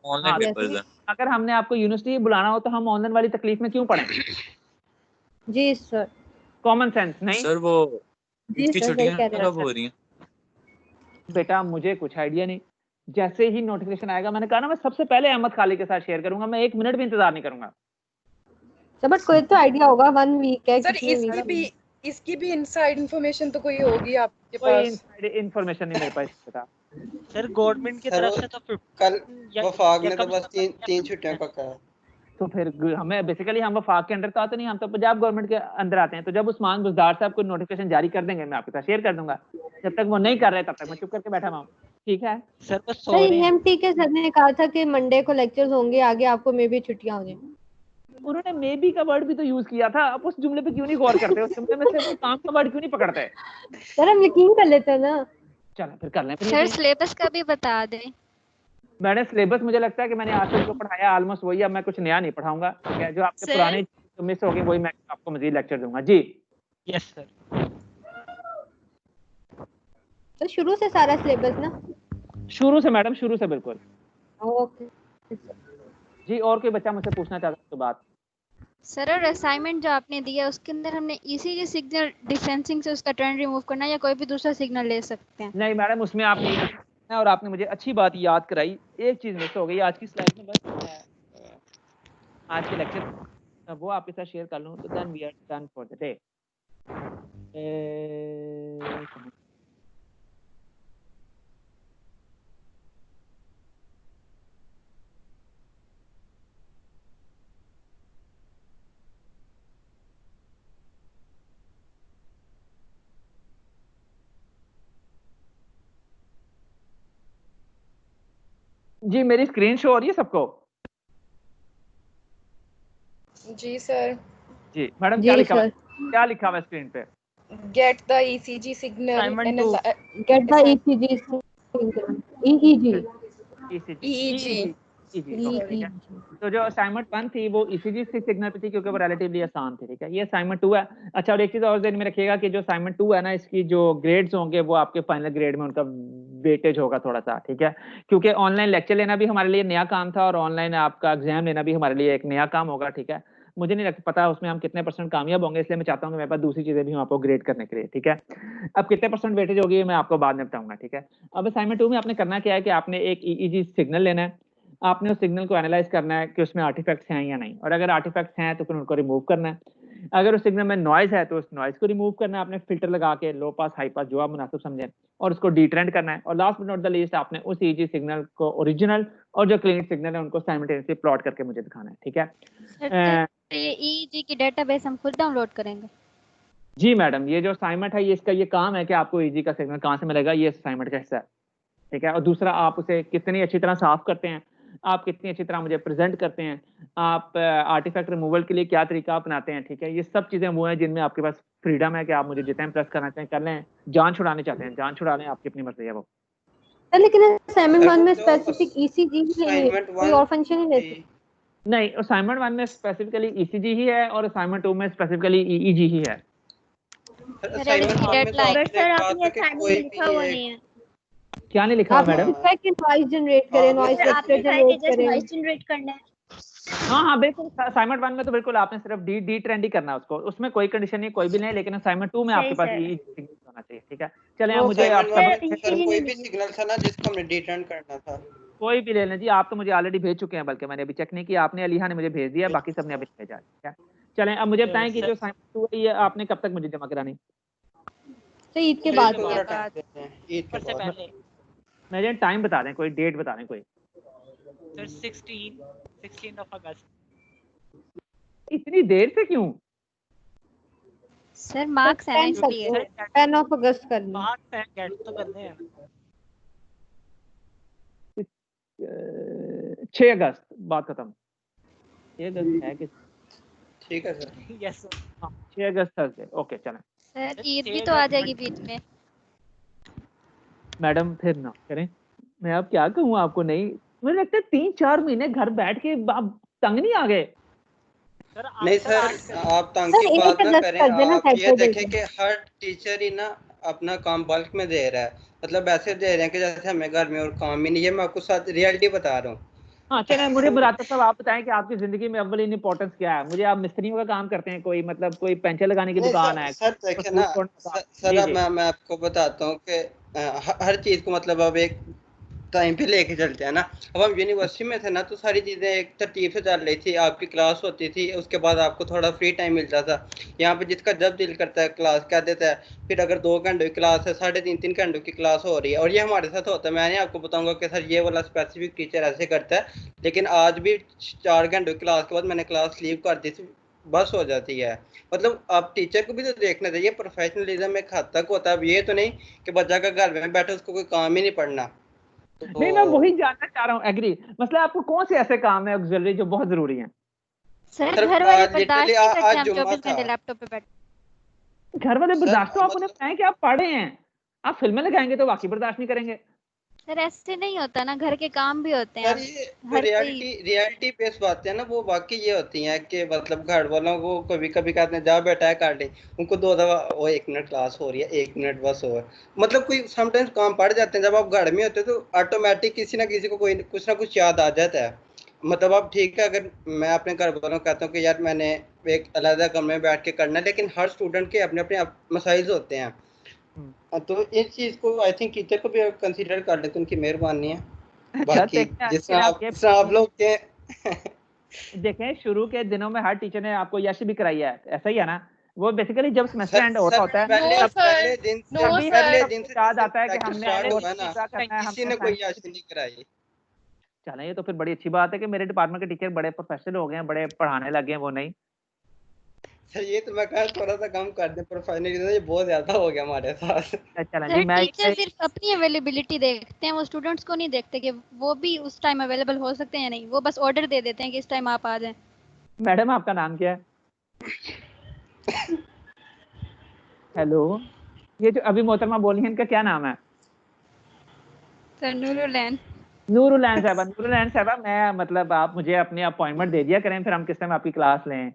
ऑनलाइन पेपर्स हैं। अगर हमने आपको यूनिवर्सिटी बुलाना हो तो हम ऑनलाइन वाली तकलीफ में क्यों पड़े? जी सर। कॉमन सेंस नहीं सर वो इसकी छुट्टियां कब हो रही हैं? बेटा मुझे कुछ आइडिया नहीं, जैसे ही नोटिफिकेशन आएगा, मैंने कहा ना मैं सबसे पहले अहमद खाली के साथ शेयर करूंगा, मैं एक मिनट भी इंतजार नहीं करूंगा। सर बट कोई तो आइडिया होगा 1 वीक है सर कितने वीक इसकी भी इनसाइड इंफॉर्मेशन तो कोई होगी आपके कोई पास? इनसाइड इंफॉर्मेशन नहीं मेरे पास पता। सर गवर्नमेंट की सर तरफ से तो कल या- वफाक या ने तो कम बस से कम 3 छुट्टियों का कहा। तो फिर हमें बेसिकली हम वफाक के अंडर तो आते नहीं, हम तो पंजाब गवर्नमेंट के अंदर आते हैं। तो जब उस्मान बुजदार साहब को नोटिफिकेशन जारी कर देंगे मैं आपके साथ शेयर कर दूंगा। जब तक वो नहीं कर रहे तब तक मैं चुप करके बैठा हुआ हूँ। ठीक है सर बस सर एमटी के सर ने कहा था कि मंडे को लेक्चर्स होंगे, आगे आपको मे भी छुट्टियां हो जाएं। उन्होंने मे बी का वर्ड भी तो यूज किया था। आप उस जुमले पे क्यों नहीं गौर करते? उस जुमले में से वो काम का वर्ड क्यों नहीं पकड़ते? सर हम यकीन कर लेते हैं ना। चलो फिर कर लें। सर सिलेबस का भी बता दें। मैंने सिलेबस मुझे लगता है कि मैंने आज तक जो पढ़ाया ऑलमोस्ट वही, अब मैं कुछ नया नहीं पढ़ाऊंगा। ठीक है, जो आपके सर? पुराने जो मिस हो गए वही मैं आपको मजीद लेक्चर दूंगा। जी यस सर। तो शुरू से सारा सिलेबस ना? शुरू से मैडम, शुरू से बिल्कुल। ओके जी और कोई बच्चा मुझसे पूछना चाहता है तो बात? सर और असाइनमेंट जो आपने दिया उसके अंदर हमने ईसीजी सिग्नल डिफरेंसिंग से उसका ट्रेंड रिमूव करना है या कोई भी दूसरा सिग्नल ले सकते हैं? नहीं मैडम, उसमें आपने और आपने मुझे अच्छी बात याद कराई। एक चीज मिस हो गई आज की स्लाइड में, बस आज के लेक्चर वो आपके साथ शेयर कर लूं तो then we are done for the day. जी मेरी स्क्रीन शो हो रही है सबको? जी सर। जी मैडम क्या लिखा हुआ है? क्या लिखा हुआ है स्क्रीन पे? Get the ECG signal and get the ECG signal EEG तो जो असाइनमेंट 1 थी वो ECG सिग्नल पे थी क्योंकि वो रिलेटिवली आसान थी। ठीक है, ये असाइनमेंट 2 है। अच्छा और एक चीज और ध्यान में रखिएगा कि जो असाइनमेंट 2 है ना, इसकी जो ग्रेड्स होंगे वो आपके फाइनल ग्रेड में उनका वेटेज होगा थोड़ा सा। ठीक है, क्योंकि ऑनलाइन लेक्चर लेना भी हमारे लिए नया काम था और ऑनलाइन आपका एग्जाम लेना भी हमारे लिए एक नया काम होगा। ठीक है, मुझे नहीं पता उसमें हम कितने % कामयाब होंगे, इसलिए मैं चाहता हूँ कि मेरे पास दूसरी चीजें भी हूँ आपको ग्रेड करने के लिए। ठीक है, अब कितने % वेटेज होगी मैं आपको बाद में बताऊंगा। ठीक है, अब असाइनमेंट 2 में आपने करना क्या है कि आपने एक EEG सिग्नल लेना है, आपने उस सिग्नल को एनालाइज करना है कि उसमें आर्टिफैक्ट्स हैं या नहीं, और अगर आर्टिफैक्ट्स हैं तो फिर उनको रिमूव करना है। अगर उस सिग्नल में नॉइज है तो उस नॉइज को रिमूव करना है आपने फिल्टर लगा के, लो पास हाई पास जो आप मुनासिब समझें, और उसको डिट्रेंड करना है। और last but not the least आपने उस EEG सिग्नल को ओरिजिनल और जो क्लीन सिग्नल है उनको साइमल्टेनियसली प्लॉट करके मुझे दिखाना है। ठीक है, ये EEG की डेटाबेस हम खुद डाउनलोड करेंगे? जी मैडम, ये जो असाइनमेंट है ये इसका ये काम है कि आपको EEG का सिग्नल कहाँ से मिलेगा, ये असाइनमेंट का हिस्सा है। ठीक है, और दूसरा आप उसे कितनी अच्छी तरह साफ करते हैं, आप कितनी अच्छी तरह मुझे प्रेजेंट करते हैं, आप आर्टिफैक्ट रिमूवल के लिए क्या तरीका अपनाते हैं। ठीक है, ये सब चीजें वो हैं जिनमें आपके पास फ्रीडम है कि आप मुझे जितना इम्प्रेस करना चाहें कर लें, जान छुड़ाने चाहते हैं जान छुड़ा लें, आपकी अपनी मर्जी है वो। सर लेकिन असाइनमेंट 1 में स्पेसिफिक ECG ही नहीं है, कोई और फंक्शन ही नहीं? नहीं, असाइनमेंट 1 में स्पेसिफिकली ECG ही है और असाइनमेंट 2 में स्पेसिफिकली EEG ही है। क्या नहीं लिखा मैडम? लिखा है कि नॉइज जनरेट करें, नॉइज वेक्टर जनरेट करना है। हाँ बिल्कुल, असाइनमेंट 1 में तो बिल्कुल आपने सिर्फ डी ट्रेंड ही करना है उसको, उसमें कोई कंडीशन नहीं, कोई भी नहीं। लेकिन असाइनमेंट 2 में आपके पास ये सिग्नल होना चाहिए। ठीक है, चलें आप मुझे कोई भी सिग्नल था ना जिसको हमने डी ट्रेंड करना था, कोई भी ले लें जी। आप तो मुझे ऑलरेडी भेज चुके हैं, बल्कि मैंने अभी चेक नहीं किया, आपने अलीहा ने मुझे भेज दिया, बाकी सबने अभी भेजा। ठीक है, चलें अब मुझे बताएं कि जो असाइनमेंट 2 है ये आपने कब तक मुझे जमा करानी? तो ईद के बाद, ईद के पहले। मुझे टाइम बता दें, कोई डेट बता दें कोई। सर 16 ऑफ अगस्त। इतनी देर से क्यों? सर मार्क्स है इसलिए 10 ऑफ अगस्त करनी। मार्क्स है, गेट तो करने हैं। 6 अगस्त बात खत्म। 6 अगस्त है कि? ठीक है सर। Yes sir. हाँ 6 अगस्त थर्सडे। ओके चलें। सर ईद भी तो आ जाएगी बीच में। मैडम फिर ना करें, मैं अब क्या कहूँ आपको। नहीं, मुझे लगता है 3-4 महीने घर बैठ के आप तंग नहीं आ गए? नहीं सर, आप तंग की बात ना करें। आप ये देखें कि हर टीचर ही ना अपना काम बल्क में दे रहा है, मतलब ऐसे दे रहे हैं कि जैसे हमें घर में और काम ही नहीं है। मैं आपको साथ रियलिटी बता रहा हूँ। हाँ चलें, मुझे मुराद साहब आप बताएं कि आपकी जिंदगी में अव्वल इंपॉर्टेंस क्या है? मुझे आप मिस्त्रियों का काम करते हैं, कोई मतलब कोई पेंचर लगाने की दुकान है? सर देखिए ना सर, मैं आपको बताता हूँ कि हर चीज को मतलब अब एक टाइम पे लेके चलते हैं ना। अब हम यूनिवर्सिटी में थे ना तो सारी चीजें एक तरतीब से चल रही थी, आपकी क्लास होती थी, उसके बाद आपको थोड़ा फ्री टाइम मिलता था। यहाँ पे जिसका जब दिल करता है क्लास क्या देता है, फिर अगर 2 घंटे की क्लास है, 3.5 घंटे की क्लास हो रही है, और ये हमारे साथ होता है। मैं नहीं आपको बताऊंगा कि सर ये वाला स्पेसिफिक टीचर ऐसे करता है, लेकिन आज भी 4 घंटे की क्लास के बाद मैंने क्लास लीव कर दी थी, बस हो जाती है। मतलब आप टीचर को भी तो देखना चाहिए, प्रोफेशनलिज्म एक हद तक होता है। अब ये तो नहीं कि बच्चा का घर में बैठे उसको कोई काम ही नहीं पढ़ना। नहीं, मैं वही जानना चाह रहा हूँ, एग्री। मतलब आपको कौन से ऐसे काम है ऑक्सिलरी जो बहुत जरूरी हैं? सर घर वाले लिटरली बर्दाश्त नहीं करते आज हम जुम्मा 24 था घंटे लैपटॉप पे बैठ। घर वाले सर, बर्दाश्त तो आप मतलब उन्हें बताएं कि आप पढ़े हैं, आप फिल्में लगाएंगे तो वाकई बर्दाश्त नहीं करेंगे। सर ऐसे नहीं होता ना, घर के काम भी होते हैं। सर अब ये हर कोई रियलिटी बेस्ड बातें हैं ना, वो वाकई ये होती हैं कि मतलब घर वालों को कभी कभी कहते हैं जा बेटा है कर ले, उनको 2 दफा वो 1 मिनट क्लास हो रही है, 1 मिनट बस हो, मतलब कोई समटाइम्स काम पड़ जाते हैं। जब आप घर में होते हो तो ऑटोमेटिक किसी ना किसी को कोई कुछ ना कुछ याद आ जाता है। मतलब अब ठीक है, अगर मैं अपने घर वालों को कहता हूँ कि यार मैंने एक अलग कमरे में बैठ के करना है, लेकिन हर स्टूडेंट के अपने अपने मसाइल होते हैं। तो इस चीज को आई थिंक टीचर को भी कंसीडर कर लेते, उनकी मेहरबानी है। अच्छा, बाकी जिस तरह आप लोग के देखें, शुरू के दिनों में हर टीचर ने आपको यश भी कराई है, ऐसा ही है ना? वो बेसिकली जब सेमेस्टर एंड होता है पहले दिन से याद आता है कि हमने स्टार्ट हुआ ना, करना है, किसी ने कोई यश नहीं कराई। चलें, ये तो फिर बड़ी अच्छी बात है कि मेरे डिपार्टमेंट के टीचर बड़े प्रोफेशनल हो गए हैं, बड़े पढ़ाने लगे हैं। वो नहीं सर ये तो मैं कहा थोड़ा सा कम कर दे, प्रोफेशनलिज्म ये बहुत ज्यादा हो गया हमारे साथ। चलें सर जी, मैं टीचर सिर्फ अपनी अवेलेबिलिटी देखते हैं, वो स्टूडेंट्स को नहीं देखते कि वो भी उस टाइम अवेलेबल हो सकते हैं या नहीं। वो बस ऑर्डर दे देते हैं कि इस टाइम आप आ जाएं। मैडम आपका नाम क्या है? हेलो, ये जो अभी मोहतरमा बोली है, इनका क्या नाम है? सर नूरुलैन। नूरुलैन साहबा, नूरुलैन साहबा, मैं मतलब आप मुझे अपनी अपॉइंटमेंट दे दिया करें, फिर हम किस टाइम आपकी क्लास लें,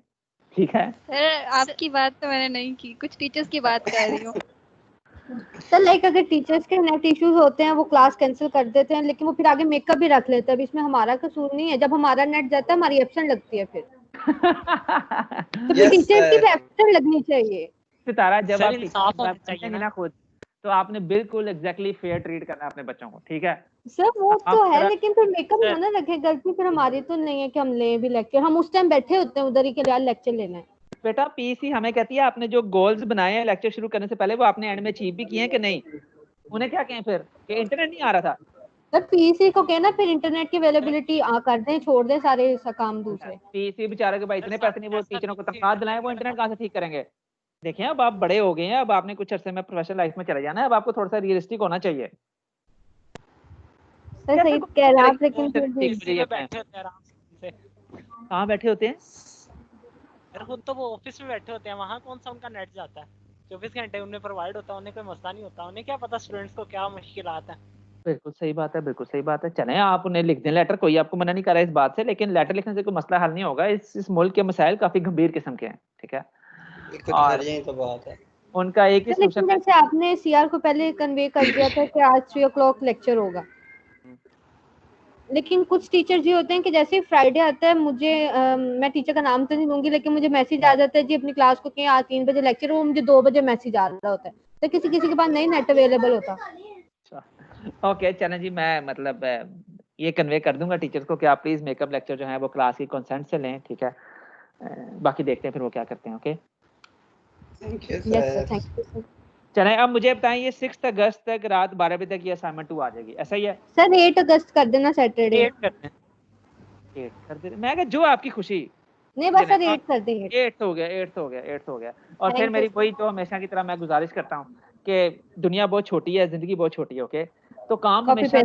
ठीक है? सर आपकी बात तो मैंने नहीं की, कुछ टीचर्स की बात कर रही हूँ। सर लाइक अगर टीचर्स के नेट इश्यूज होते हैं वो क्लास कैंसिल कर देते हैं, लेकिन वो फिर आगे मेकअप भी रख लेते हैं। अब इसमें हमारा कसूर नहीं है, जब हमारा नेट जाता है हमारी एब्सेंट लगती है फिर। तो फिर टीचर्स की एब्सेंट लगनी चाहिए। सितारा, जब सर आप इंसाफ होना टीचर चाहिए ना ना। खुद, तो आपने बिल्कुल एग्जैक्टली फेयर ट्रीट करना है अपने बच्चों को, ठीक है? सर वो आप तो है, जरा- लेकिन फिर मेकअप ना ना रखे। गलती फिर हमारी तो नहीं है कि हम ले भी लेक्चर, हम उस टाइम बैठे होते हैं उधर ही के लिए लेक्चर लेना है। बेटा पीसी हमें कहती है आपने जो गोल्स बनाए हैं लेक्चर शुरू करने से पहले, वो आपने एंड में अचीव भी किए हैं कि नहीं? उन्हें क्या कहें फिर कि इंटरनेट नहीं आ रहा था? सर पीसी को कहना फिर इंटरनेट की अवेलेबिलिटी कर दें, छोड़ दें सारे काम दूसरे। पीसी बेचारे के भाई इतने पैसे नहीं, वो टीचरों को तनख्वाह दिलाएं, वो इंटरनेट कहाँ से ठीक करेंगे? देखिए, अब आप बड़े हो गए हैं, अब आपने कुछ अरसे में प्रोफेशनल लाइफ में चले जाना है, अब आपको थोड़ा सा रियलिस्टिक होना चाहिए। सर सही कह रहे हैं आप, लेकिन फिर भी बैठे होते हैं आराम से। कहाँ बैठे होते हैं? अरे खुद तो वो ऑफिस में बैठे होते हैं, वहाँ कौन सा उनका नेट जाता है? 24 घंटे उन्हें प्रोवाइड होता है, उन्हें कोई मसला नहीं होता। उन्हें क्या पता स्टूडेंट्स को क्या मुश्किलात है। बिल्कुल सही बात है, बिल्कुल सही बात है। चलें, आप उन्हें लिख दें लेटर, कोई आपको मना नहीं कर रहा है इस बात से, लेकिन लेटर लिखने से कोई मसला हल नहीं होगा। इस मुल्क के मसाइल काफी गंभीर किस्म के हैं, ठीक है? और यही तो बात है। उनका एक ही लेकिन जैसे आपने सीआर को पहले कन्वे कर दिया था कि आज 3 o'clock लेक्चर होगा, लेकिन कुछ टीचर्स ये होते हैं कि जैसे फ्राइडे आता है, मुझे मैं टीचर का नाम तो नहीं दूंगी, लेकिन मुझे मैसेज आ जाता है जी अपनी क्लास को कि आज 3 बजे लेक्चर, वो मुझे 2 बजे मैसेज आ रहा होता है। तो किसी किसी के पास नहीं नेट अवेलेबल होता। ओके, चलें जी, मैं मतलब ये कन्वे कर दूंगा टीचर्स को कि आप प्लीज मेकअप लेक्चर जो है वो क्लास की कंसेंट से लें, ठीक है? बाकी देखते हैं फिर वो क्या करते हैं। Okay, yes sir, thank you sir. चलें, अब मुझे बताएं, ये 6 अगस्त तक रात 12 बजे तक ये असाइनमेंट 2 आ जाएगी, ऐसा ही है? सर 8 अगस्त कर देना, सैटरडे 8 कर दे। मैं कहा जो आपकी खुशी। नहीं बस सर 8 कर देंगे। 8 हो गया, 8 हो गया, 8 हो गया। और फिर मेरी वही जो हमेशा की तरह मैं गुजारिश करता हूँ कि दुनिया बहुत छोटी है, जिंदगी बहुत छोटी है, ओके? तो काम हमेशा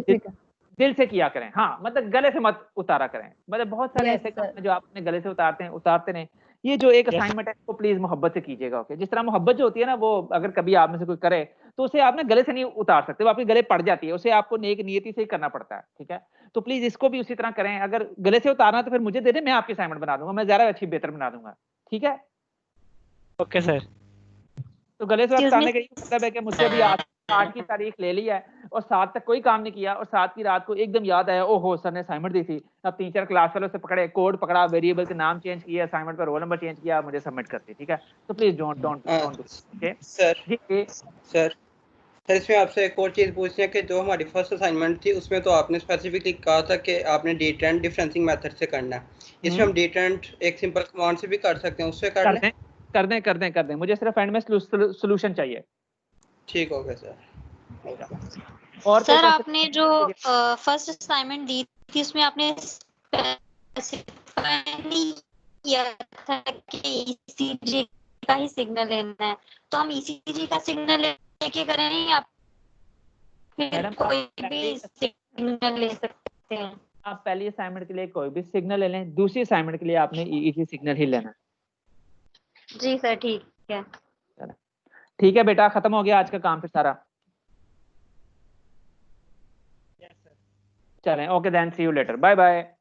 दिल से किया करें। हाँ, मतलब गले से मत उतारा करें। मतलब बहुत सारे ऐसे काम हैं जो आप अपने गले से उतारते नहीं। ये जो एक असाइनमेंट है इसको प्लीज मोहब्बत से कीजिएगा, ओके? जिस तरह मोहब्बत जो होती है ना, वो अगर कभी आप में से कोई करे तो उसे आप ना गले से नहीं उतार सकते, वो आपके गले पड़ जाती है, उसे आपको नेक नियति से ही करना पड़ता है, ठीक है? तो प्लीज इसको भी उसी तरह करें। अगर गले से उतारना तो फिर मुझे दे दें, मैं आपकी असाइनमेंट बना दूंगा, मैं ज्यादा अच्छी बेहतर बना दूंगा, ठीक है? Okay sir. तो गले से उतारने का मतलब है कि मुझसे अभी 8 की तारीख ले ली है और 7 तक कोई काम नहीं किया, और 7 की रात को एकदम याद आया, ओहो सर ने असाइनमेंट दी थी। अब 3-4 क्लास वालों से पकड़े, कोड पकड़ा, वेरिएबल के नाम चेंज किया, असाइनमेंट पर रोल नंबर चेंज किया, मुझे सबमिट करती, ठीक है? तो please don't okay sir sir इसमें आपसे एक और चीज़ पूछनी है कि जो हमारी फर्स्ट असाइनमेंट थी उसमें तो आपने स्पेसिफिकली कहा था कि आपने डिटरेंट डिफरेंसिंग मेथड से करना है। इसमें हम डिटरेंट एक सिंपल कमांड से भी कर सकते हैं, उससे कर लें? कर दें, मुझे सिर्फ एंड में सोल्यूशन चाहिए। ठीक हो गया सर। और सर आपने जो फर्स्ट असाइनमेंट दी थी उसमें आपने स्पेसिफाई नहीं किया था कि ईसीजी का ही सिग्नल लेना है, तो हम ईसीजी का सिग्नल लेके करें या फिर कोई भी सिग्नल ले सकते हैं? आप पहली असाइनमेंट के लिए कोई भी सिग्नल ले लें, दूसरी असाइनमेंट के लिए आपने ईईजी सिग्नल ही लेना है। जी सर ठीक है। ठीक है बेटा, खत्म हो गया आज का काम फिर सारा। चलें, okay then, see you later, bye bye.